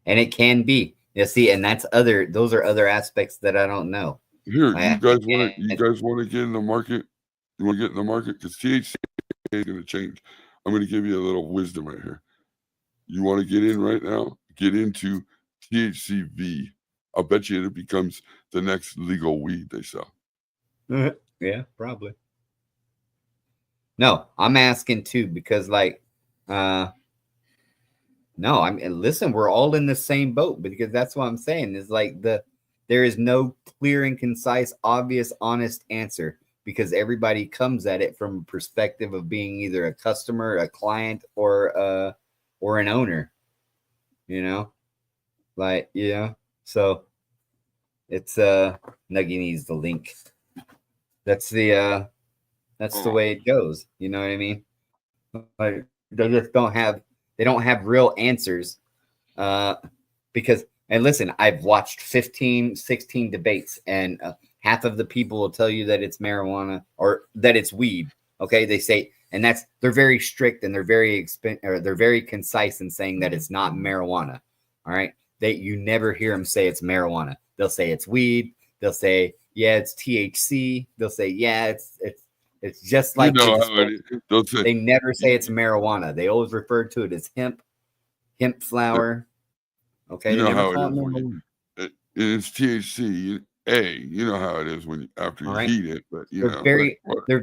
And it can be. You see, and those are other aspects that I don't know. Here, you I- guys want to get in the market? You want to get in the market? Because THC is going to change. I'm going to give you a little wisdom right here. You want to get in right now? Get into THCV. I'll bet you it becomes the next legal weed they sell. Yeah, probably. No, I'm asking too because no, listen, we're all in the same boat because that's what I'm saying is there is no clear and concise, obvious, honest answer because everybody comes at it from a perspective of being either a customer, a client, or an owner. So it's Nuggy needs the link. That's the way it goes. You know what I mean? Like they just don't have real answers because and listen, I've watched 15 16 debates and half of the people will tell you that it's marijuana or that it's weed. Okay, they say, and they're very strict and they're very concise in saying that it's not marijuana. All right, you never hear them say it's marijuana. They'll say it's weed. They'll say, yeah, it's THC. They'll say, yeah, it's just like they never say it's marijuana. They always refer to it as hemp flower. Okay, You they know never how call it it is marijuana. it's THC. You know how it is after you heat it, but they're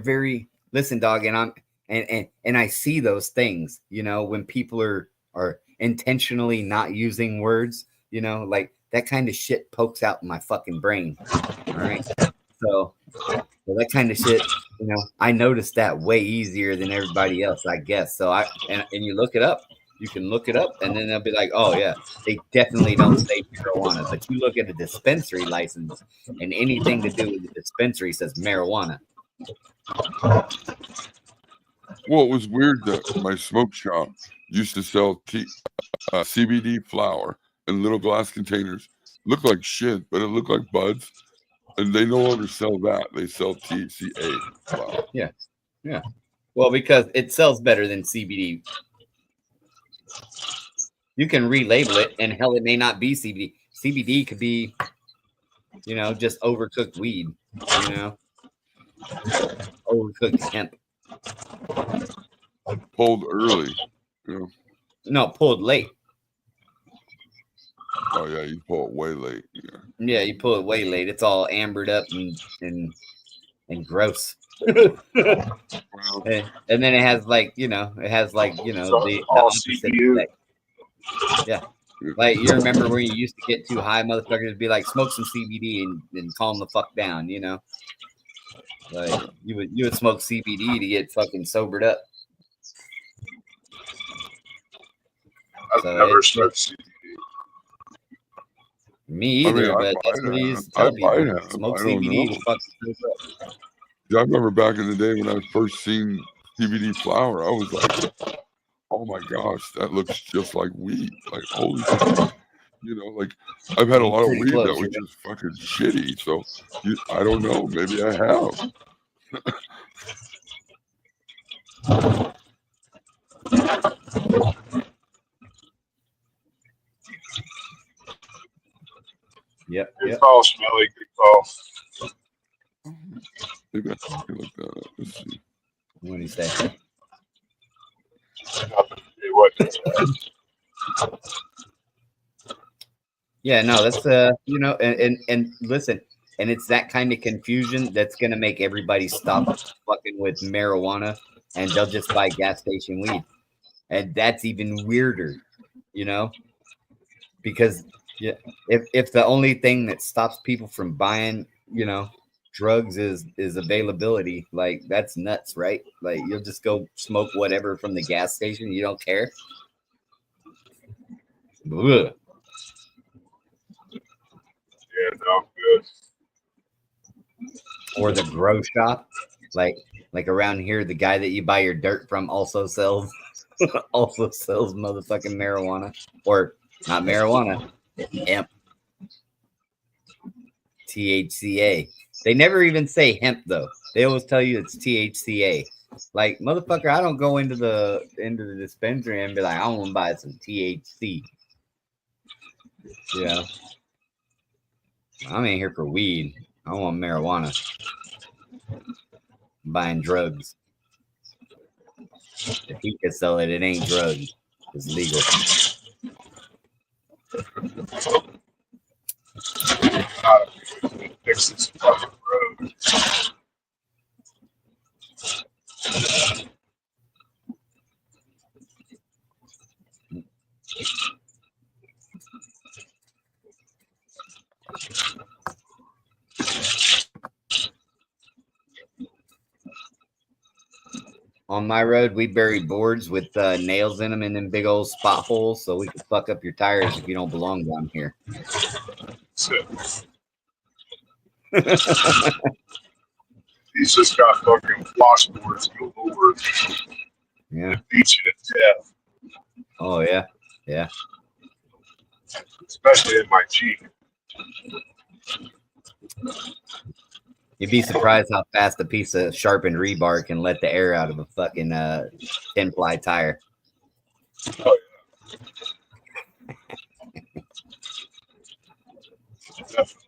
very listen, dog, and I see those things, when people are intentionally not using words, like that kind of shit pokes out in my fucking brain. All right. So that kind of shit, I noticed that way easier than everybody else, I guess. So and you look it up. You can look it up and then they'll be like, oh yeah, they definitely don't say marijuana. But you look at a dispensary license and anything to do with the dispensary says marijuana. Well, it was weird that my smoke shop used to sell CBD flower in little glass containers. Looked like shit, but it looked like buds. And they no longer sell that. They sell THCA flower. Yeah. Well, because it sells better than CBD. You can relabel it, and hell, it may not be CBD. CBD could be, just overcooked weed. Overcooked hemp. Pulled early. No, pulled late. Oh yeah, you pull it way late. Yeah. Yeah, you pull it way late. It's all ambered up and gross. Well, And then it has the all opposite CBU. effect. Yeah. Like you remember when you used to get too high, motherfuckers would be like, smoke some CBD and calm the fuck down, Like you would smoke CBD to get fucking sobered up. I've never smoked CBD. Me either, I but that's what he used to tell might people. have. Smoke I don't CBD know. to fucking sober up. I remember back in the day when I first seen CBD flower, I was like, "Oh my gosh, that looks just like weed!" Like holy fuck. Like I've had a lot of Pretty weed close, that was yeah. just fucking shitty. So I don't know. Maybe I have. Yep. Good call, Smelly. Good call. Maybe I can look that up. Let's see. What do you say? Hey, what? Yeah, no, that's and listen, and it's that kind of confusion that's gonna make everybody stop fucking with marijuana, and they'll just buy gas station weed, and that's even weirder, because if the only thing that stops people from buying, drugs is availability, like that's nuts, right? Like you'll just go smoke whatever from the gas station, you don't care. Ugh. Yeah, no, good. Or the grow shop, like around here, the guy that you buy your dirt from also sells motherfucking marijuana, or not marijuana, hemp, THCA. They never even say hemp though. They always tell you it's THCA. Like motherfucker, I don't go into the dispensary and be like, I want to buy some THC. Yeah, I'm in here for weed. I want marijuana. I'm buying drugs. If he could sell it, it ain't drugs. It's legal. Fix this fucking road. On my road, we bury boards with nails in them in them big old spot holes so we can fuck up your tires if you don't belong down here. So, he's just got fucking washboards go over Yeah. and beat you to death, Oh, yeah. Yeah. especially in my Jeep. You'd be surprised how fast a piece of sharpened rebar can let the air out of a fucking 10-ply tire. Oh, yeah. Definitely.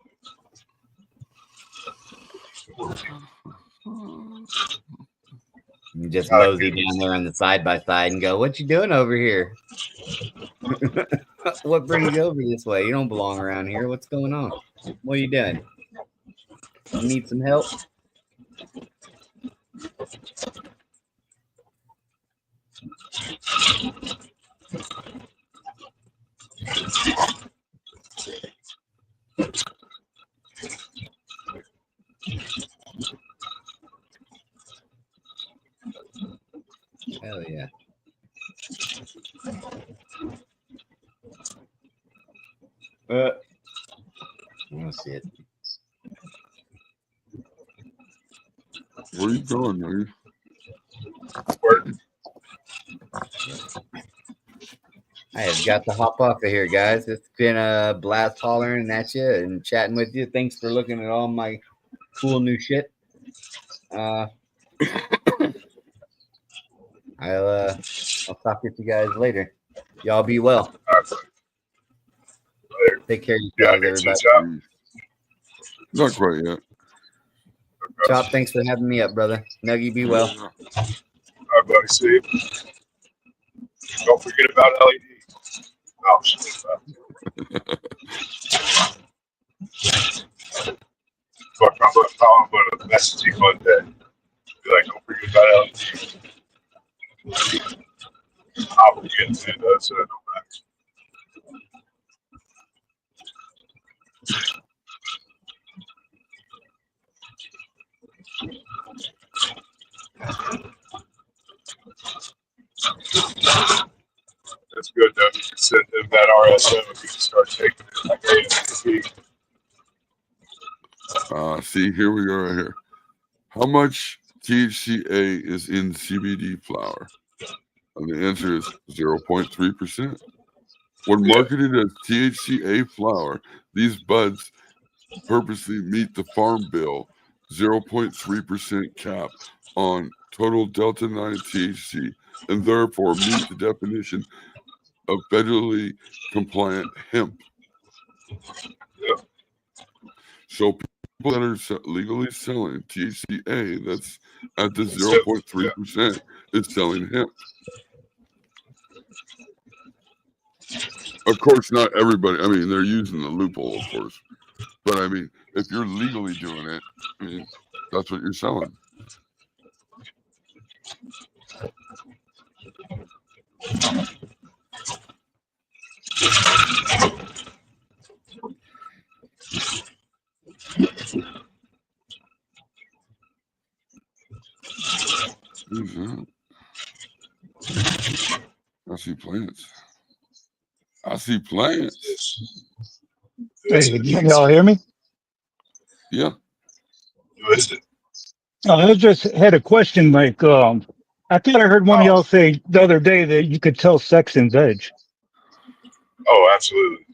You just mosey down there on the side by side and go, "What you doing over here? What brings you over this way? You don't belong around here. What's going on? What are you doing? You need some help?" Hell yeah. Oh shit. Where you going, man? I have got to hop off of here, guys. It's been a blast hollering at you and chatting with you. Thanks for looking at all my cool new shit. I'll talk with you guys later. Y'all be well. All right, later. Take care of Yeah, yourselves, it's everybody. Not quite yet. Chop, thanks for having me up, brother. Nuggy, be well. All right, buddy. See you. Don't forget about LED. Oh, shit. Fuck, I'm gonna message you Monday. Be like, don't forget about LED. I'll forget to do that, so I know back. That's good, though. You can send them that RSO and you can start taking it like ASAP. See, here we go right here. How much THCA is in CBD flower? And the answer is 0.3%. When marketed as THCA flower, these buds purposely meet the Farm Bill 0.3% cap on total Delta 9 THC and therefore meet the definition of federally compliant hemp. Yeah. So people that are legally selling THCA that's at the 0.3% is selling hemp. Of course, not everybody. I mean, they're using the loophole, of course. But I mean, if you're legally doing it, I mean, that's what you're selling. Who's that? I see plants. I see plants. Hey, can y'all hear me? Yeah. Who is it? I just had a question. Like, I thought I heard one of y'all say the other day that you could tell sex in veg. Oh, absolutely.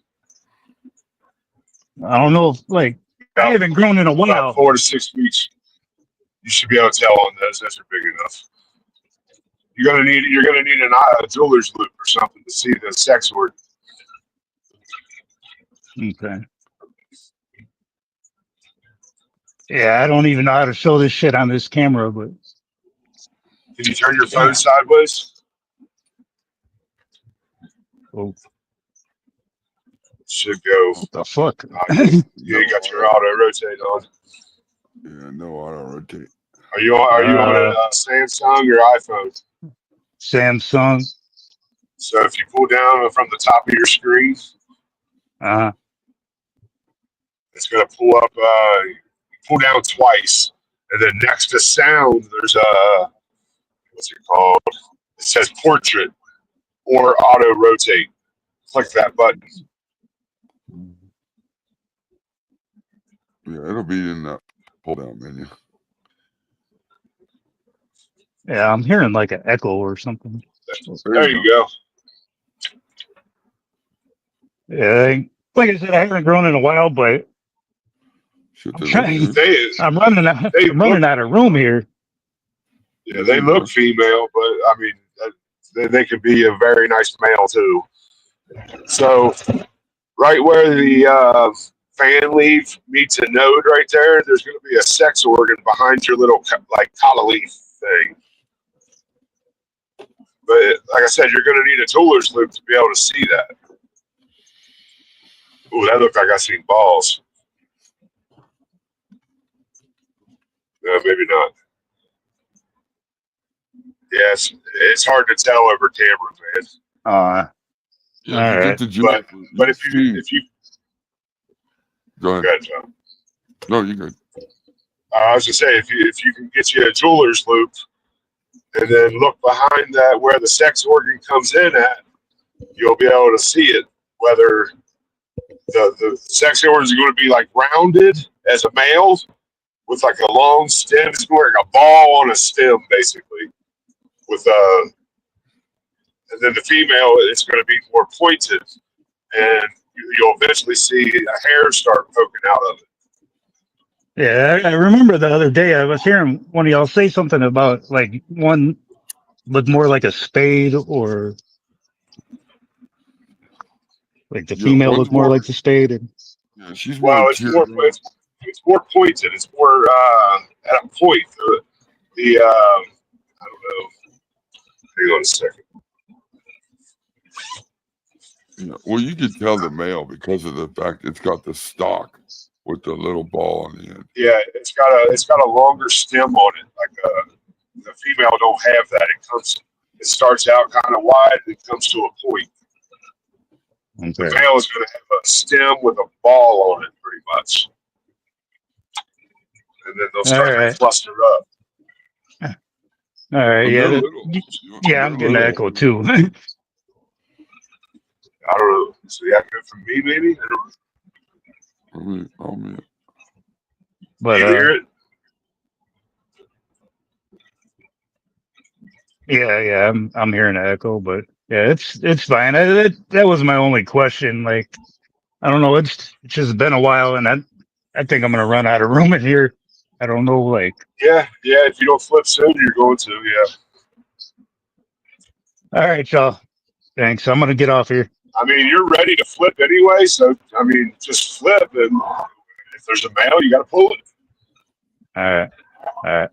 I don't know if, like, I haven't grown in a About while. 4 to 6 weeks, you should be able to tell on those. Those are big enough. You're gonna need a jeweler's loop or something to see the sex organ. Okay. Yeah, I don't even know how to show this shit on this camera, but Can you turn your phone sideways? oh, Should go. what the fuck? You ain't got your auto rotate on. Yeah, no auto rotate. Are you on a Samsung or iPhone? Samsung. So if you pull down from the top of your screen, it's gonna pull up. Pull down twice, and then next to sound, there's a what's it called? It says portrait or auto rotate. Click that button. Yeah, it'll be in that pull down menu. Yeah, I'm hearing like an echo or something. There you go. Yeah, like I said, I haven't grown in a while, but Shit, I'm they trying. look good. I'm running out of room here. Yeah, they look female, but I mean, they could be a very nice male too. So, right where the fan leaf meets a node, right there, there's going to be a sex organ behind your little like cotta leaf thing. But like I said, you're going to need a jeweler's loop to be able to see that. Ooh, that looked like I seen balls. Maybe not. Yes, it's hard to tell over camera, man. Yeah, all right. But if you go ahead. go ahead, John. No, you good. I was just saying, if you can get you a jeweler's loop, and then look behind that where the sex organ comes in at, you'll be able to see it. Whether the sex organ is going to be like rounded as a male with like a long stem, it's like a ball on a stem, basically. With and then the female, it's going to be more pointed, and you'll eventually see a hair start poking out of it. Yeah, I remember the other day I was hearing one of y'all say something about like one look more like a spade, or like the Yeah, female one's look more more. like the spade? And, Yeah, she's Well, more it's more teardrop. it's more pointed. It's more at a point. The I don't know. Hang on a second. Yeah. Well, you could tell the male because of the fact it's got the stalk with the little ball on the end. Yeah, it's got a longer stem on it. Like the female don't have that. It starts out kind of wide and it comes to a point. The okay. male is going to have a stem with a ball on it, pretty much, and then they'll All start to right. cluster up. All right. And Yeah. they're little. Yeah, They're I'm getting an little. echo too. I don't know. So yeah, good for me, maybe. I don't, Oh man. But you hear it? yeah, I'm hearing an echo, but yeah, it's fine. That was my only question. Like, I don't know. It's just been a while, and I think I'm gonna run out of room in here. I don't know. Like, Yeah. If you don't flip soon, you're going to. Yeah. all right, y'all. Thanks. I'm gonna get off here. I mean, you're ready to flip anyway, so I mean, just flip, and if there's a male, you got to pull it. All right. All right.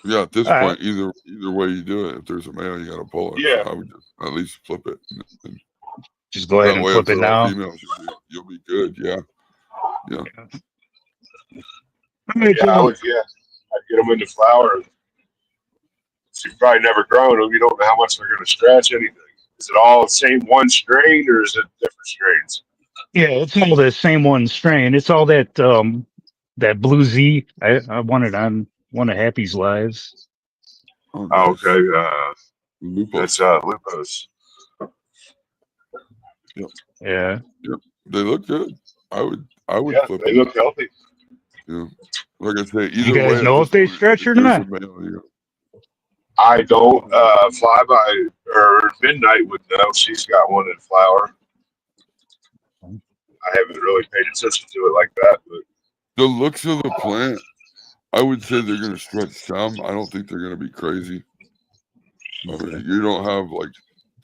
Yeah, at this All right. point, either way you do it, if there's a male, you got to pull it. Yeah. I would just at least flip it. And Just go ahead that and way, flip if it they're all now. females, you'll be good. Yeah. All right, Yeah, y'all. I'd get them into flower. So you've probably never grown them. You don't know how much they're going to scratch anything. Is it all the same one strain, or is it different strains? Yeah, it's all the same one strain. It's all that Blue Z. I won it on one of Happy's lives. Oh, Oh, nice. okay. Lupus. That's Lupus. Yeah. They look good. I would Yeah, flip they them. look healthy. Yeah. Like I say, You either guys way, know at if this they point, stretch or if there's not? a male, I don't fly by or Midnight would know. She's got one in flower. I haven't really paid attention to it like that, but the looks of the plant, I would say they're going to stretch some. I don't think they're going to be crazy. I mean, you don't have like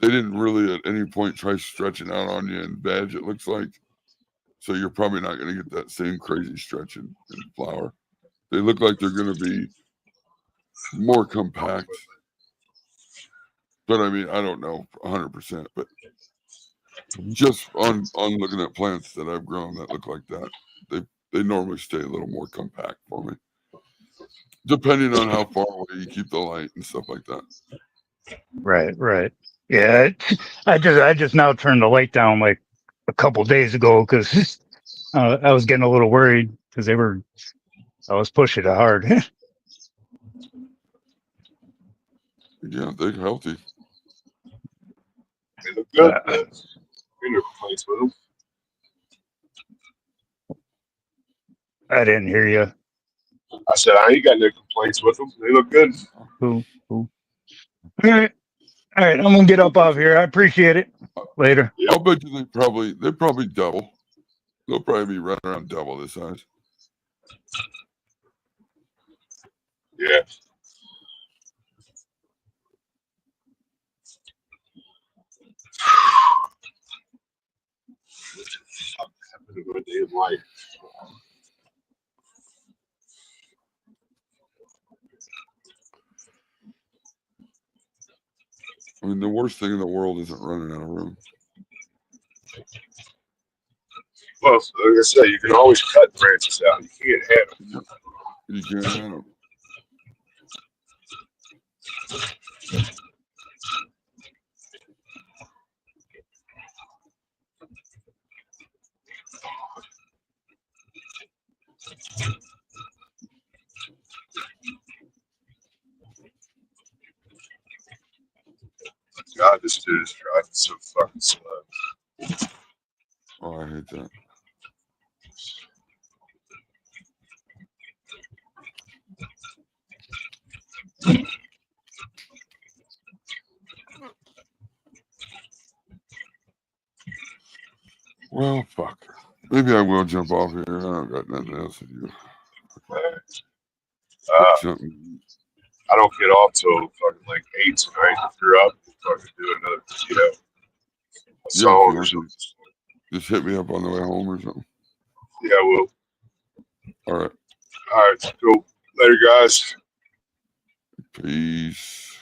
they didn't really at any point try stretching out on you in veg. It looks like, so you're probably not going to get that same crazy stretch in flower. They look like they're going to be more compact. But I mean, I don't know 100%. But just on looking at plants that I've grown that look like that, they normally stay a little more compact for me, depending on how far away you keep the light and stuff like that. Right. Yeah, I just now turned the light down like a couple days ago because I was getting a little worried because I was pushing it hard. Yeah, they're healthy. they look good. No complaints with them. I didn't hear you. I said I ain't got no complaints with them. They look good. Cool. All right. I'm gonna get up off here. I appreciate it. Later. I'll bet you they probably double. They'll probably be right around double this size. Yeah. What happened to my damn life? I mean, the worst thing in the world isn't running out of room. Well, like I said, you can always cut branches out. You can't have them. You can't have them. God, this dude is driving so fucking slow. Oh, I hate that. Well, fuck. Maybe I will jump off here. I don't got nothing else to do. Uh, Something. I don't get off till fucking like 8 tonight. If you're up, we'll fucking do another, Yeah, song if you or want something. to, just hit me up on the way home or something. Yeah, we'll. All right. All right, cool. Later, guys. Peace.